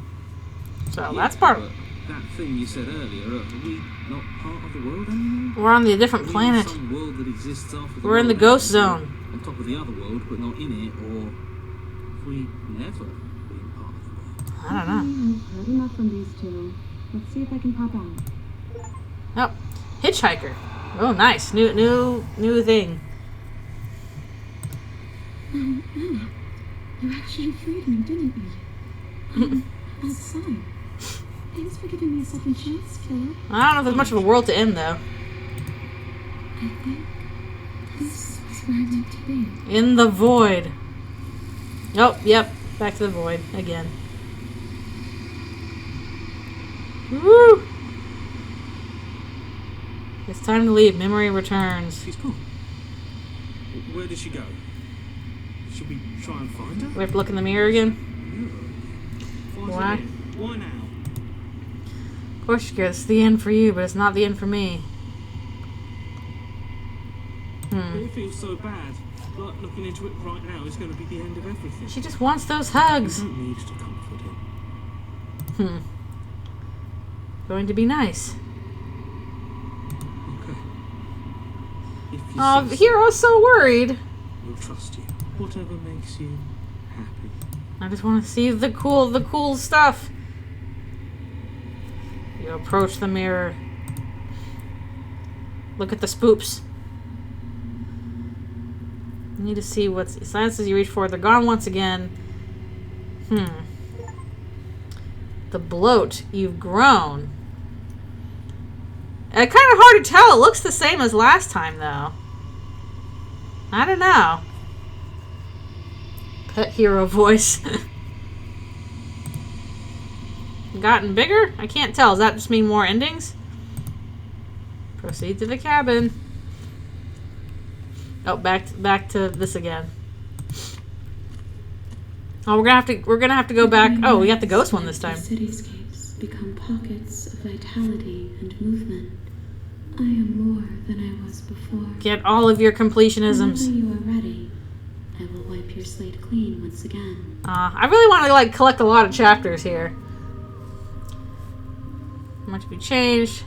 So that's part but that thing you said earlier, are we not part of the world anymore? We're on the different Are we planet. in some world that exists after We're in the world ghost ends, zone. on top of the other world, but not in it, or have we never been part of the world? I don't know. I've heard enough from these two. Let's see if I can pop out. Oh, hitchhiker. Oh, nice. New thing. Anna, you actually freed me, didn't you? As a sign. Thanks for giving me a second chance, Philip. I don't know if there's much of a world to end, though. I think this was where I meant to be. In the void. Oh, yep. Back to the void again. Woo! It's time to leave. Memory returns. She's gone. Where did she go? Should we try and find her? We have to look in the mirror again. Why? Why now? Of course, it's the end for you, but it's not the end for me. It feels so bad. Like looking into it right now is going to be the end of everything. She just wants those You hugs. don't need to comfort him. Going to be nice. Okay. If you Oh, say so, Hero's so worried. we'll trust you. Whatever makes you happy. I just want to see the cool stuff. You approach the mirror. Look at the spoops. You need to see what's silences you reach for. They're gone once again. The bloat. You've grown. Kind of hard to tell. It looks the same as last time, though. I don't know. Pet hero voice. Gotten bigger? I can't tell. Does that just mean more endings? Proceed to the cabin. Oh, back to this again. Oh, we're gonna have to go back. Oh, we got the ghost one this time. Cityscapes become pockets of vitality and movement. I am more than I was before. Get all of your completionisms. Whenever you are ready, I will wipe your slate clean once again. I really want to collect a lot of chapters here. How much we changed?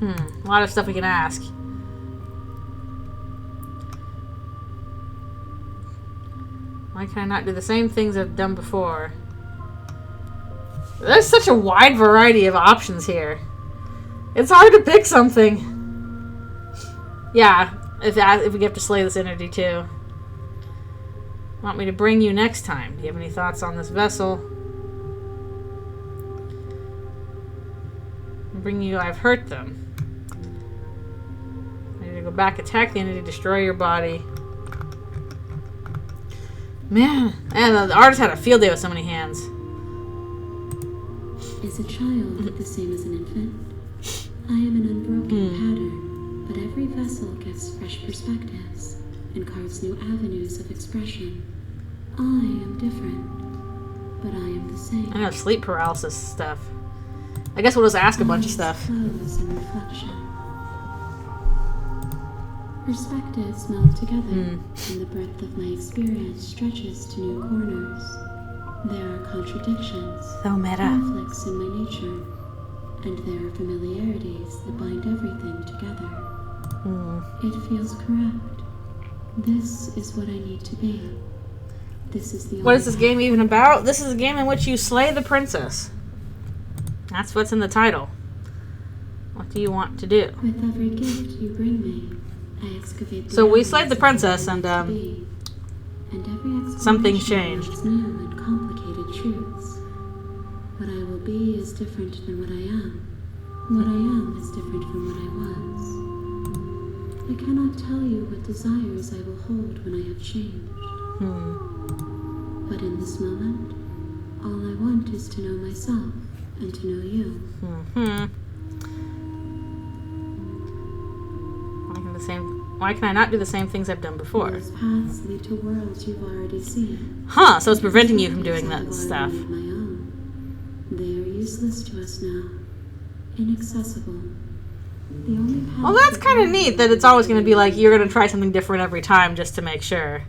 A lot of stuff we can ask. Why can I not do the same things I've done before? There's such a wide variety of options here. It's hard to pick something. Yeah, if we get to slay this entity too. Want me to bring you next time? Do you have any thoughts on this vessel? bring you. I've hurt them. I need to go back, attack the entity, destroy your body. Man, and the artist had a field day with so many hands. Is a child the same as an infant? I am an unbroken pattern, but every vessel gives fresh perspectives and carves new avenues of expression. I am different, but I am the same. I know, sleep paralysis stuff. I guess we'll just ask a bunch of stuff. Flows in reflection. Perspectives melt together, and the breadth of my experience stretches to new corners. There are contradictions, So meta. conflicts in my nature, and there are familiarities that bind everything together. It feels correct. This is what I need to be. This is the What is this game even about? This is a game in which you slay the princess. That's what's in the title. What do you want to do? With every gift you bring me, I excavate the So we elements slayed the of princess, what I and need to be. And every something's exploration changed. reveals new and complicated truths. What I will be is different than what I am. What I am is different from what I was. I cannot tell you what desires I will hold when I have changed. But in this moment, all I want is to know myself and to know you. Why can I not do the same things I've done before? Those paths lead to worlds you've already seen. Huh, so it's preventing you from doing that stuff. I've already made my own. They are useless to us now. Inaccessible. The only path Well, that's kind of neat that it's always going to be like you're going to try something different every time just to make sure.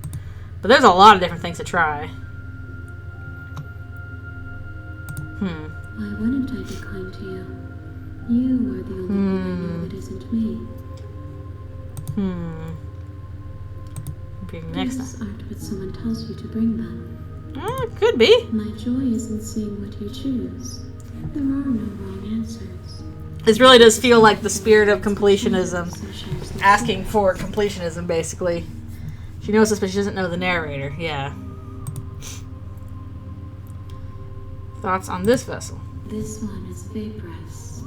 But there's a lot of different things to try. Why wouldn't I be kind to you? You are the only thing I know that isn't me. Maybe next Gifts time. aren't what someone tells you to bring them. Could be. My joy is in seeing what you choose. There are no wrong answers. This really does feel like the spirit of completionism. So shares the Asking for completionism, basically. She knows this, but she doesn't know the narrator. Yeah. Thoughts on this vessel? This one is vaporous.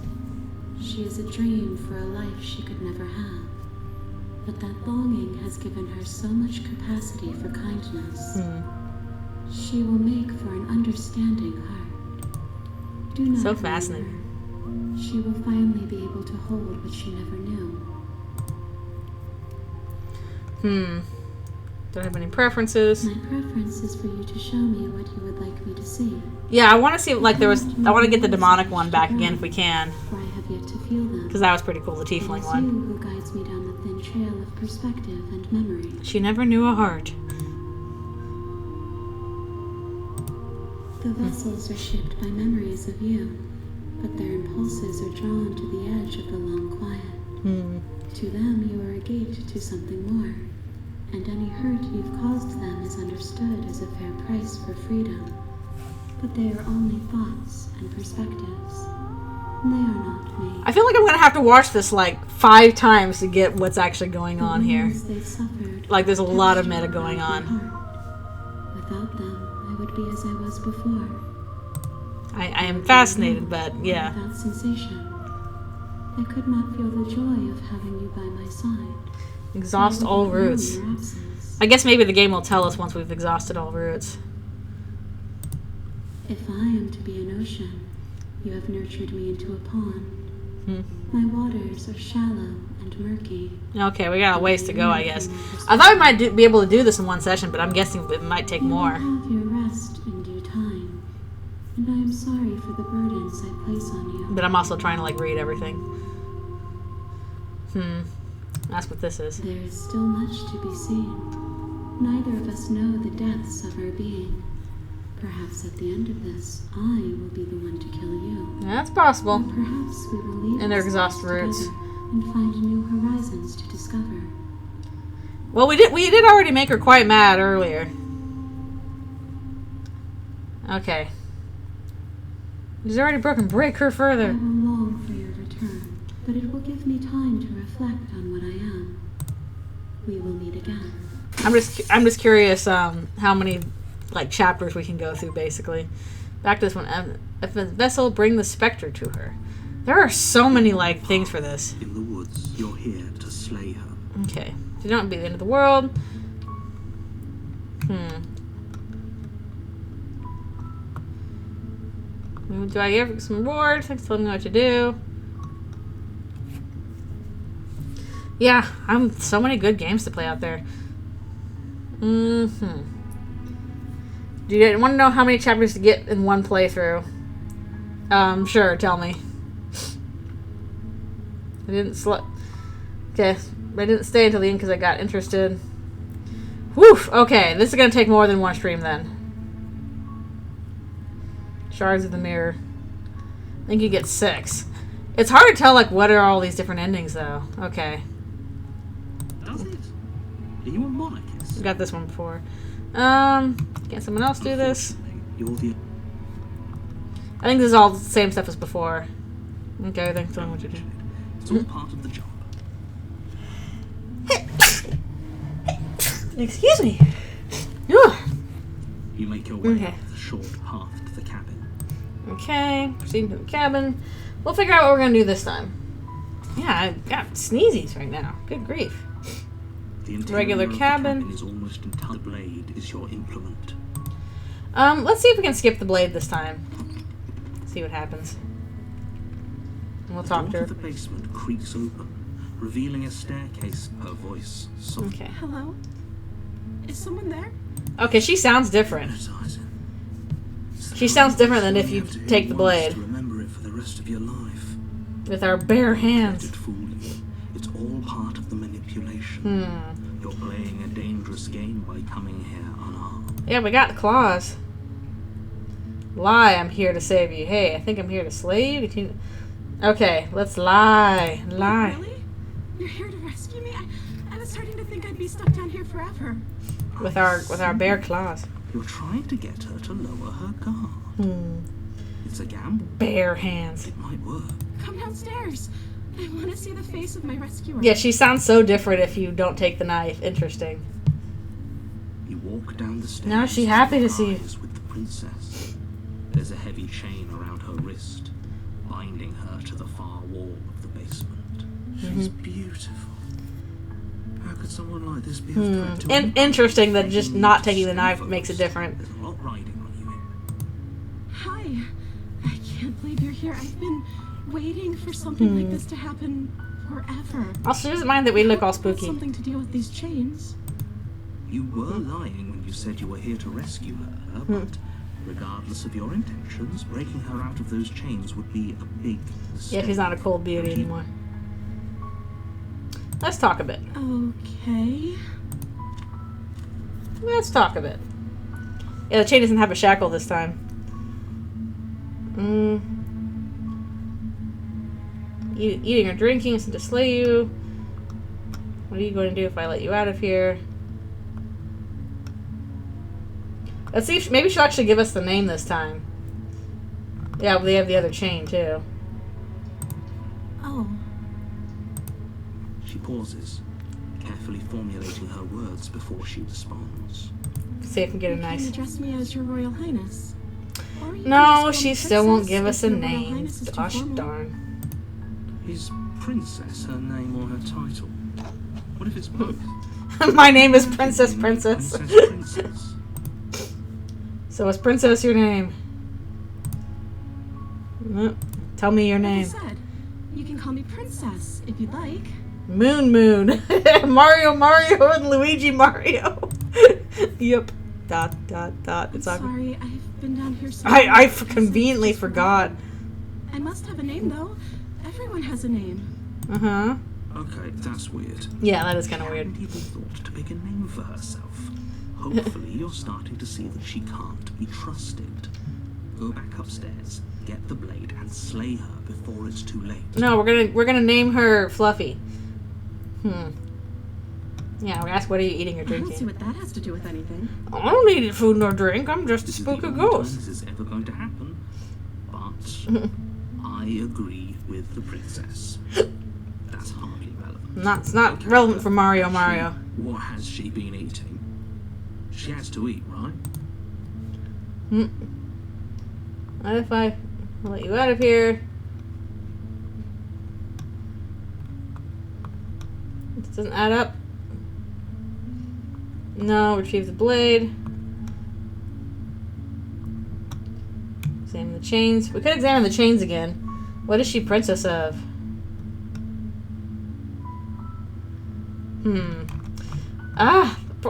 She is a dream for a life she could never have. But that longing has given her so much capacity for kindness. She will make for an understanding heart. Do not So blame fascinating. her. She will finally be able to hold what she never knew. Don't have any preferences. My preference is for you to show me what you would like me to see. Yeah, I want to see, like, I want to get the demonic one back again if we can. For I have yet to feel them. Because that was pretty cool, the It tiefling is one. you who guides me down the thin trail of perspective and memory. She never knew a heart. The vessels are shaped by memories of you, but their impulses are drawn to the edge of the long quiet. To them, you are a gate to something more, and any hurt you've caused them is understood as a fair price for freedom. But they are only thoughts and perspectives. They are not me. I feel like I'm going to have to watch this, like, 5 times to get what's actually going on here. Wounds they've suffered Like, there's a lot of touched meta going my on. heart. Without them, I would be as I was before. I am fascinated, but yeah. Without sensation, I could not feel the joy of having you by my side. Exhaust I would all not know roots. your absence. I guess maybe the game will tell us once we've exhausted all roots. If I am to be an ocean, you have nurtured me into a pond. My waters are shallow and murky. Okay, we got a ways to go, I guess. I thought we might be able to do this in one session, but I'm guessing it might take You will more. have your rest in due time, and I am sorry for the burdens I place on you. But I'm also trying to, like, read everything. That's what this is. There is still much to be seen. Neither of us know the depths of our being. Perhaps at the end of this, I will be the one to kill you. That's possible. Or perhaps we will leave And their this exhaust place roots. together and find new horizons to discover. Well, we did already make her quite mad earlier. Okay. She's already broken. Break her I further. will long for your return, but it will give me time to reflect on what I am. We will meet again. I'm just curious how many, like, chapters we can go through, basically. Back to this one. If a vessel, bring the specter to her. There are so many, like, things for this. In the woods, you're here to slay her. Okay. So don't be the end of the world. Do I give some rewards? Tell me what to do. Yeah, so many good games to play out there. Do you want to know how many chapters to get in one playthrough? Sure, tell me. I didn't Okay, I didn't stay until the end because I got interested. Woof! Okay, this is going to take more than one stream then. Shards of the Mirror. I think you get 6. It's hard to tell, like, what are all these different endings, though. Okay. Does it? Are you a monarchist? I got this one before. Can someone else do this? You're the... I think this is all the same stuff as before. Okay, thanks for what you do. It's all part of the job. Excuse me. You make your way up the short path to the cabin. Okay, proceed to the cabin. We'll figure out what we're going to do this time. Yeah, I got sneezies right now. Good grief. The Regular interior of the cabin. is almost entirely. The blade is your implement. Let's see if we can skip the blade this time. See what happens. And we'll talk to The door her. to the basement creaks open, revealing a staircase. Her voice soft. Okay. Hello? Is someone there? Okay, she sounds different. She sounds different than if you take the blade. To remember it for the rest of your life. With our bare hands. Let it fool you. It's all part of the manipulation. You're playing a dangerous game by coming here unarmed. Yeah, we got the claws. Lie, I'm here to save you. Hey, I think I'm here to slay you. Continue. Okay, let's lie. Lie. Really? You're here to rescue me? I was starting to think I'd be stuck down here forever. With our bare claws. You're trying to get her to lower her guard. It's a gamble. Bare hands. It might work. Come downstairs. I want to see the face of my rescuer. Yeah, she sounds so different if you don't take the knife. Interesting. You walk down the stairs. Now is she happy to see you? With the princess. There's a heavy chain around her wrist, binding her to the far wall of the basement. She's beautiful. How could someone like this be a threat to And interesting that just not taking the knife makes it different. There's a lot riding on you. Hi. I can't believe you're here. I've been waiting for something like this to happen forever. Also, she doesn't mind that we look all Hope that's spooky. something to deal with these chains. You were lying when you said you were here to rescue her, but regardless of your intentions, breaking her out of those chains would be a big mistake. Yeah, she's not a cold beauty anymore. Let's talk a bit. Okay. Let's talk a bit. Yeah, the chain doesn't have a shackle this time. Eating or drinking isn't to slay you. What are you going to do if I let you out of here? Let's see if maybe she'll actually give us the name this time. Yeah, but they have the other chain too. Oh. She pauses, carefully formulating her words before she responds. See if we can get a You nice. can address me as your Royal Highness. Or you can No, just call she me still won't Princess give us if a your Royal name. Highness is too Gosh formal. darn. Is Princess her name or her title? What if it's both? My name is Princess Princess. Princess. So is Princess your name? Tell me your Like I name. said, you can call me Princess if you'd like. Moon Moon. Mario Mario and Luigi Mario. Yep. Dot. It's I'm awkward. sorry, I've been down here so I long. conveniently forgot. I must have a name though. Everyone has a name. Uh-huh. Okay, that's weird. Yeah, that is kind of weird. Hadn't even thought to pick a name for herself. Hopefully you're starting to see that she can't be trusted. Go back upstairs, get the blade, and slay her before it's too late. No, we're gonna name her Fluffy. Yeah, we ask what are you eating or I don't see drinking. what that has to do with anything. I don't need food nor drink. I'm just a This is spook the of only time ghost. this is ever going to happen. But I agree with the princess. That's hardly relevant. It's not relevant for Mario Mario. What has she been eating? She has to eat, right? What if I let you out of here? Doesn't add up. No, retrieve the blade. Examine the chains. We could examine the chains again. What is she princess of?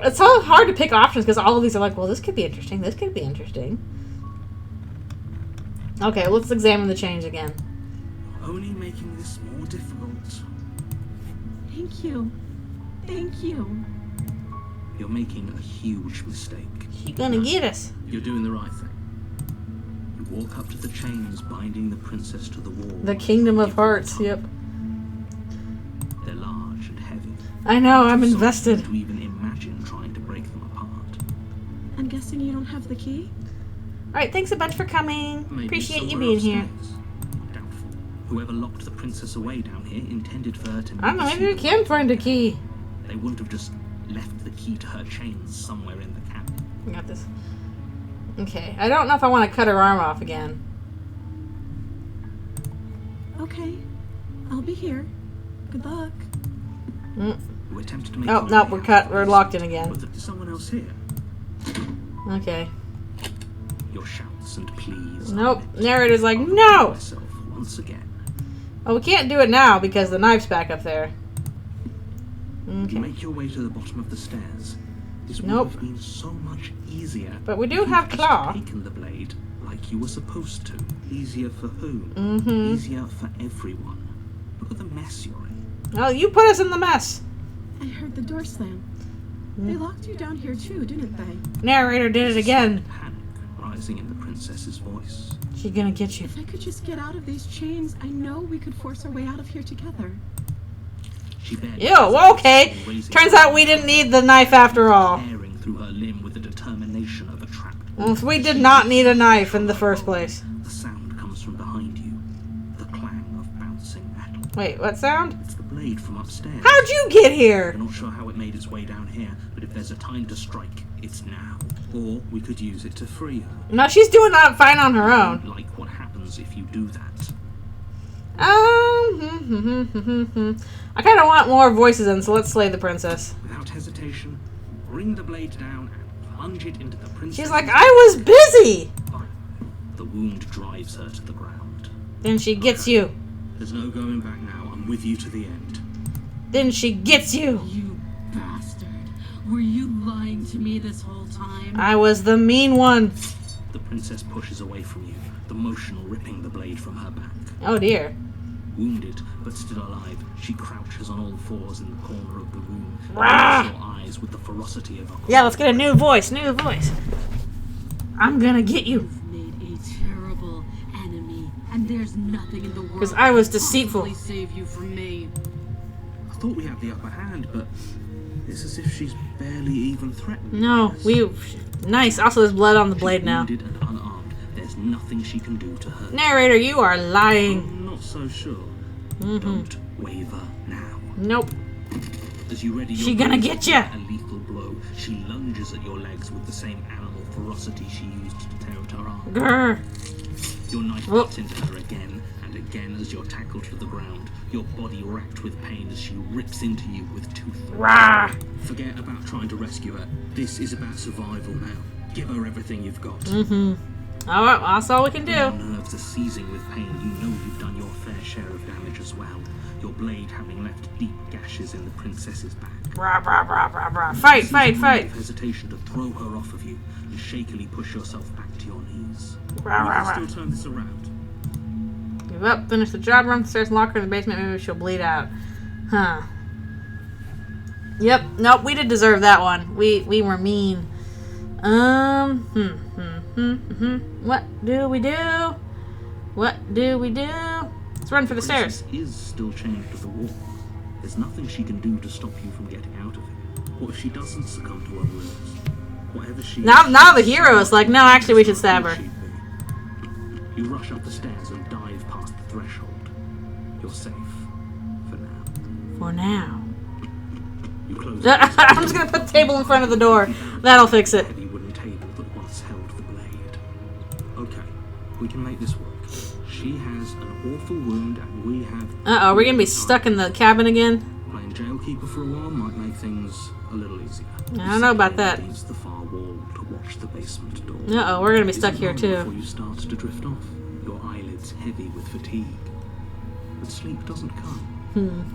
It's so hard to pick options because all of these are like, well, this could be interesting. This could be interesting. Okay, let's examine the chains again. Only making this more difficult. Thank you. Thank you. You're making a huge mistake. She's gonna get us. You're doing the right thing. You walk up to the chains binding the princess to the wall. The Kingdom of Hearts, yep. They're large and heavy. I know, I'm invested. To even imagine trying to break them apart. I'm guessing you don't have the key? Alright, thanks a bunch for coming. Maybe Appreciate you somewhere being here. upstairs. Doubtful. Whoever locked the princess away down here intended for her to I don't know, maybe we see can find a key. They wouldn't have just left the key to her chains somewhere in the cabin. I got this. Okay, I don't know if I want to cut her arm off again. Okay. I'll be here. Good luck. You attempted to make Oh, your no, way we're out cut. of We're this, locked in again. But there's someone else here. Okay. Your shouts and pleas. Nope. Narrator's like, no! Myself once again. Oh, we can't do it now because the knife's back up there. You Okay. make your way to the bottom of the stairs. This would Nope. have been so much easier. But we do if you'd have just claw. taken the blade like you were supposed to. Easier for who? Mm-hmm. Easier for everyone. Look at the mess you're in. Oh, you put us in the mess. I heard the door slam. They locked you down here too, didn't they? Narrator did it again. Panic rising in the princess's voice. She's gonna get you. If I could just get out of these chains, I know we could force our way out of here together. She barely Ew, well, okay. Turns out we didn't need the knife after all. tearing through her limb with the determination of a trapped Well, we did not need a knife in the first place. The sound comes from behind you. The clang of bouncing metal. Wait, what sound? It's the blade from upstairs. How'd you get here? I'm not sure how it made its way down here, but if there's a time to strike, it's now. Or we could use it to free her. No, she's doing that fine on her own. Like what happens if you do that. I kind of want more voices in, so let's slay the princess. Without hesitation, bring the blade down and plunge it into the princess. She's like, I was busy. The wound drives her to the ground. Then she gets you. There's no going back now. I'm with you to the end. Then she gets you. You bastard. Were you lying to me this whole time? I was the mean one. The princess pushes away from you, the motion ripping the blade from her back. Oh dear. Wounded, but still alive, she crouches on all fours in the corner of the room. Rah! Your eyes with the ferocity of a Yeah, let's get a new voice. New voice. I'm gonna get you. You've made a terrible enemy, and there's nothing in the world 'Cause I was that can deceitful. possibly save you from me. I thought we had the upper hand, but it's as if she's barely even threatened. No, we... Nice. Also, there's blood on the blade now. Wounded and unarmed, there's nothing she can do to her. Narrator, you are lying. I'm not so sure. Mm-hmm. Don't waver now. Nope. As you ready She your gonna blade get to ya. A lethal blow, she lunges at your legs with the same animal ferocity she used to tear at her arm. Grr. Your knife Whoop. cuts into her again and again as you're tackled to the ground, your body racked with pain as she rips into you with tooth. Rah. Forget about trying to rescue her. This is about survival now. Give her everything you've got. Mm-hmm. Alright, that's all we can Your do. nerves are seizing with pain. You know you've done your fair share of damage as well. Your blade having left deep gashes in the princess's back. Rah, rah, rah, rah, rah. Fight, fight, fight. With hesitation to throw her off of you and shakily push yourself back to your knees. Rah, We rah, can rah. still turn this around. Give up, finish the job, run upstairs and lock her in the basement, maybe she'll bleed out. Huh. Yep, nope, we did deserve that one. We were mean. What do we do? What do we do? Let's run for the stairs. Princess is still chained to the wall. There's nothing she can do to stop you from getting out of it. What if she doesn't succumb to her wounds? Whatever she Now the hero is like, no, actually we should stab her. You rush up the stairs and dive past the threshold. You're safe. For now. For now. You close I'm just gonna put the table in front of the door. That'll fix the it. heavy wooden table that once held the blade. Okay, we can make this work. She has an awful wound and we have... Uh-oh, we're gonna be stuck in the cabin again? Playing playing jailkeeper for a while might make things a little easier. I don't know about that. Against the far wall to watch the basement door. Uh-oh, we're gonna be stuck here Before too. you start to drift off, your eyelids heavy with fatigue. But sleep doesn't come.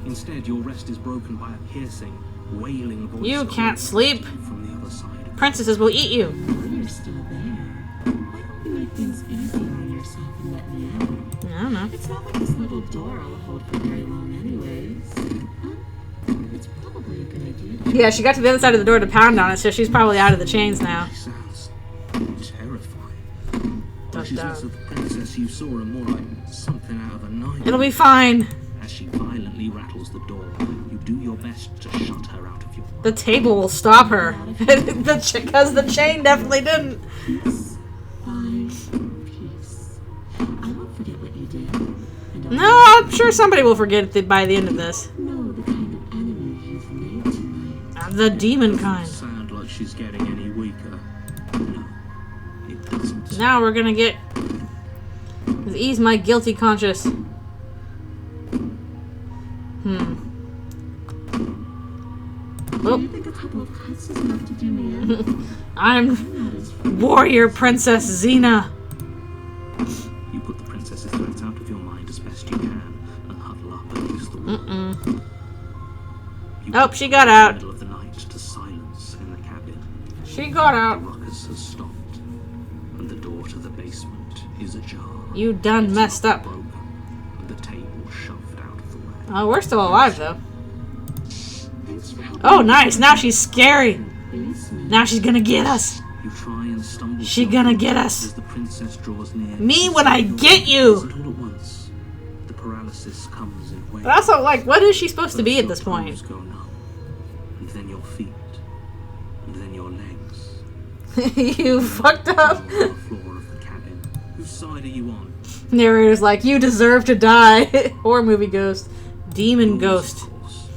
Instead, your rest is broken by a piercing, wailing voice. You can't sleep. From the other side. Princesses will eat you. You're still there. Why don't you make things easier on yourself and let me out? I don't know. It's not like this little door will hold for very long anyways. Huh? It's probably a good idea. Yeah, she got to the other side of the door to pound on it, so she's probably out of the chains now. She sounds terrifying. But she's less of the princess you saw and more like something out of a nightmare. It'll be fine. As she violently rattles the door, you do your best to shut her out of your mind. The table will stop her. Because the chain definitely didn't. Peace. Fine. Peace. I won't forget what you did. And No, I'm sure somebody will forget it by the end of this. know the kind of enemy you've made tonight. The demon kind. Sound like she's getting any weaker. No, it doesn't. Now we're gonna get... ease my guilty conscience. Do you think a couple of cuts is enough to do me in? I'm Not as warrior princess Xena. You put the princess's threats out of your mind as best you can and huddle up against the wall. You Oh, she got out. in the middle of the night to silence in the cabin. She got The out. ruckus has stopped, and the door to the basement is ajar. You done messed up. Broken, and the table shoved out of the way. Oh, we're still alive though. Thanks for helping Oh, nice. Now she's scary. face me. Now she's gonna get us. You try and stumble. She to gonna your get feet us. As the princess draws near. Me when I get you. Isn't all at once. The paralysis comes in waves. But also, like, what is she supposed to be at this Your point? toes go numb, and then your feet, and then your legs. You fucked up. On the floor of the cabin. Whose side are you on? Narrator's like, you deserve to die. Horror movie ghost. Demon ghost. Of course.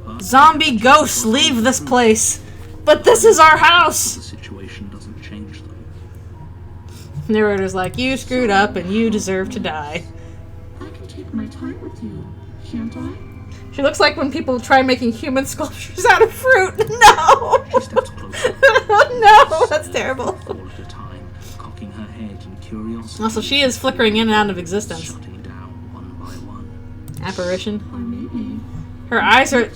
But Zombie ghosts leave this place. But this is our the house. situation doesn't change them. Narrator's like, you screwed up and you deserve to die. I can take my time with you, shan't I? She looks like when people try making human sculptures out of fruit. No! She steps closer. No, that's terrible. All at a time, cocking her head in curiosity. Also, she is flickering in and out of existence. Shutting down one by one. Apparition. Or maybe Her eyes are...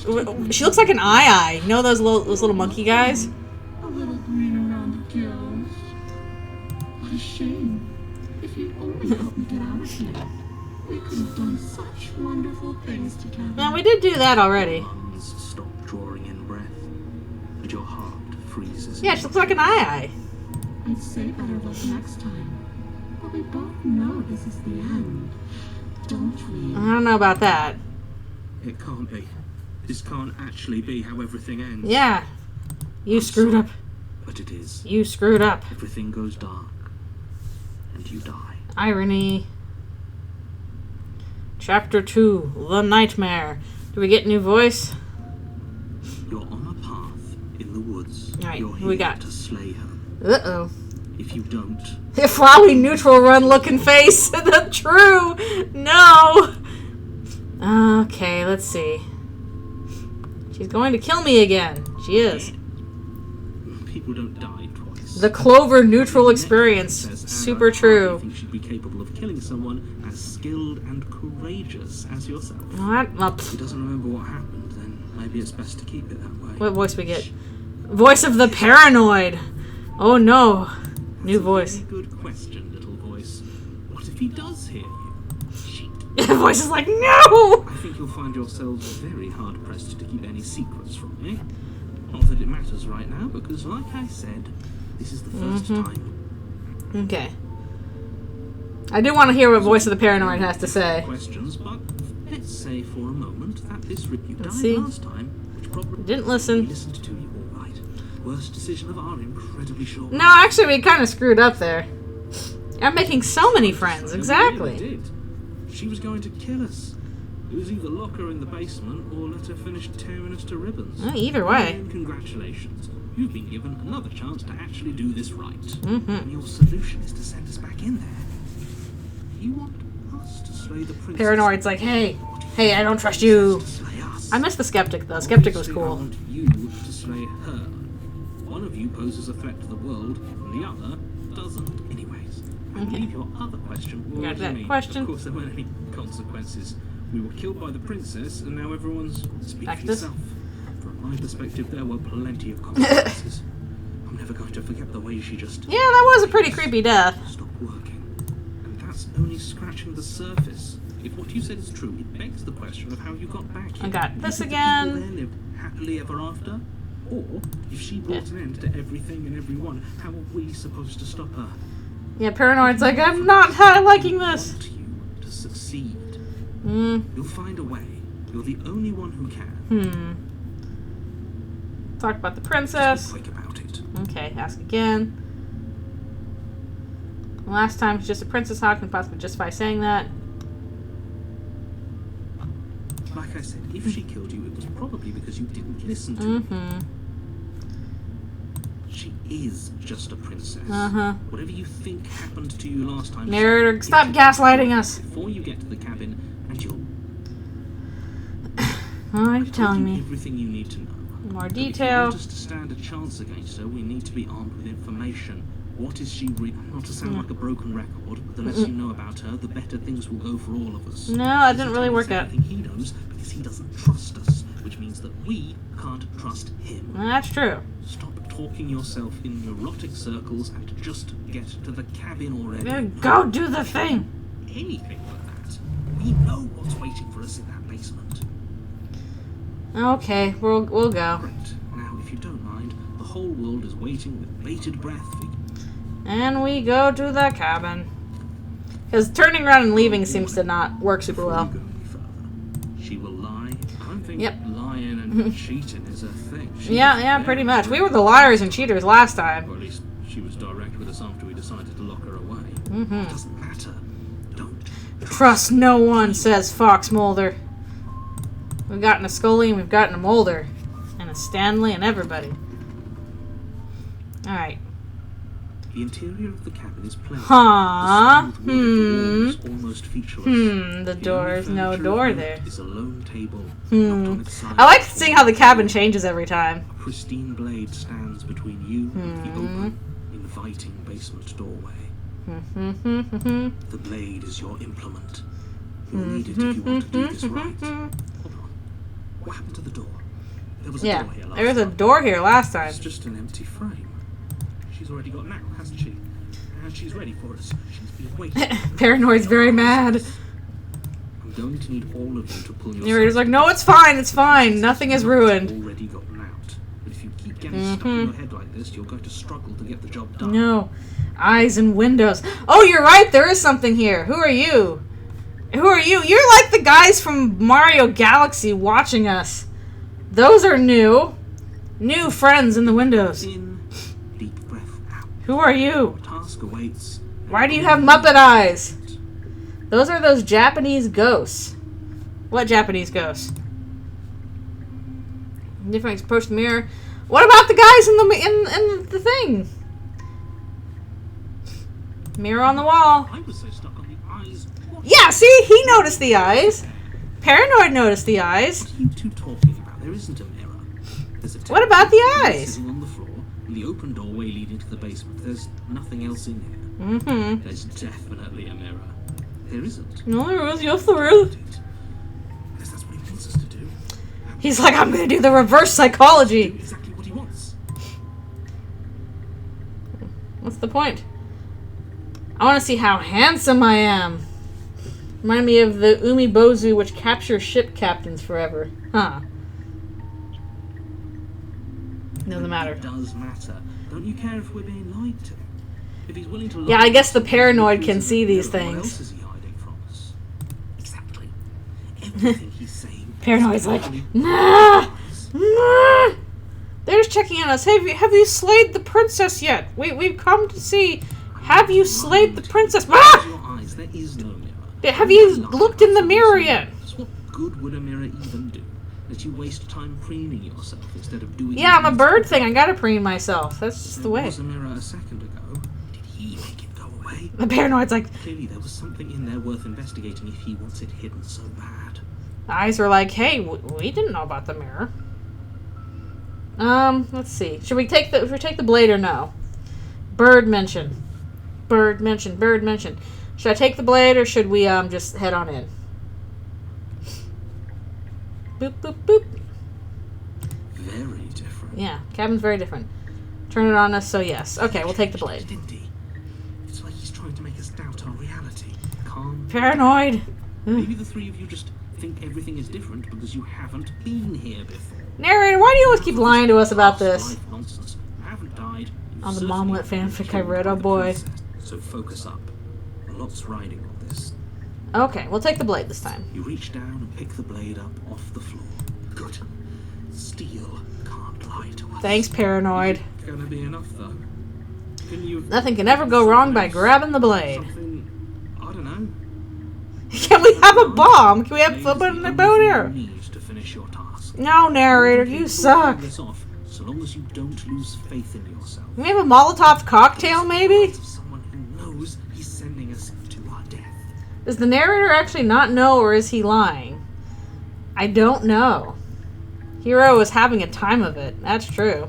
She looks like an eye. You know those little monkey guys? a little green around the gills. What a shame. If you'd only helped me get out of here, we could have done such wonderful things together. No, we did do that already. Lungs stop drawing in breath, and your heart freezes. Yeah, she looks like an eye. I'd say better luck next time. But we both know this is the end, don't we? I don't know about that. It can't be. This can't actually be how everything ends. Yeah. You screwed up. But it is. You screwed up. Everything goes dark, and you die. Irony. Chapter 2. The Nightmare. Do we get new voice? You're on a path in the woods. Alright, You're who here we got? to slay her. Uh-oh. If you don't, Flowey neutral run looking face. That's true. No. Okay, let's see. She's going to kill me again. She is. people don't die twice. The Clover neutral experience. Says Anna Super hardly true. thinks she'd be capable of killing someone as skilled and courageous as yourself. What? Well, If he doesn't remember what happened, then maybe it's best to keep it that way. what voice we get? Voice of the paranoid. Oh no. New voice. Very good question, little voice. What if he does hear you? Shit. The voice is like, no! I think you'll find yourselves very hard pressed to keep any secrets from me. Not that it matters right now, because like I said, this is the first time. Okay. I do want to hear what voice of the paranoid has to say. Questions, but let's say for a moment that this rip you died see. last time, which probably Didn't we listen. listened to you all right. Worst decision of our incredibly short. No, actually, we kind of screwed up there. I'm making so many friends. We Exactly. really did. She was going to kill us. It was either lock her in the basement or let her finish tearing us to ribbons. Well, either way. And congratulations. You've been given another chance to actually do this right. Mm-hmm. And your solution is to send us back in there. You want us to slay the princess? Paranoid's like, hey, I don't trust you. To slay us. I missed the skeptic though. Skeptic was Obviously, I cool. want you to slay her. One of you poses a threat to the world, and the other doesn't. Anyways, I Okay. believe your other question was Got that me. question. Of course, there weren't any consequences. We were killed by the princess, and now everyone's speak Back for to this. yourself. From my perspective, there were plenty of consequences. I'm never going to forget the way she just Yeah, that was a pretty creepy death. stopped working. And that's only scratching the surface. If what you said is true, it begs the question of how you got back here. I got Do you this think the again. people there lived happily ever after? Or, if she brought an end to everything and everyone, how are we supposed to stop her? Yeah, Paranoid's like, I'm not liking I this. want you to succeed. Hmm. You'll find a way. You're the only one who can. Talk about the Just princess. be quick about it. Okay, ask again. Last time she's just a princess. How can possibly justify saying that? Like I said, if she killed you, it was probably because you didn't listen to her. She is just a princess. Whatever you think happened to you last time. Narrator, stop gaslighting us. Before you get to the cabin, and you'll What are you tell telling you me? everything you need to know. More But if you detail. want us to stand a chance against her, we need to be armed with information. What is she not to sound like a broken record, but the less you know about her, the better things will go for all of us. No, that He didn't doesn't really tell us work out. everything he knows because he doesn't trust us, which means that we can't trust him. That's true. Stop talking yourself in neurotic circles and just get to the cabin already. Go do the thing. Anything but that. We know what's waiting for us in that basement. Okay, we'll go. Great. Now, if you don't mind, the whole world is waiting with bated breath for you. And we go to the cabin. Because turning around and leaving seems to not work super Before well. you go any further, she will lie. I don't think Yep. lying and cheating is a thing. She Yeah, was yeah, very pretty much. We were the liars and cheaters last time. Or at least she was direct with us after we decided to lock her away. It doesn't matter. Don't. Trust no one, says Fox Mulder. We've gotten a Scully and we've gotten a Mulder. And a Stanley and everybody. Alright. The interior of the cabin is plain. Huh? The smooth wood of the walls almost featureless. The The door's only no furniture door of note there. is a lone table, knocked on its side. I like seeing how the cabin changes every time. A pristine blade stands between you and the open, inviting basement doorway. The blade is your implement. You'll need it if you want to do this right. Hold on. What happened to the door? There was a Yeah, door here last there was a time. door here last time. It's just an empty frame. She's already got now, hasn't she? And she's ready for us. She's been waiting. Paranoid's very mad. I'm going to need all of you to pull yourself. Narrator's like, no, it's fine, nothing is ruined. Already gotten out. But if you keep getting stuck in your head like this, you're going to struggle to get the job done. No. Eyes and windows. Oh, you're right, there is something here. Who are you? Who are you? You're like the guys from Mario Galaxy watching us. Those are new. New friends in the windows. In, deep breath out. Who are you? Task awaits. Why do you have Muppet eyes? Those are those Japanese ghosts. What Japanese ghosts? Different approach to the mirror. What about the guys in the thing? Mirror on the wall. I was so stuck on the eyes. What Yeah, see, he noticed the eyes. Paranoid noticed the eyes. are you two talking about? There isn't a mirror. There's a What about the table eyes? sitting on the floor, and the open doorway leading to the basement. There's nothing else in here. Mm-hmm. There's definitely a mirror. There isn't. No, there is. Yes, there is. Guess that's what he wants us to do. He's like, I'm gonna do the reverse psychology. Do exactly what he wants. What's the point? I want to see how handsome I am. Remind me of the Umibozu, which captures ship captains forever. Huh. Doesn't matter. It does matter. Don't you care if we're being lied to? If he's willing to lie Yeah, I guess the to us, paranoid he's can in see the these mirror. What things. else is he hiding from us? Exactly. Everything he's saying. Paranoid's like, Exactly. nah, nah. They're just checking on us. Have you slayed the princess yet? We've come to see. Have you slayed the princess? Close Ah! your eyes. There is no mirror. Have you looked in the mirror yet? Just what good would a mirror even do? Let you waste time preening yourself instead of doing. Yeah, I'm a what bird needs to be thing. I gotta preen myself. That's just the There way. was a mirror a second ago. Did he make it go away? The paranoid's like, Clearly there was something in there worth investigating if he wants it hidden so bad. The eyes are like, hey, we didn't know about the mirror. Let's see. Should we take the blade or no? Bird mention. Bird mention. Bird mention. Should I take the blade or should we just head on in? Boop boop boop. Very different. Yeah, cabin's very different. Turn it on us, so yes. Okay, we'll take the blade. Didn't he? It's like he's trying to make us doubt our reality. Calm. Paranoid. Maybe the three of you just think everything is different because you haven't been here before. Narrator, why do you always keep lying to us about this? Life nonsense. You haven't died. You On the certainly Momlet haven't fanfic been I read, killed oh by the boy. princess. So focus up. A lot's riding on this. Okay, we'll take the blade this time. You reach down and pick the blade up off the floor. Good. Steel can't lie to us. Thanks, Paranoid. Gonna be enough though. Can you? Nothing can ever go wrong by grabbing the blade. Something, I don't know. Can we have a bomb? Can we have a Maybe in the boat here? you need to finish your task. No, Narrator, you suck. This off, so long as you don't lose faith in yourself. Can we have a Molotov cocktail, maybe? Of someone who knows he's sending us to our death. Does the narrator actually not know, or is he lying? I don't know. Hero is having a time of it. That's true.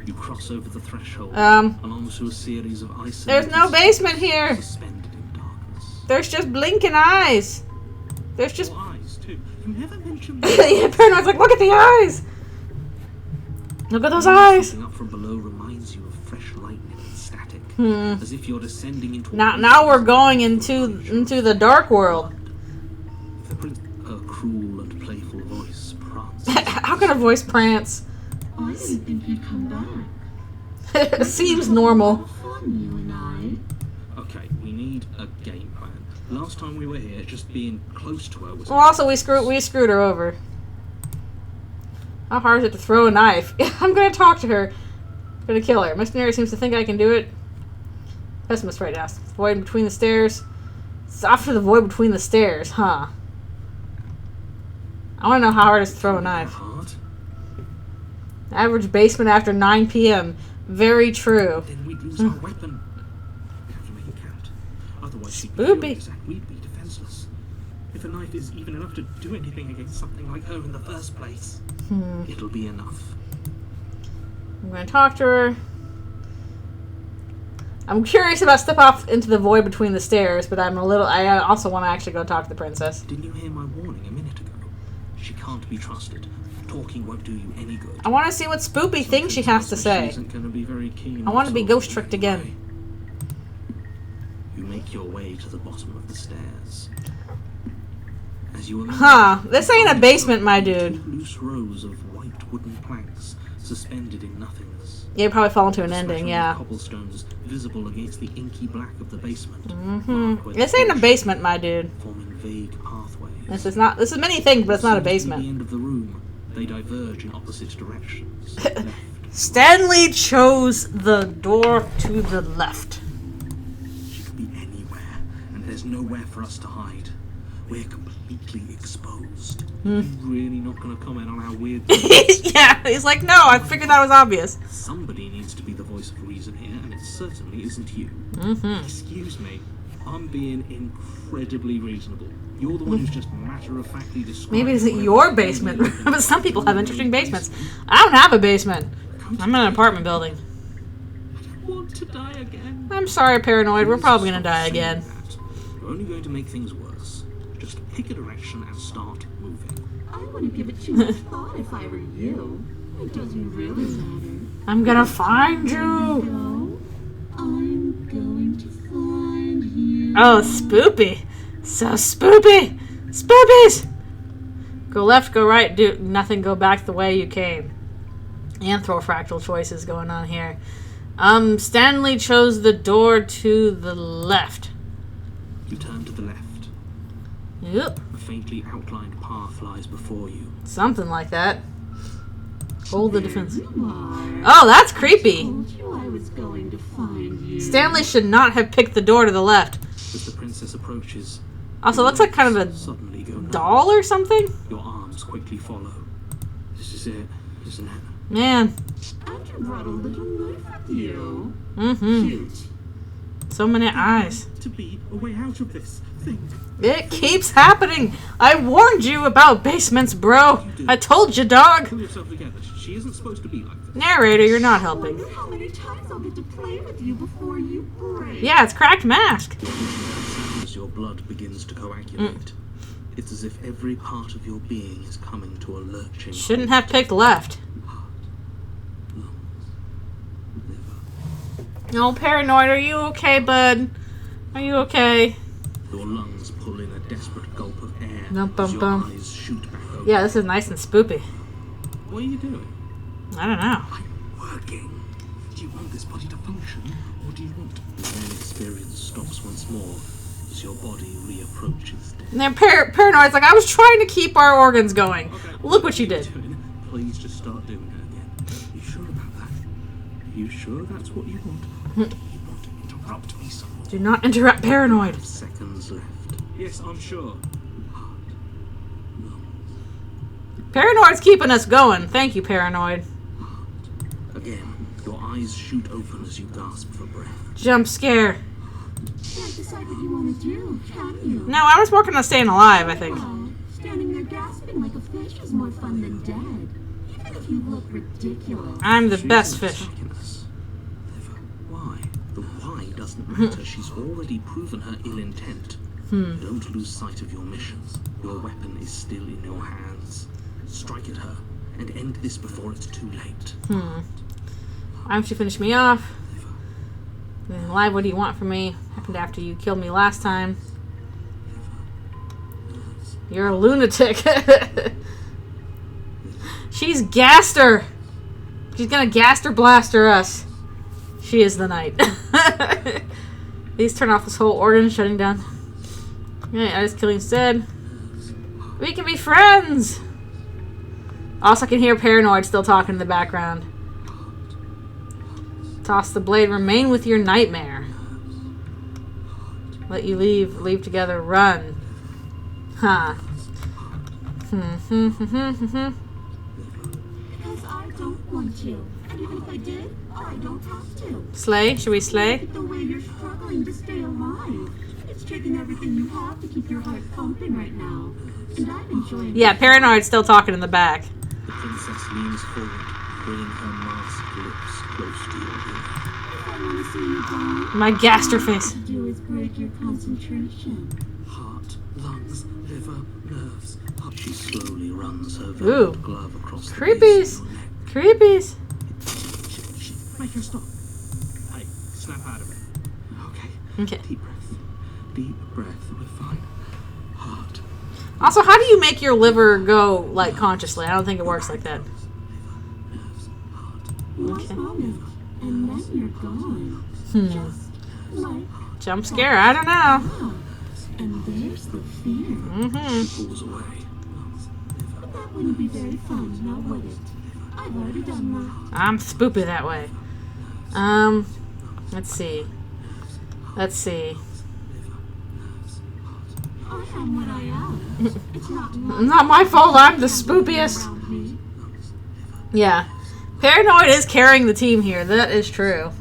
You cross over the threshold, Um, along to a series of isolated There's no basement here. suspended in darkness. There's just blinking eyes. There's just... Your eyes, too. You never mentioned Yeah, Paranoid's like, look at the eyes. Look at those eyes. Something up from below reminds you of fresh lightning and static. As if you're descending into a Now we're going into the dark world. If the prince, her cruel and playful voice prance. How can a voice prance? I didn't think you'd come back. Seems normal. Fun, you and I. Okay, we need a game plan. Last time we were here, just being close to her was. Well, also we screwed her over. How hard is it to throw a knife? I'm gonna talk to her. I'm gonna kill her. Missionary seems to think I can do it. Pessimist right now. Void between the stairs. It's after the void between the stairs, huh? I want to know how hard it is to throw a knife. Hard. Average basement after 9 p.m. Very true. Then we'd lose our weapon. We have to make it count. Otherwise, she'd be Spoopy. furious and we'd be defenseless. If a knife is even enough to do anything against something like her in the first place, it'll be enough. I'm going to talk to her. I'm curious about step off into the void between the stairs, but I also want to actually go talk to the princess. Didn't you hear my warning a minute ago? She can't be trusted. Talking won't do you any good. I want to see what Spoopy thinks she has to She say. isn't going to be very keen I want to on be talking ghost tricked anyway. again. You make your way to the bottom of the stairs. As you Huh, this ain't a basement, my dude. Two loose rows of white wooden planks suspended in nothingness. You probably fall into an A ending, splattering yeah. of cobblestones visible against the inky black of the basement. This ain't a basement, my dude. Forming vague pathways. This is many things, but it's not a Seems to be the basement. end of the room. They diverge in opposite directions. Left. Stanley chose the door to the left. She could be anywhere, and there's nowhere for us to hide. We're completely exposed. You're really not going to comment on how weird. Yeah, he's like, no, I figured that was obvious. Somebody needs to be the voice of reason here, and it certainly isn't you. Excuse me, I'm being incredibly reasonable. You're the one who's just matter-of-factly described. Maybe it isn't whatever your you basement, believe but some people have interesting in basements. basement. I don't have a basement. I'm in an apartment building. I want to die again. I'm sorry, Paranoid. We're probably gonna die Stop saying again. that. You're only going to make things worse. Just pick a direction and start moving. I wouldn't give it too much thought if I were you. It doesn't really matter. I'm gonna find you. No, I'm going to find you. Oh, spoopy. So spoopy. Spoopies. Go left, go right, do nothing, go back the way you came. Anthrofractal choices going on here. Stanley chose the door to the left. You turn to the left. Yep. A faintly outlined path lies before you. Something like that. Hold the defense. You are. Oh, that's creepy. Told you I was going to find you. Stanley should not have picked the door to the left. As the princess approaches, Also, looks like kind of a suddenly go numb. doll or something. Your arms quickly follow. This is it, isn't it? Man. And you brought a little knife with you. Mm-hmm. Cute. So many eyes. To be a way out of this thing. It keeps happening. I warned you about basements, bro. I told you, dog. Pull yourself together. She isn't supposed to be like this. Narrator, you're not helping. How many times I'll get to play with you before you break? Yeah, it's cracked mask. As your blood begins to coagulate, it's as if every part of your being is coming to a lurching. Shouldn't have picked left. No, Paranoid, are you okay, bud? Are you okay? Your lungs pull in a desperate gulp of air Bum, as bum, your bum. eyes shoot back open. Yeah, this is nice and spoopy. What are you doing? I don't know. I'm working. Do you want this body to function, or do you want... The then experience stops once more as your body reapproaches death. And then Paranoid's like, I was trying to keep our organs going. Okay, Look what you did. Please just start doing it again. You sure about that? You sure that's what you want? You want to interrupt me some more? Do not interrupt Paranoid. Seconds left. Yes, I'm sure. Paranoid's keeping us going. Thank you, Paranoid. Again, your eyes shoot open as you gasp for breath. Jump scare. Can't decide what you want to do, can you? No, I was working on staying alive, I think. Well, standing there gasping like a fish is more fun than dead. Even if you look ridiculous. I'm the She's best in fish. sickness. Why? The why doesn't matter. She's already proven her ill intent. Don't lose sight of your missions. Your weapon is still in your hands. Strike at her and end this before it's too late. Why don't you finish me off? Live, what do you want from me? Happened after you killed me last time. You're a lunatic. She's gassed her. She's gonna gaster blaster us. She is the knight. Please turn off this whole organ shutting down. Yeah, I just kill you instead. We can be friends. Also, I can hear Paranoid still talking in the background. Toss the blade. Remain with your nightmare. Let you leave. Leave together. Run. Huh. Because I don't want to. And even if I did, I don't have to. Slay? Should we slay? The way you're struggling to stay alive. It's taking everything you have to keep your heart pumping right now. And I'm enjoying Yeah, Paranoid's still talking in the back. The princess leans forward, bringing her masked lips close to your ear. I want to see you die. My gaster face. All you do is break your concentration. Heart, lungs, liver, nerves. She slowly runs her Ooh. velvet glove across the Creepies. base of your neck. Creepies. Make her stop. Hey, snap out of it. Okay. Okay. Deep breath. Deep breath. We're fine. Heart. Also, how do you make your liver go, like, consciously? I don't think it works like that. Nerves. Heart. One moment, and then you're gone. Just like Jump scare? I don't know. that. And there's the fear. Pulls away. But that wouldn't be very fun, now would it? I've already done that. I'm spoopy that way. Let's see. Let's see. I am what I am. It's not Not my fault, I'm the spoopiest. around me. Yeah. Paranoid is carrying the team here. That is true.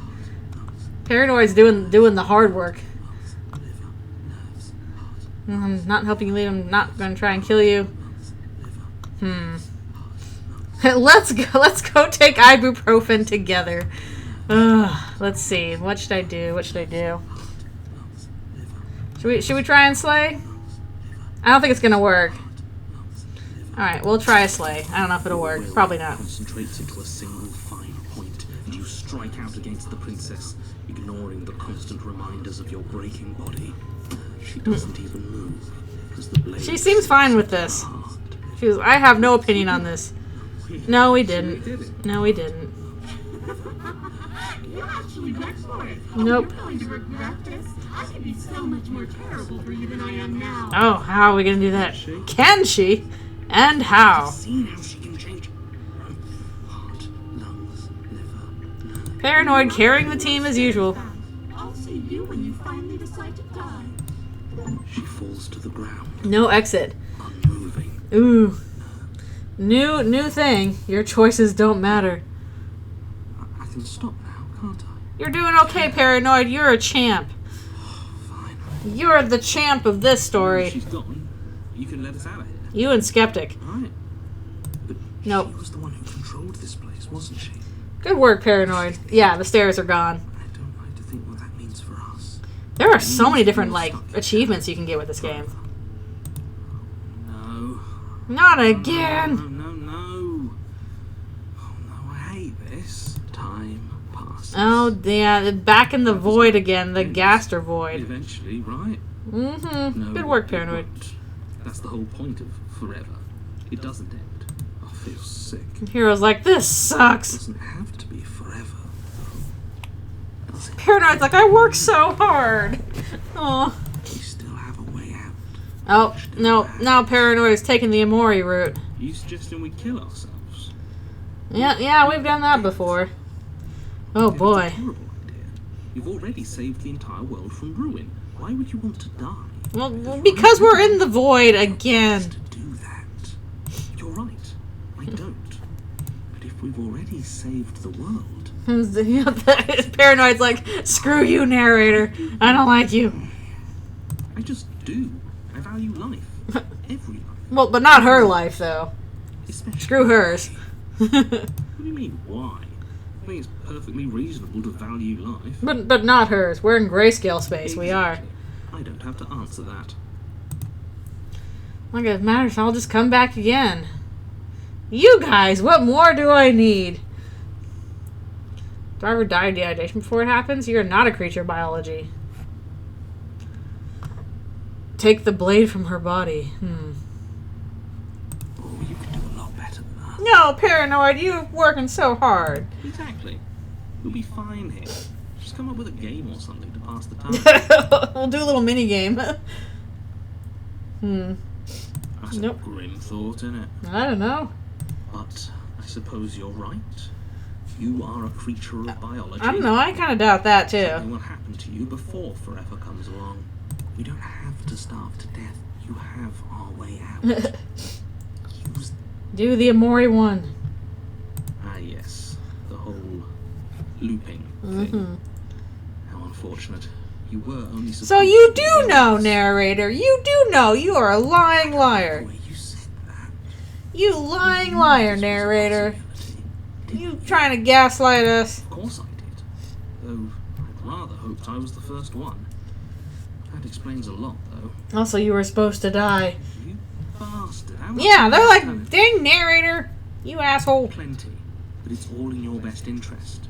Paranoid's doing the hard work. I'm not helping you lead. I'm not going to try and kill you. Let's go take ibuprofen together. Let's see. What should I do? What should I do? Should we try and slay? I don't think it's gonna work. Alright, we'll try a slay. I don't know if it'll work. Probably not. Concentrates into a single fine point, and you strike out against the princess, ignoring the constant reminders of your breaking body. She doesn't even move, as the blade She seems fine with this. heart. She was, I have no opinion on this. No, we didn't. No, we didn't. You actually went for it. Nope. You're going to regret this. I could be so much more terrible for you than I am now. Oh, how are we gonna do that? Can she? And how? Seen how she can change heart, lungs, liver, nerves. Paranoid carrying the team as usual. I'll see you when you finally decide to die. She falls to the ground, No exit. unmoving. Ooh. New thing. Your choices don't matter. I can stop now, can't I? You're doing okay, Paranoid. You're a champ. You're the champ of this If story. she's gone, you can let us out of here. You and Skeptic. Right. But Nope. she was the one who controlled this place, wasn't she? Good work, Paranoid. Yeah, the stairs are gone. I don't like to think what that means for us. There are so many different, like, achievements you can get with this game. No. Not No, again! no. Oh no, I hate this. Time passes. Oh, yeah, back in the void again, the Gaster void. Eventually, right? Mm-hmm. No, Good work, it Paranoid. won't. That's the whole point of forever. It doesn't end. I feel sick. Hero's like, this It sucks. doesn't have to be forever. Does it? Paranoid's like, I worked so hard. Oh. We still have a way out. Oh, no. Now Paranoid is taking the Amori route. You suggesting we kill ourselves? Yeah, we've done that before. Oh, It's a boy. horrible idea. You've already saved the entire world from ruin. Why would you want to die? Well, because we're in the void again. To do that. You're right. I don't. But if we've already saved the world, Paranoid's like, screw you, narrator. I don't like you. I just do. I value life. Every life. Well, but not her life, though. Especially. Screw hers. What do you mean, why? I think it's perfectly reasonable to value life. But not hers. We're in grayscale space. We are. Exactly. I don't have to answer that. Like it matters. I'll just come back again. You guys, what more do I need? Do I ever die of dehydration before it happens? You're not a creature of biology. Take the blade from her body. Oh, you could do a lot better than that. No, Paranoid, you're working so hard. Exactly. We'll be fine here. Just come up with a game or something to pass the time. We'll do a little mini game. That's Nope. a grim thought, isn't it? I don't know. But I suppose you're right. You are a creature of biology. I don't know. I kind of doubt that too. Something will happen to you before forever comes along. We don't have to starve to death. You have our way out. Use. Do the Amori one. Ah, yes. The whole looping Mm-hmm. thing. How unfortunate. You were only supposed So you to be do know, honest. narrator. You do know. You are a lying liar. The way you said that. You lying liar, This was a narrator. possibility. You trying to gaslight us. Of course I did. Though I'd rather hoped I was the first one. That explains a lot, though. Also, you were supposed to die. You bastard. How much Yeah, have they're you like, done? dang, narrator. You asshole. Plenty. But it's all in your best interest.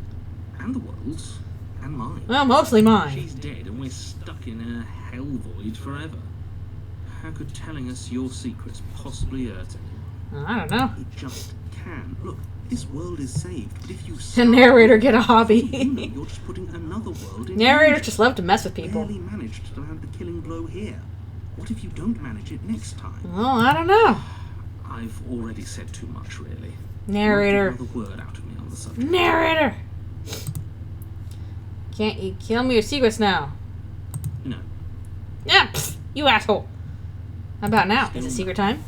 And the world's. And mine. Well, mostly mine. She's dead and we're stuck in a hell void forever. How could telling us your secrets possibly hurt anyone? I don't know. It just can. Look, this world is saved, but if you The narrator get a you know hobby. you're just putting another world in Narrators danger. just love to mess with people. Barely managed to land the killing blow here. What if you don't manage it next time? Well, I don't know. I've already said too much, really. Narrator. Not another word out of me on the subject. Narrator. Can't you tell me your secrets now? No. Yeah, pfft, you asshole. How about now? Is it secret time?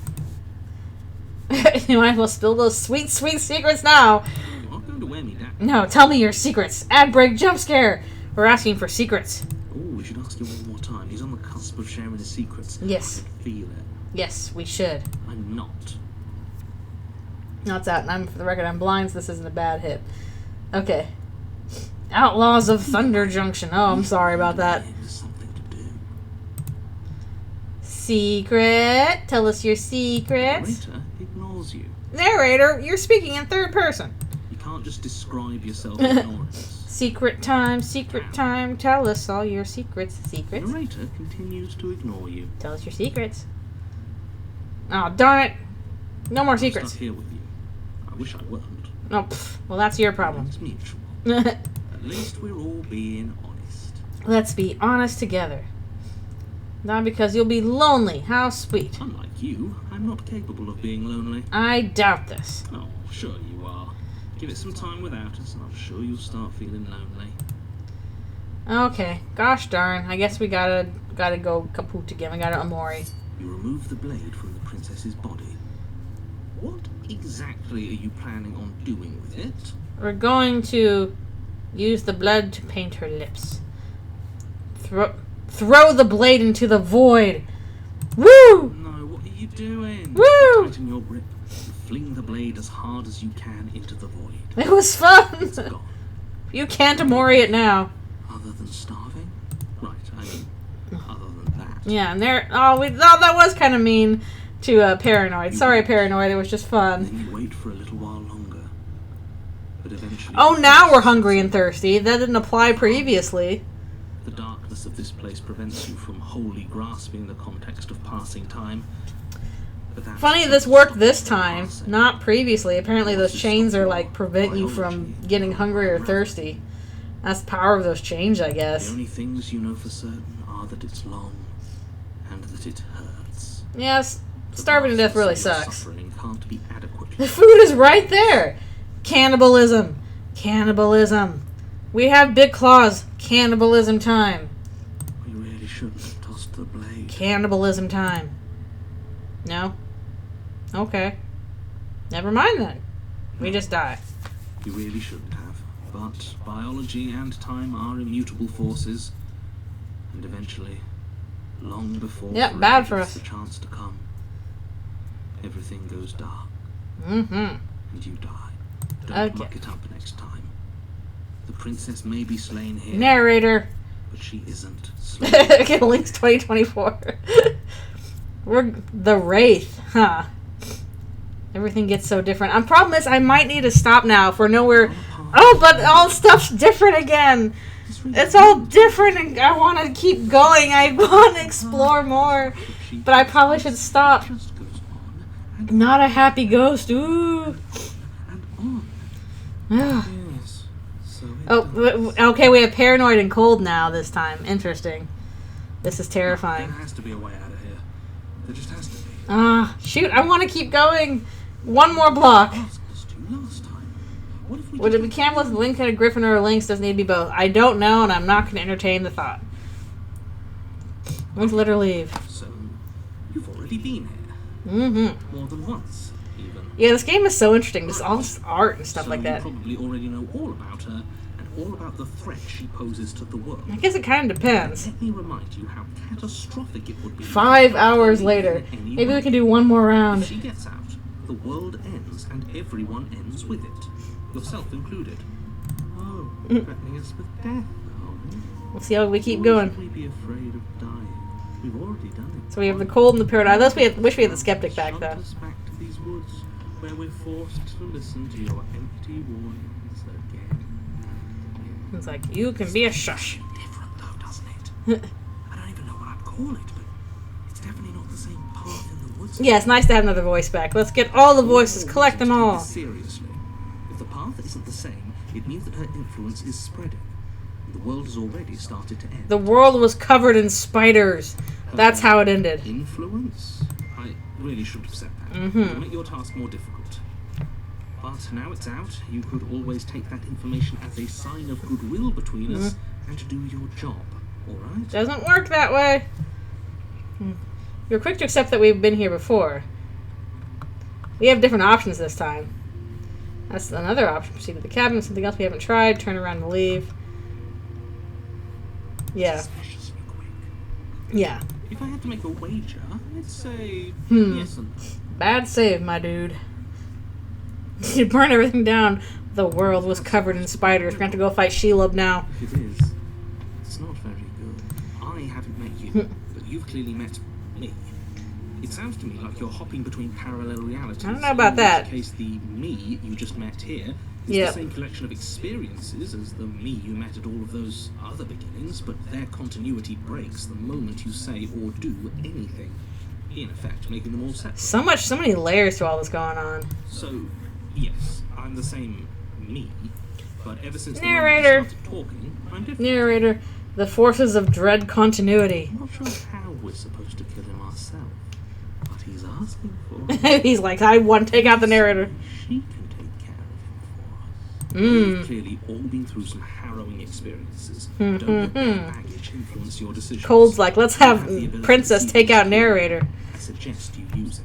You might as well spill those sweet, sweet secrets now. You're not going to wear me down. No, tell me your secrets. Ad break, jump scare. We're asking for secrets. Oh, we should ask him one more time. He's on the cusp of sharing his secrets. Yes. I can feel it. Yes, we should. I'm not. Not that. And I'm, for the record, I'm blind, so this isn't a bad hit. Okay. Outlaws of Thunder Junction. Oh, I'm sorry about that. There's something to do. Secret. Tell us your secrets. Narrator ignores you. Narrator, you're speaking in third person. You can't just describe yourself ignoring us. Secret time, secret time. Tell us all your secrets. Secrets. Narrator continues to ignore you. Tell us your secrets. Oh, darn it. No more I'm secrets. stuck here with you. I wish I weren't. Oh, pff, well, that's your problem. It's mutual. At least we're all being honest. Let's be honest together. Not because you'll be lonely. How sweet. Unlike you, I'm not capable of being lonely. I doubt this. Oh, sure you are. Give it some time without us, and I'm sure you'll start feeling lonely. Okay. Gosh darn. I guess we gotta go kaput again. We gotta Amori. You remove the blade from the princess's body. What exactly are you planning on doing with it? We're going to use the blood to paint her lips. Throw the blade into the void. Woo! No, what are you doing? Woo! Tighten your grip and fling the blade as hard as you can into the void. It was fun. It's gone. You can't Amori it now. Other than starving? Right, I mean, other than that. Yeah, and there. Oh, that was kind of mean to Paranoid. Sorry, Paranoid. It was just And fun. then you wait for a little while longer. But eventually... Oh, now we're hungry and thirsty. That didn't apply previously. The darkness of this place prevents you from wholly grasping the context of passing time. But that's Funny this worked this time, not previously. Apparently those chains are like prevent you from getting hungry or thirsty. That's the power of those chains, I The guess. only things you know for certain are that it's long and that it hurts. Yes, starving to death really sucks. Suffering can't be adequately. The food is right there. Cannibalism. Cannibalism. We have big claws. Cannibalism time. We really shouldn't have tossed the blade. Cannibalism time. No? Okay. Never mind then. We just die. You really shouldn't have. But biology and time are immutable forces. And eventually, long before Yep, bad for gets us. the chance to come, everything goes dark Mm-hmm. and you die. Don't Okay. muck it up next time. The princess may be slain here, Narrator. but she isn't slain. Lynx 2024. We're the Wraith, huh? Everything gets so different. Problem is, I might need to stop now if we're nowhere. Oh, but all stuff's different again. It's all different, and I want to keep going. I want to explore more, but I probably should stop. Just goes on and Not a happy ghost. Ooh. on. Ah. Yes. So it Oh, does. okay. We have paranoid and cold now this time. Interesting. This is terrifying. There has to be a way out of here. There just has to be. Shoot! I want to keep going. One more block. Asked us to last time. What if we Would it just be Campbell, LynxGriffin, or Lynx? Doesn't need to be both. I don't know, and I'm not going to entertain the thought. Let's let her leave. So, you've already been here. Mm-hmm. More than once, even. Yeah, this game is so interesting. Just all this art and stuff So like that. you probably already know all about her and all about the threat she poses to the world. I guess it kind of depends. Let me remind you how catastrophic it would be. 5 hours later. Maybe we can do one more If round. she gets out, the world ends and everyone ends with it. Yourself included. Oh, threatening us with death. Oh. We'll see how we keep Why going. should we be afraid of dying? We've already done it. So we have the cold and the paranoid. Wish we had the skeptic back, Shunt though. us back to these woods, where we're forced to listen to your empty warnings again. It's like, you can be a shush. Different though, doesn't it? I don't even know what I'd call it, but it's definitely not the same path in the woods. Yeah, it's nice to have another voice back. Let's get all the voices, collect them all. Seriously, if the path isn't the same, it means that her influence is spreading. The world has already started to end. The world was covered in spiders. That's how it ended. Influence? I really should have said that. Mm-hmm. It'll make your task more difficult. But now it's out, you could always take that information as a sign of goodwill between us and to do your job, alright? Doesn't work that way. You're quick to accept that we've been here before. We have different options this time. That's another option. Proceed to the cabin. Something else we haven't tried. Turn around and leave. Yeah. Suspiciously quick. Yeah. If I had to make a wager, I'd say yes and no. Bad save, my dude. You burn everything down. The world was covered in spiders. We're going to have to go fight Shelob now. If it is, it's not very good. I haven't met you, but you've clearly met me. It sounds to me like you're hopping between parallel realities. I don't know about in that. which case, the me you just met here is Yep. the same collection of experiences as the me you met at all of those other beginnings, but their continuity breaks the moment you say or do anything. In effect, making them all separate. So many layers to all this going on. So, yes, I'm the same me, but ever since the Narrator. moment I started talking, I'm different. Narrator, the forces of dread continuity. I'm not sure how we're supposed to kill him ourselves, but he's asking for it. He's like, I want to take out the narrator. She can take care of him for us. We've clearly all been through some harrowing experiences. Don't let that baggage influence your decisions. Cold's like, let's You have the ability Princess to see take out this narrator. clearly. I suggest you use it.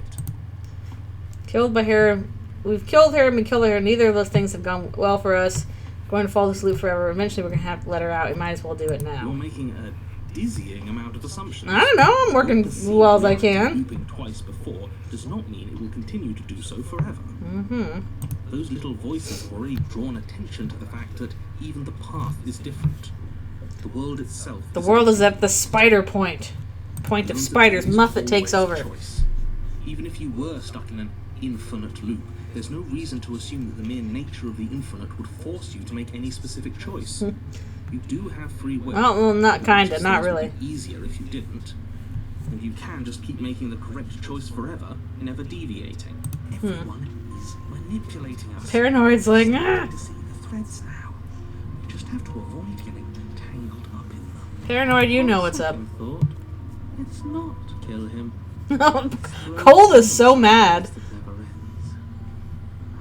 Killed by her. We've killed her and we killed her. Neither of those things have gone well for us. Going to follow this loop forever. Eventually we're going to have to let her out. We might as well do it You're now. making a dizzying amount of assumptions. I don't know. I'm working as well as I can. Looping twice before does not mean it will continue to do so forever. Mm-hmm. Those little voices have already drawn attention to the fact that even the path is different. The world itself. The world is at the spider point. Point of spiders. Muffet takes over. Choice. Even if you were stuck in an infinite loop, there's no reason to assume that the mere nature of the infinite would force you to make any specific choice. You do have free will. Well, not kinda, not really. It would be easier if you didn't. And you can just keep making the correct choice forever, never deviating. Everyone is manipulating us. Paranoid's like, ah! To see the threads now. You just have to avoid getting tangled up in them. Paranoid, you know what's up. Thought, it's not kill him. Cold is so mad. That never ends.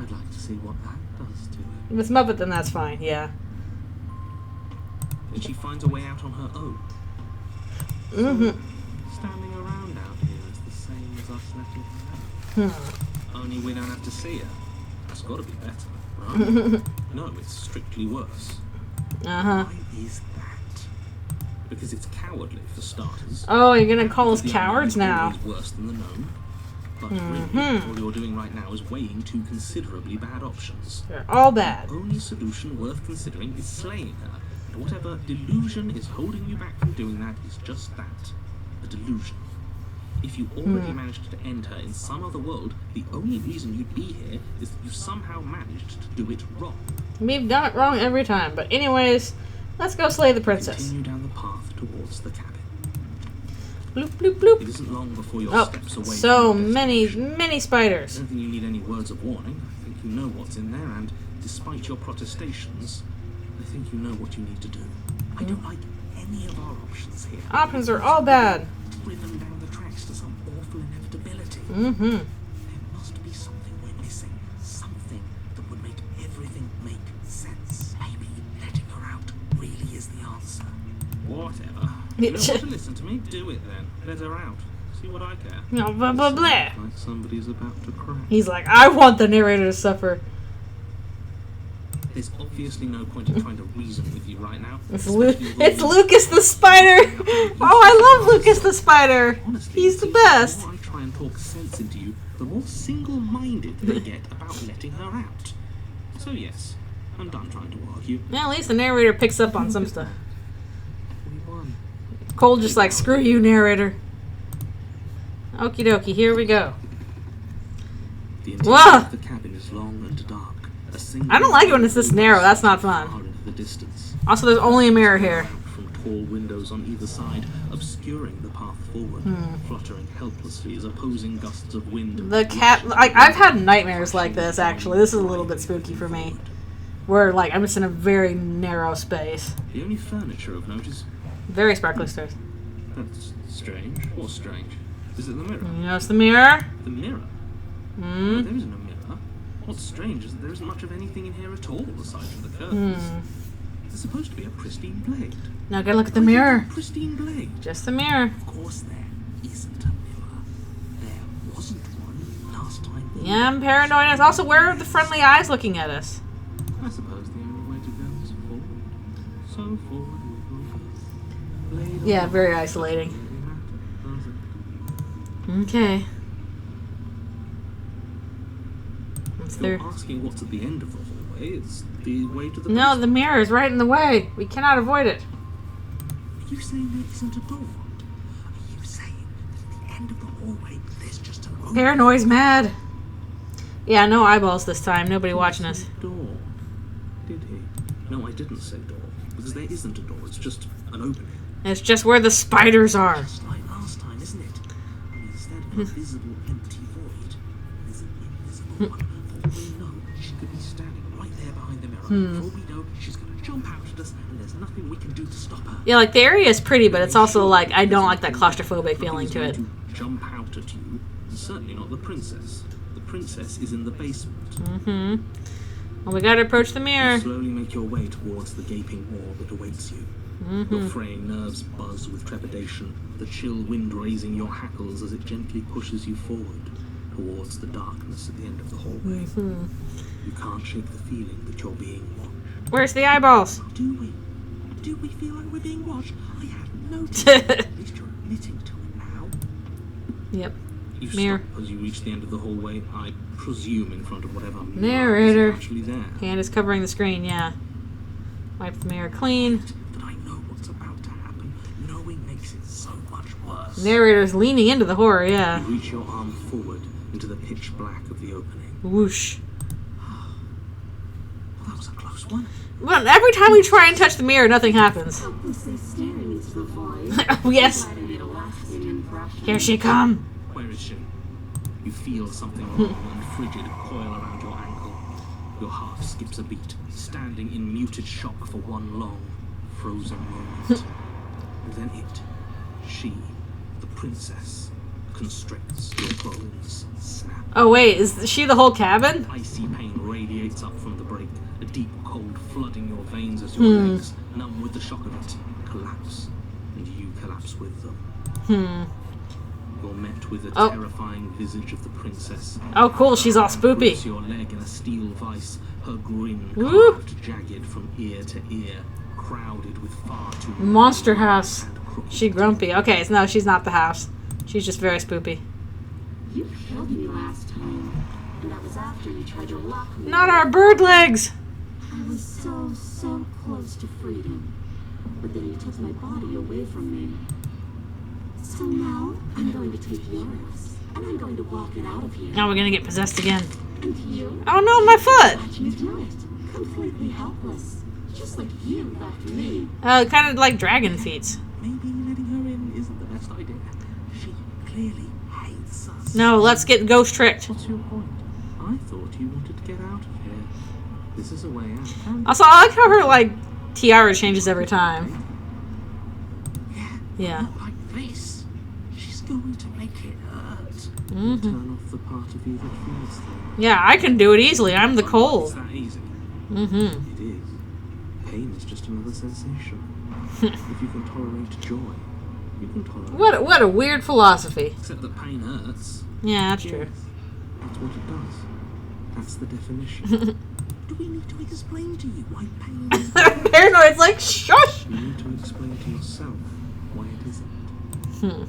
I'd like to see what that does to it. With Muppet, then that's fine, yeah. And she finds a way out on her own. Standing around out here is the same as us letting her out. Only we don't have to see her. That's got to be better, right? No, it's strictly worse. Uh-huh. Why is that? Because it's cowardly, for starters. Oh, you're gonna call us The cowards unknown is now. always worse than the known. But really, all you're doing right now is weighing two considerably bad options. They're all bad. The only solution worth considering is slaying her. And whatever delusion is holding you back from doing that is just that. A delusion. If you already managed to end her in some other world, the only reason you'd be here is that you somehow managed to do it wrong. We've done it wrong every time. But anyways, let's go slay the princess. Continue down the path towards the cabin. Bloop, bloop, bloop. It isn't long before your Oh, steps away so from your many destination. spiders. I don't think you need any words of warning. I think you know what's in there, and despite your protestations, I think you know what you need to do. I don't like any of our options here. Options are all bad. Driven down the tracks to some awful inevitability. Mm-hmm. There must be something we're missing. Something that would make everything make sense. Maybe letting her out really is the answer. Whatever. You don't want to listen to me? Do it then. Let her out. See what I care. No, blah, blah, blah. Like somebody's about to crack. He's like, I want the narrator to suffer. There's obviously no point in trying to reason with you right now. It's especially Lucas the Spider. Oh, I love Lucas the Spider. Honestly, He's the the best. more I try and talk sense into you, the more single-minded they get about letting her out. So yes, I'm done trying to argue. Yeah, at least the narrator picks up on some stuff. We won. Cole just like, screw you, narrator. Okie dokie, here we go. The interior Whoa! of the cabin is long and dark. A single I don't like it when it's this narrow. That's not fun. far into the distance. Also, there's only a mirror here. From tall windows on either side, obscuring the path forward, fluttering helplessly as opposing gusts of wind. The cat, like, I've had nightmares like this, actually. This is a little bit spooky for me. Where, like, I'm just in a very narrow space. The only furniture of note is... Very sparkly stairs. That's strange. What's strange? Is it the mirror? You notice the mirror? The mirror? Hmm? There isn't a mirror. What's strange is that there isn't much of anything in here at all, aside from the curtains. There's supposed to be a pristine blade. Now gotta look at the mirror. Pristine blade. Just the mirror. Of course there isn't a mirror. There wasn't one last time. Yeah, I'm paranoid. It's also, where are the friendly eyes looking at us? I suppose the only way to go is forward. So forward we will go. Blade Yeah, on. very isolating. Doesn't matter, does it? Okay. What's If there? you're asking what's at the end of the hallway, it's the way to the No, basement. the mirror is right in the way. We cannot avoid it. Are you saying there isn't a door? Are you saying that at the end of the hallway there's just an open Paranoid's mad. Yeah, no eyeballs this time. Nobody watching us. door? Did he? No, I didn't say door. Because there isn't a door, it's just an opening. It's just where the spiders are. Just like last time, isn't it? Only instead of a visible empty void, there's an invisible one. For all we know, she could be standing right there behind the mirror. For all we know, she's going to jump out at us, and there's nothing we can do to stop her. Yeah, like, the area is pretty, but it's also, like, I don't like that claustrophobic feeling to it. Nothing's going to jump out at you, and certainly not the princess. The princess is in the basement. Mm-hmm. Well, we gotta approach the mirror. You slowly make your way towards the gaping maw that awaits you. Your fraying nerves buzz with trepidation, the chill wind raising your hackles as it gently pushes you forward towards the darkness at the end of the hallway. You can't shake the feeling that you're being watched. Where's the eyeballs? Do we? Do we feel like we're being watched? I have noticed. At least you're admitting to it now. Yep. You Mirror. stop as you reach the end of the hallway, I presume in front of whatever Narrator. is actually there. Hand is covering the screen, yeah. Wipe the mirror clean. But I know what's about to happen. Knowing makes it so much worse. Narrator's leaning into the horror, yeah. You reach your arm forward into the pitch black of the opening. Whoosh. Well, that was a close one. Well, every time we try and touch the mirror, nothing happens. Helplessly staring into the void. Oh, yes. Glad I made a lasting impression. Here she come. Where is she? You feel something warm and frigid coil around your ankle. Your heart skips a beat, standing in muted shock for one long, frozen moment. And then she, the princess, constricts your bones. Snap. Oh, wait, is she the whole cabin? Icy pain radiates up from the break, a deep cold flooding your veins as your legs, numb with the shock of it, collapse, and you collapse with them. You're met with the terrifying visage of the princess. Oh, cool, she's all spoopy. Grips your leg in a steel vice, her grin Woo. carved jagged from ear to ear, crowded with far too many Monster house. and crooked She grumpy. Okay, so no, she's not the house. She's just very spoopy. You killed me last time, and that was after you tried to lock me. Not our bird legs! I was so close to freedom, but then you took my body away from me. So now I'm going to take yours, and I'm going to walk it out of here. Now we're gonna get possessed again. And you Oh no, my foot! watch me do it, completely helpless, just like you left me. Kind of like dragon feet. Maybe letting her in isn't the best idea. She clearly hates us. No, let's get ghost tricked. What's your point? I thought you wanted to get out of here. This is a way out. And Also, I like how her, like, tiara changes every time. Yeah. not like this. She's going to make it hurt. Mm-hmm. Turn off the part of you that feels things. Yeah, I can do it easily. I'm the It's cold. that easy. Mm-hmm. It is. Pain is just another sensation. If you can tolerate joy, you can tolerate. What a weird philosophy. Except that pain hurts. Yeah, that's true. Yes, that's what it does. That's the definition. Do we need to explain to you why pain is Paranoid's like, shush! You need to explain to yourself why it isn't.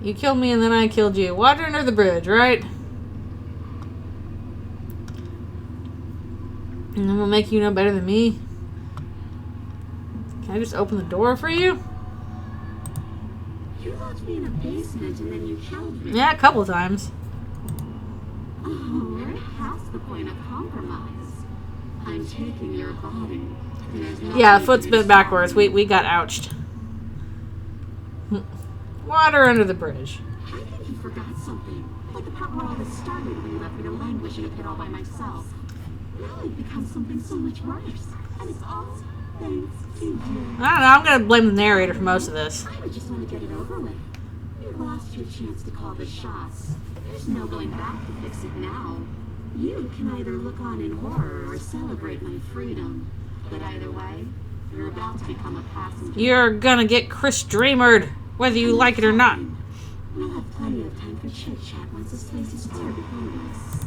You killed me and then I killed you. Water under the bridge, right? And then we'll make you know better than me. Can I just open the door for you? You locked me in a basement and then you killed me. Yeah, a couple times. Oh, we're past the point of compromise. I'm taking your body. and there's nothing Yeah, you foot's can bent do. backwards. We got ouched. Water under the bridge. I think you forgot something. Like the part where all this started when you left me to languish in a pit all by myself. Now it becomes something so much worse. And it's all thanks to you. I don't know. I'm gonna blame the narrator for most of this. I would just want to get it over with. You lost your chance to call the shots. There's no going back to fix it now. You can either look on in horror or celebrate my freedom. But either way, you're about to become a passenger. You're gonna get Chris Dreamered, whether you like it or not. We'll have plenty of time for chit-chat once this place is clear behind us.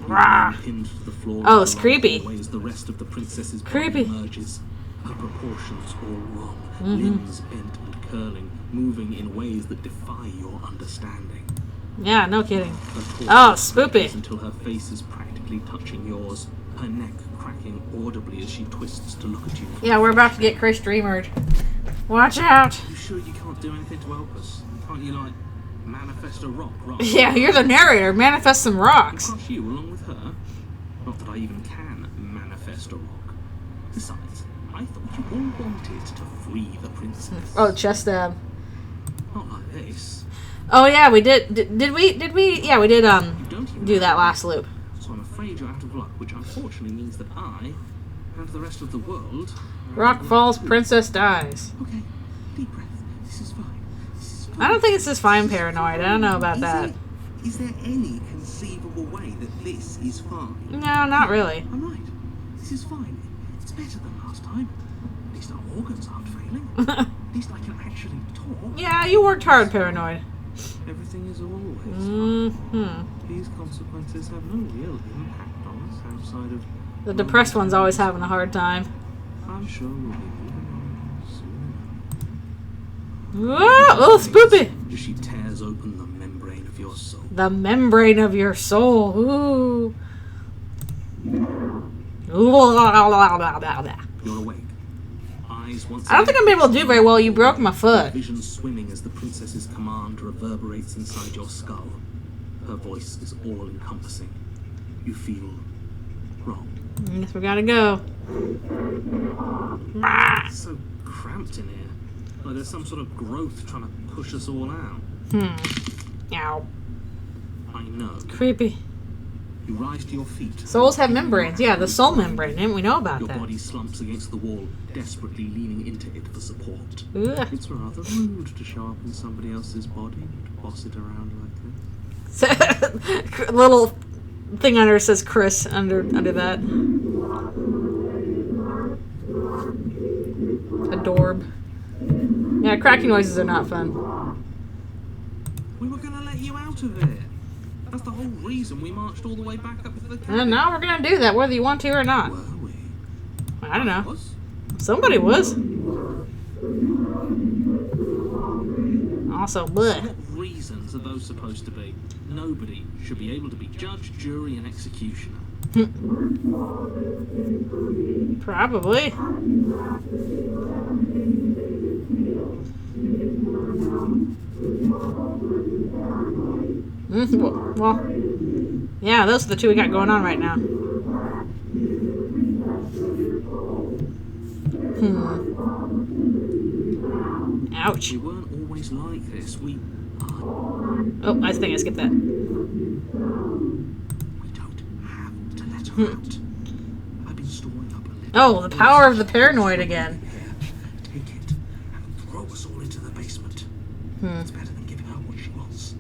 Rah. Pinned to the floor Oh, of it's the creepy. hallways, the rest of the princess's body Creepy. emerges. Her proportions all wrong. Mm-hmm. Limbs bent and curling, moving in ways that defy your understanding. Yeah, no kidding. Her torso Oh, spoopy. stretches until her face is practically touching yours. Her neck cracking audibly as she twists to look at you. Yeah, we're about to get Chris Dreamered. Watch out. You sure you can't do anything to help us? Can't you, like, manifest a rock? Yeah, you're the narrator. Manifest some rocks. Crush you along with her? Not that I even can manifest a rock. Besides, I thought you all wanted to free the princess. Oh, chest stab. Not like this. Oh yeah, we did. Did we? Yeah, we did. You don't even Do that last loop. So I'm afraid you're out of luck, which unfortunately means that I, and the rest of the world... are Rock out of falls, luck too. princess dies. Okay, deep breath. This is fine. This is fine. I don't think it's this fine paranoid. I don't know about Is that. Is there any conceivable way that this is fine? No, not really. I'm right. This is fine. It's better than last time. At least our organs aren't failing. At least I can actually talk. Yeah, you worked hard, paranoid. Everything is always fine. Mm-hmm. These consequences have no real impact on us outside of... The depressed one's always having a hard time. I'm sure we'll be moving on soon. Oh, spoopy. As she tears open the membrane of your soul. The membrane of your soul. Ooh. You're awake. Eyes once I don't think I'm able to do very well. You broke my foot. Vision swimming as the princess's command reverberates inside your skull. Her voice is all-encompassing. You feel wrong. I guess we gotta go. It's so cramped in here. Like there's some sort of growth trying to push us all out. Ow. I know. Creepy. You rise to your feet. Souls have membranes. Yeah, the soul membrane. Didn't we know about Your that? body slumps against the wall, desperately leaning into it for support. Ugh. It's rather rude to show up in somebody else's body and boss it around like this. Little thing under says Chris under that. Adorb. Yeah, cracking noises are not fun. We were gonna let you out of it. That's the whole reason we marched all the way back up to the cabin. And now we're gonna do that, whether you want to or not. Were we? I don't know. Was? Somebody was. Also, bleh. What reasons are those supposed to be? Nobody should be able to be judge, jury, and executioner. Probably. Well, yeah, those are the two we got going on right now. Ouch. We weren't always like this. We Oh, I think I skipped that. don't have to let her out. I've been storing up a little. Oh, the power of the paranoid again. Take it and throw us all into the basement. It's better than giving her what she wants.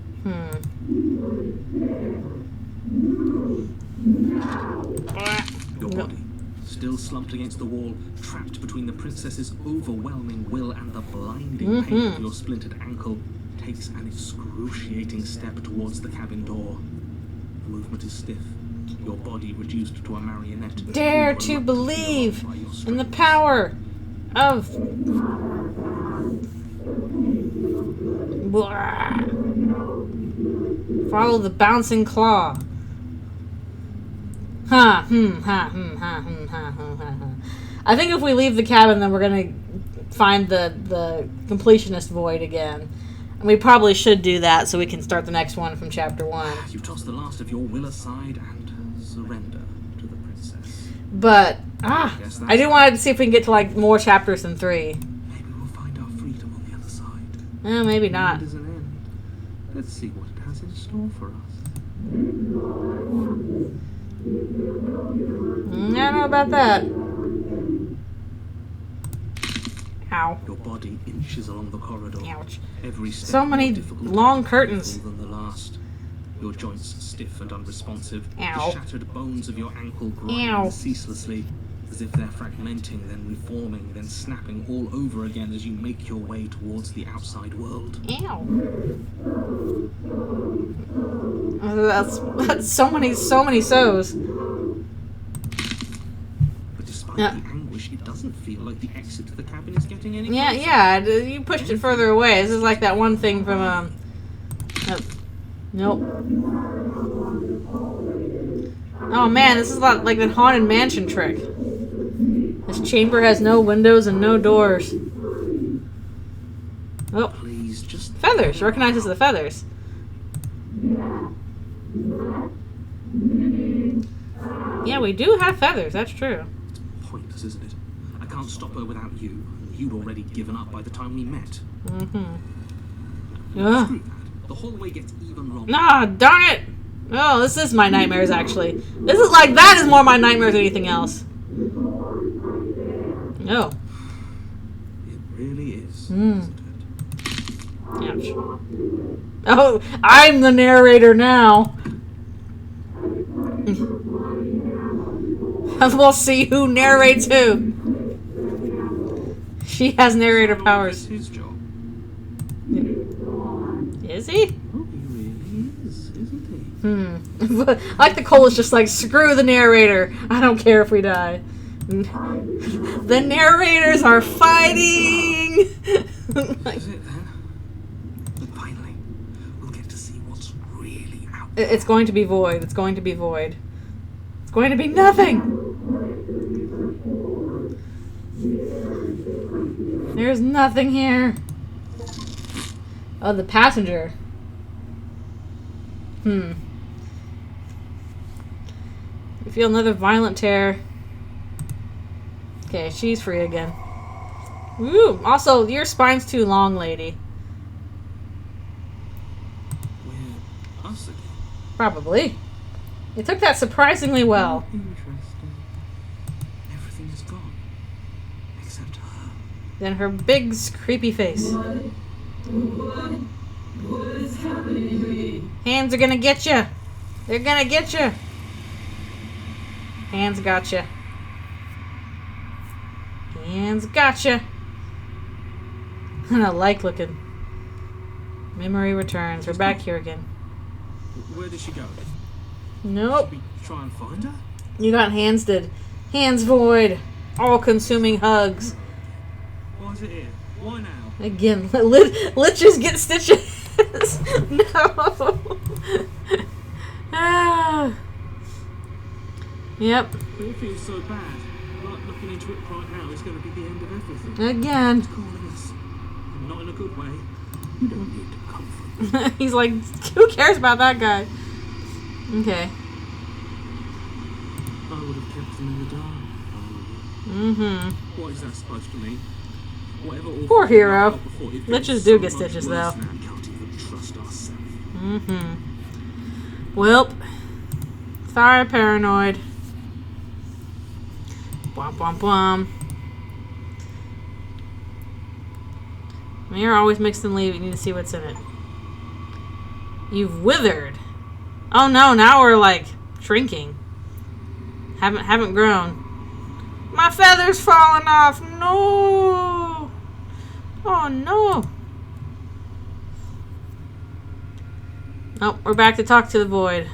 Your body, still slumped against the wall, trapped between the princess's overwhelming will and the blinding pain of your splintered ankle, takes an excruciating step towards the cabin door. The movement is stiff, your body reduced to a marionette. Dare to believe in the power of... Blah. Follow the bouncing claw. I think if we leave the cabin, then we're gonna find the completionist void again. And we probably should do that so we can start the next one from chapter 1. You toss the last of your will aside and surrender to the princess. But, I do want to see if we can get to, like, more chapters than 3. Maybe we'll find our freedom on the other side. Maybe not. There's an end. Let's see what it has in store for us. I don't know about that. Ow. Your body inches along the corridor. Ouch. Every step So many more difficult long and curtains. painful than the last. Your joints stiff and unresponsive. Ow. The shattered bones of your ankle grind Ow. ceaselessly, as if they're fragmenting, then reforming, then snapping all over again as you make your way towards the outside world. Ow. That's so many so's. But despite the anguish, it doesn't feel like the exit to the cabin is getting any closer. Yeah, you pushed it further away. This is like that one thing from, nope. Oh man, this is like the Haunted Mansion trick. This chamber has no windows and no doors. Oh, Please, just feathers. Recognizes the feathers. Yeah, we do have feathers. That's true. It's pointless, isn't it? I can't stop her without you, and you'd already given up by the time we met. Ugh. Screw that. The hallway gets even longer. Nah, darn it! Oh, this is my nightmares, actually. This is like, that is more my nightmares than anything else. Oh. It really is, isn't it? Ouch. Oh, I'm the narrator now. We'll see who narrates who. She has narrator powers. That's his job. Is he? Oh, he really is, isn't Like the Cole is just like, screw the narrator. I don't care if we die. The narrators are fighting. he? Is it then? Finally, we'll get to see what's really out. It's going to be void. It's going to be void. It's going to be nothing. There's nothing here. Oh, the passenger. We feel another violent tear. Okay, she's free again. Woo! Also, your spine's too long, lady. We're us again. Probably. You took that surprisingly well. Interesting. Everything is gone. Except her. Then her big, creepy face. What is happening to me? Hands are gonna get you. They're gonna get you. Hands got you. Hands got you. And I like looking. Memory returns. We're back here again. Where did she go? Nope. Should we try and find her? You got hands did. Hands void. All-consuming hugs. Why is it here? Why now? Again, liches get stitches. No. Ah. Yep. It feels so bad. Like looking into it right now is going to be the end of everything. Again. It's calling us. And not in a good way. You don't need to comfort. He's like, who cares about that guy? Okay. I would have kept them in the dark. What is that supposed to mean? Whatever awful Poor thing I hero. felt before, it Liches feels do so get much stitches, worse though. now. I can't even trust ourselves. Welp. Sorry, paranoid. Womp womp womp. Mirror always makes them leave. You need to see what's in it. You've withered. Oh no, now we're like shrinking. Haven't grown. My feather's falling off. No. Oh no. Oh, we're back to talk to the void.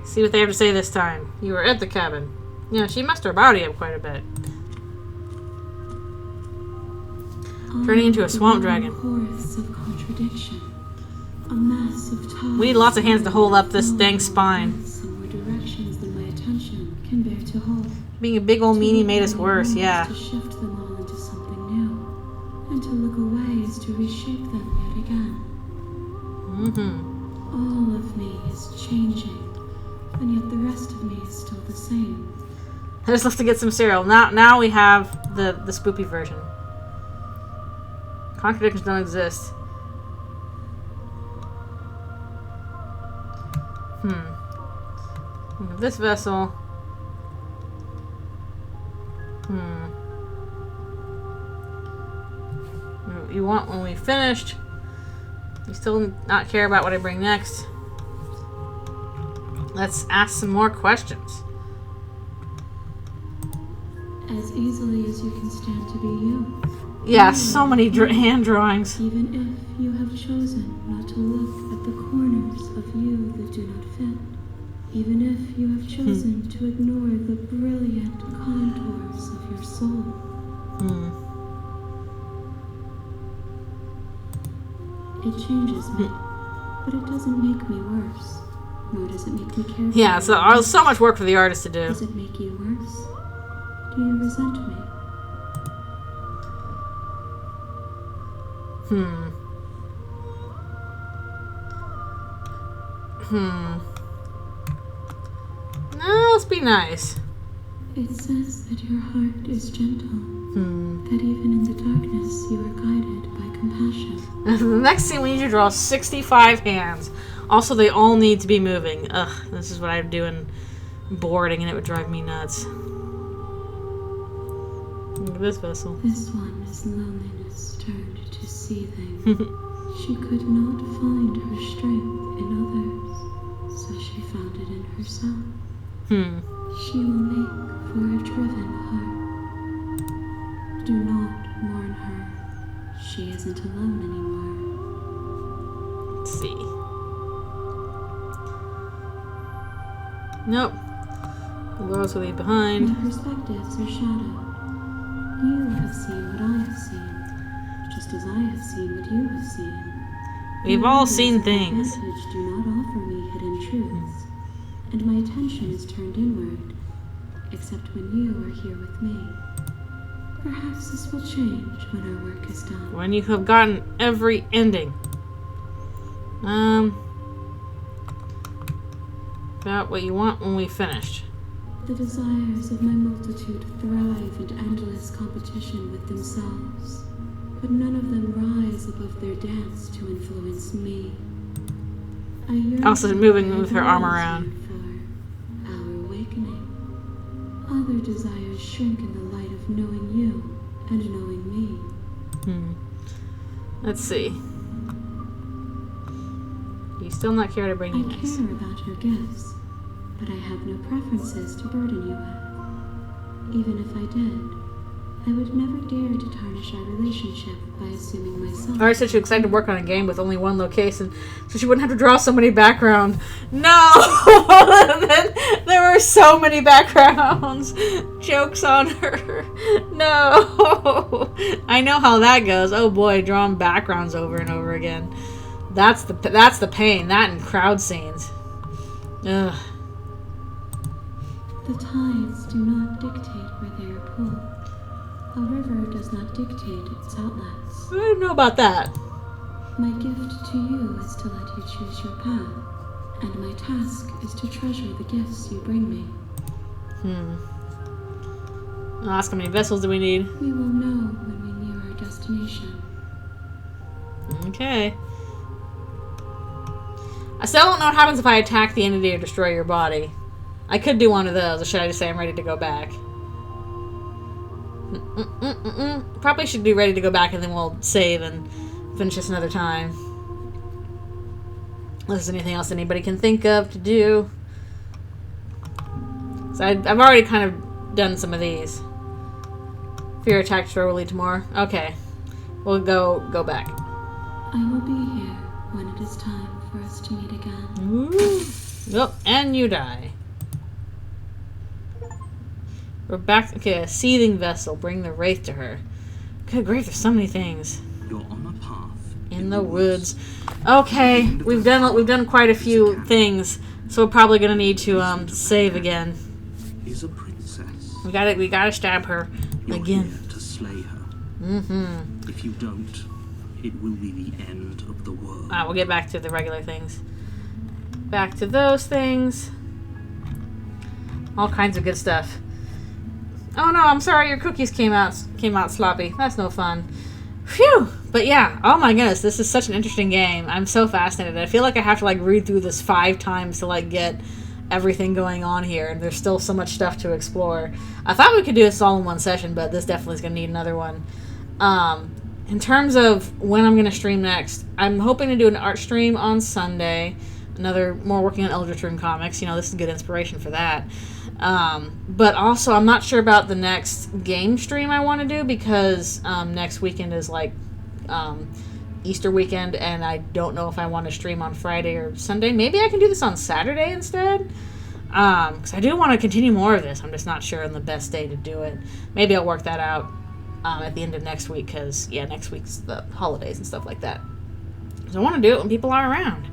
See what they have to say this time. You were at the cabin. Yeah, she messed her body up quite a bit. Turning into a swamp dragon. Chorus of contradiction. A mass of talk. We need lots of hands to hold up this dang spine. Some more directions than my attention can bear to hold. Being a big old meanie made us worse, yeah. To shift them all into something new, and to look away is to reshape them yet again. All of me is changing, and yet the rest of me is still the same. I just love to get some cereal. Now we have the spoopy version. Contradictions don't exist. We have this vessel. You want when we finished. You still not care about what I bring next. Let's ask some more questions. As easily as you can stand to be you. Yeah, so many hand drawings. Even if you have chosen not to look at the corners of you that do not fit. Even if you have chosen to ignore the brilliant contours of your soul. It changes me, but it doesn't make me worse. Nor does it make me care. Yeah, so much work for the artist to do. Does it make you worse? Do you resent me? No, let's be nice. It says that your heart is gentle. That even in the darkness you are guided by compassion. The next scene we need to draw 65 hands. Also, they all need to be moving. Ugh, this is what I do in boarding and it would drive me nuts. Look at this vessel. This one is loneliness turned to seething. She could not find her strength in others, so she found it in herself. She will make for a driven heart. Do not mourn her. She isn't alone anymore. Let's see. Nope. The girls will leave behind. My perspectives are shadowed. You have seen what I have seen. Just a as I have seen what you have seen. We've all seen things. Advantage do not offer me hidden truths, and my attention is turned inward, except when you are here with me. Perhaps this will change when our work is done. When you have gotten every ending. About what you want when we finished. The desires of my multitude thrive in endless competition with themselves, but none of them rise above their dance to influence me. I yearn Also for moving with her what arm I around. yearn for our awakening. Other desires shrink in the light of knowing you and knowing me. Let's see. You still not care to bring I you this. care about your gifts, but I have no preferences to burden you with. Even if I did, I would never dare to tarnish our relationship by assuming myself. Alright, said she was excited to work on a game with only one location, so she wouldn't have to draw so many background. No! Then there were so many backgrounds. Jokes on her. No! I know how that goes. Oh boy, drawing backgrounds over and over again. That's the pain. That and crowd scenes. Ugh. The tides do not dictate where they are pulled. A river does not dictate its outlets. I don't know about that. My gift to you is to let you choose your path, and my task is to treasure the gifts you bring me. I'll ask how many vessels do we need. We will know when we near our destination. Okay. I still don't know what happens if I attack the entity or destroy your body. I could do one of those, or should I just say I'm ready to go back? Probably should be ready to go back and then we'll save and finish this another time. Unless there's anything else anybody can think of to do. So I've already kind of done some of these. Fear attack destroy will lead to more. Okay. We'll go back. I will be here when it is time for us to meet again. Ooh. Yep, and you die. We're back. Okay, a seething vessel. Bring the wraith to her. Good grief, there's so many things. You're on a path In the woods. Okay, we've done quite a few things, so we're probably gonna need to save again. Is a princess. We gotta stab her You're again. here to slay her. Mm-hmm. If you don't, it will be the end of the world. Alright, we'll get back to the regular things. Back to those things. All kinds of good stuff. Oh no, I'm sorry, your cookies came out sloppy. That's no fun. Phew! But yeah, oh my goodness, this is such an interesting game. I'm so fascinated. I feel like I have to read through this 5 times to get everything going on here, and there's still so much stuff to explore. I thought we could do this all in one session, but this definitely is going to need another one. In terms of when I'm going to stream next, I'm hoping to do an art stream on Sunday. More working on Eldritch Rune comics. This is good inspiration for that. But also, I'm not sure about the next game stream I want to do because next weekend is Easter weekend, and I don't know if I want to stream on Friday or Sunday. Maybe I can do this on Saturday instead. Because I do want to continue more of this. I'm just not sure on the best day to do it. Maybe I'll work that out at the end of next week because, next week's the holidays and stuff like that. So I want to do it when people are around.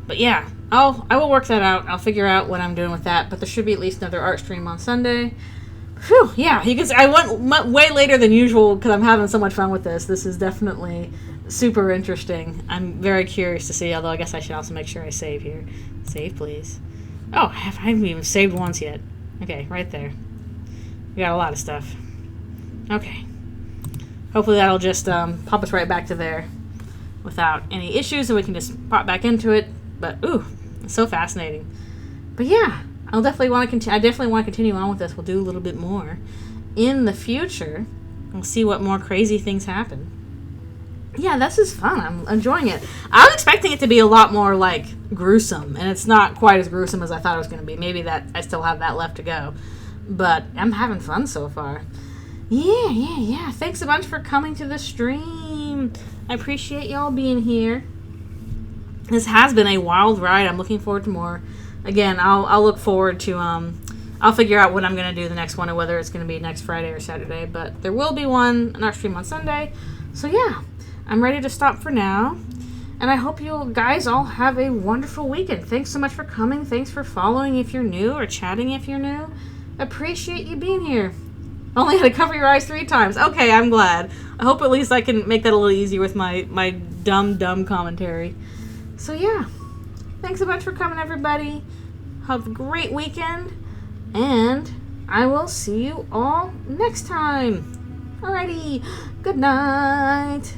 But yeah, I will work that out. I'll figure out what I'm doing with that. But there should be at least another art stream on Sunday. Whew, yeah, you can see I went way later than usual because I'm having so much fun with this. This is definitely super interesting. I'm very curious to see, although I guess I should also make sure I save here. Save, please. Oh, I haven't even saved once yet. Okay, right there. We got a lot of stuff. Okay. Hopefully that'll just pop us right back to there without any issues, and we can just pop back into it. But ooh, it's so fascinating. But yeah, I definitely want to continue on with this. We'll do a little bit more in the future. We'll see what more crazy things happen. Yeah, this is fun. I'm enjoying it. I was expecting it to be a lot more gruesome, and it's not quite as gruesome as I thought it was going to be. Maybe that I still have that left to go, but I'm having fun so far. Yeah. Thanks a bunch for coming to the stream. I appreciate y'all being here. This has been a wild ride. I'm looking forward to more. Again, I'll look forward to I'll figure out what I'm going to do the next one, and whether it's going to be next Friday or Saturday. But there will be an art stream on Sunday. So yeah, I'm ready to stop for now. And I hope you guys all have a wonderful weekend. Thanks so much for coming. Thanks for following if you're new or chatting if you're new. Appreciate you being here. Only had to cover your eyes 3 times. Okay, I'm glad. I hope at least I can make that a little easier with my dumb commentary. So yeah, thanks so much for coming, everybody. Have a great weekend, and I will see you all next time. Alrighty, good night.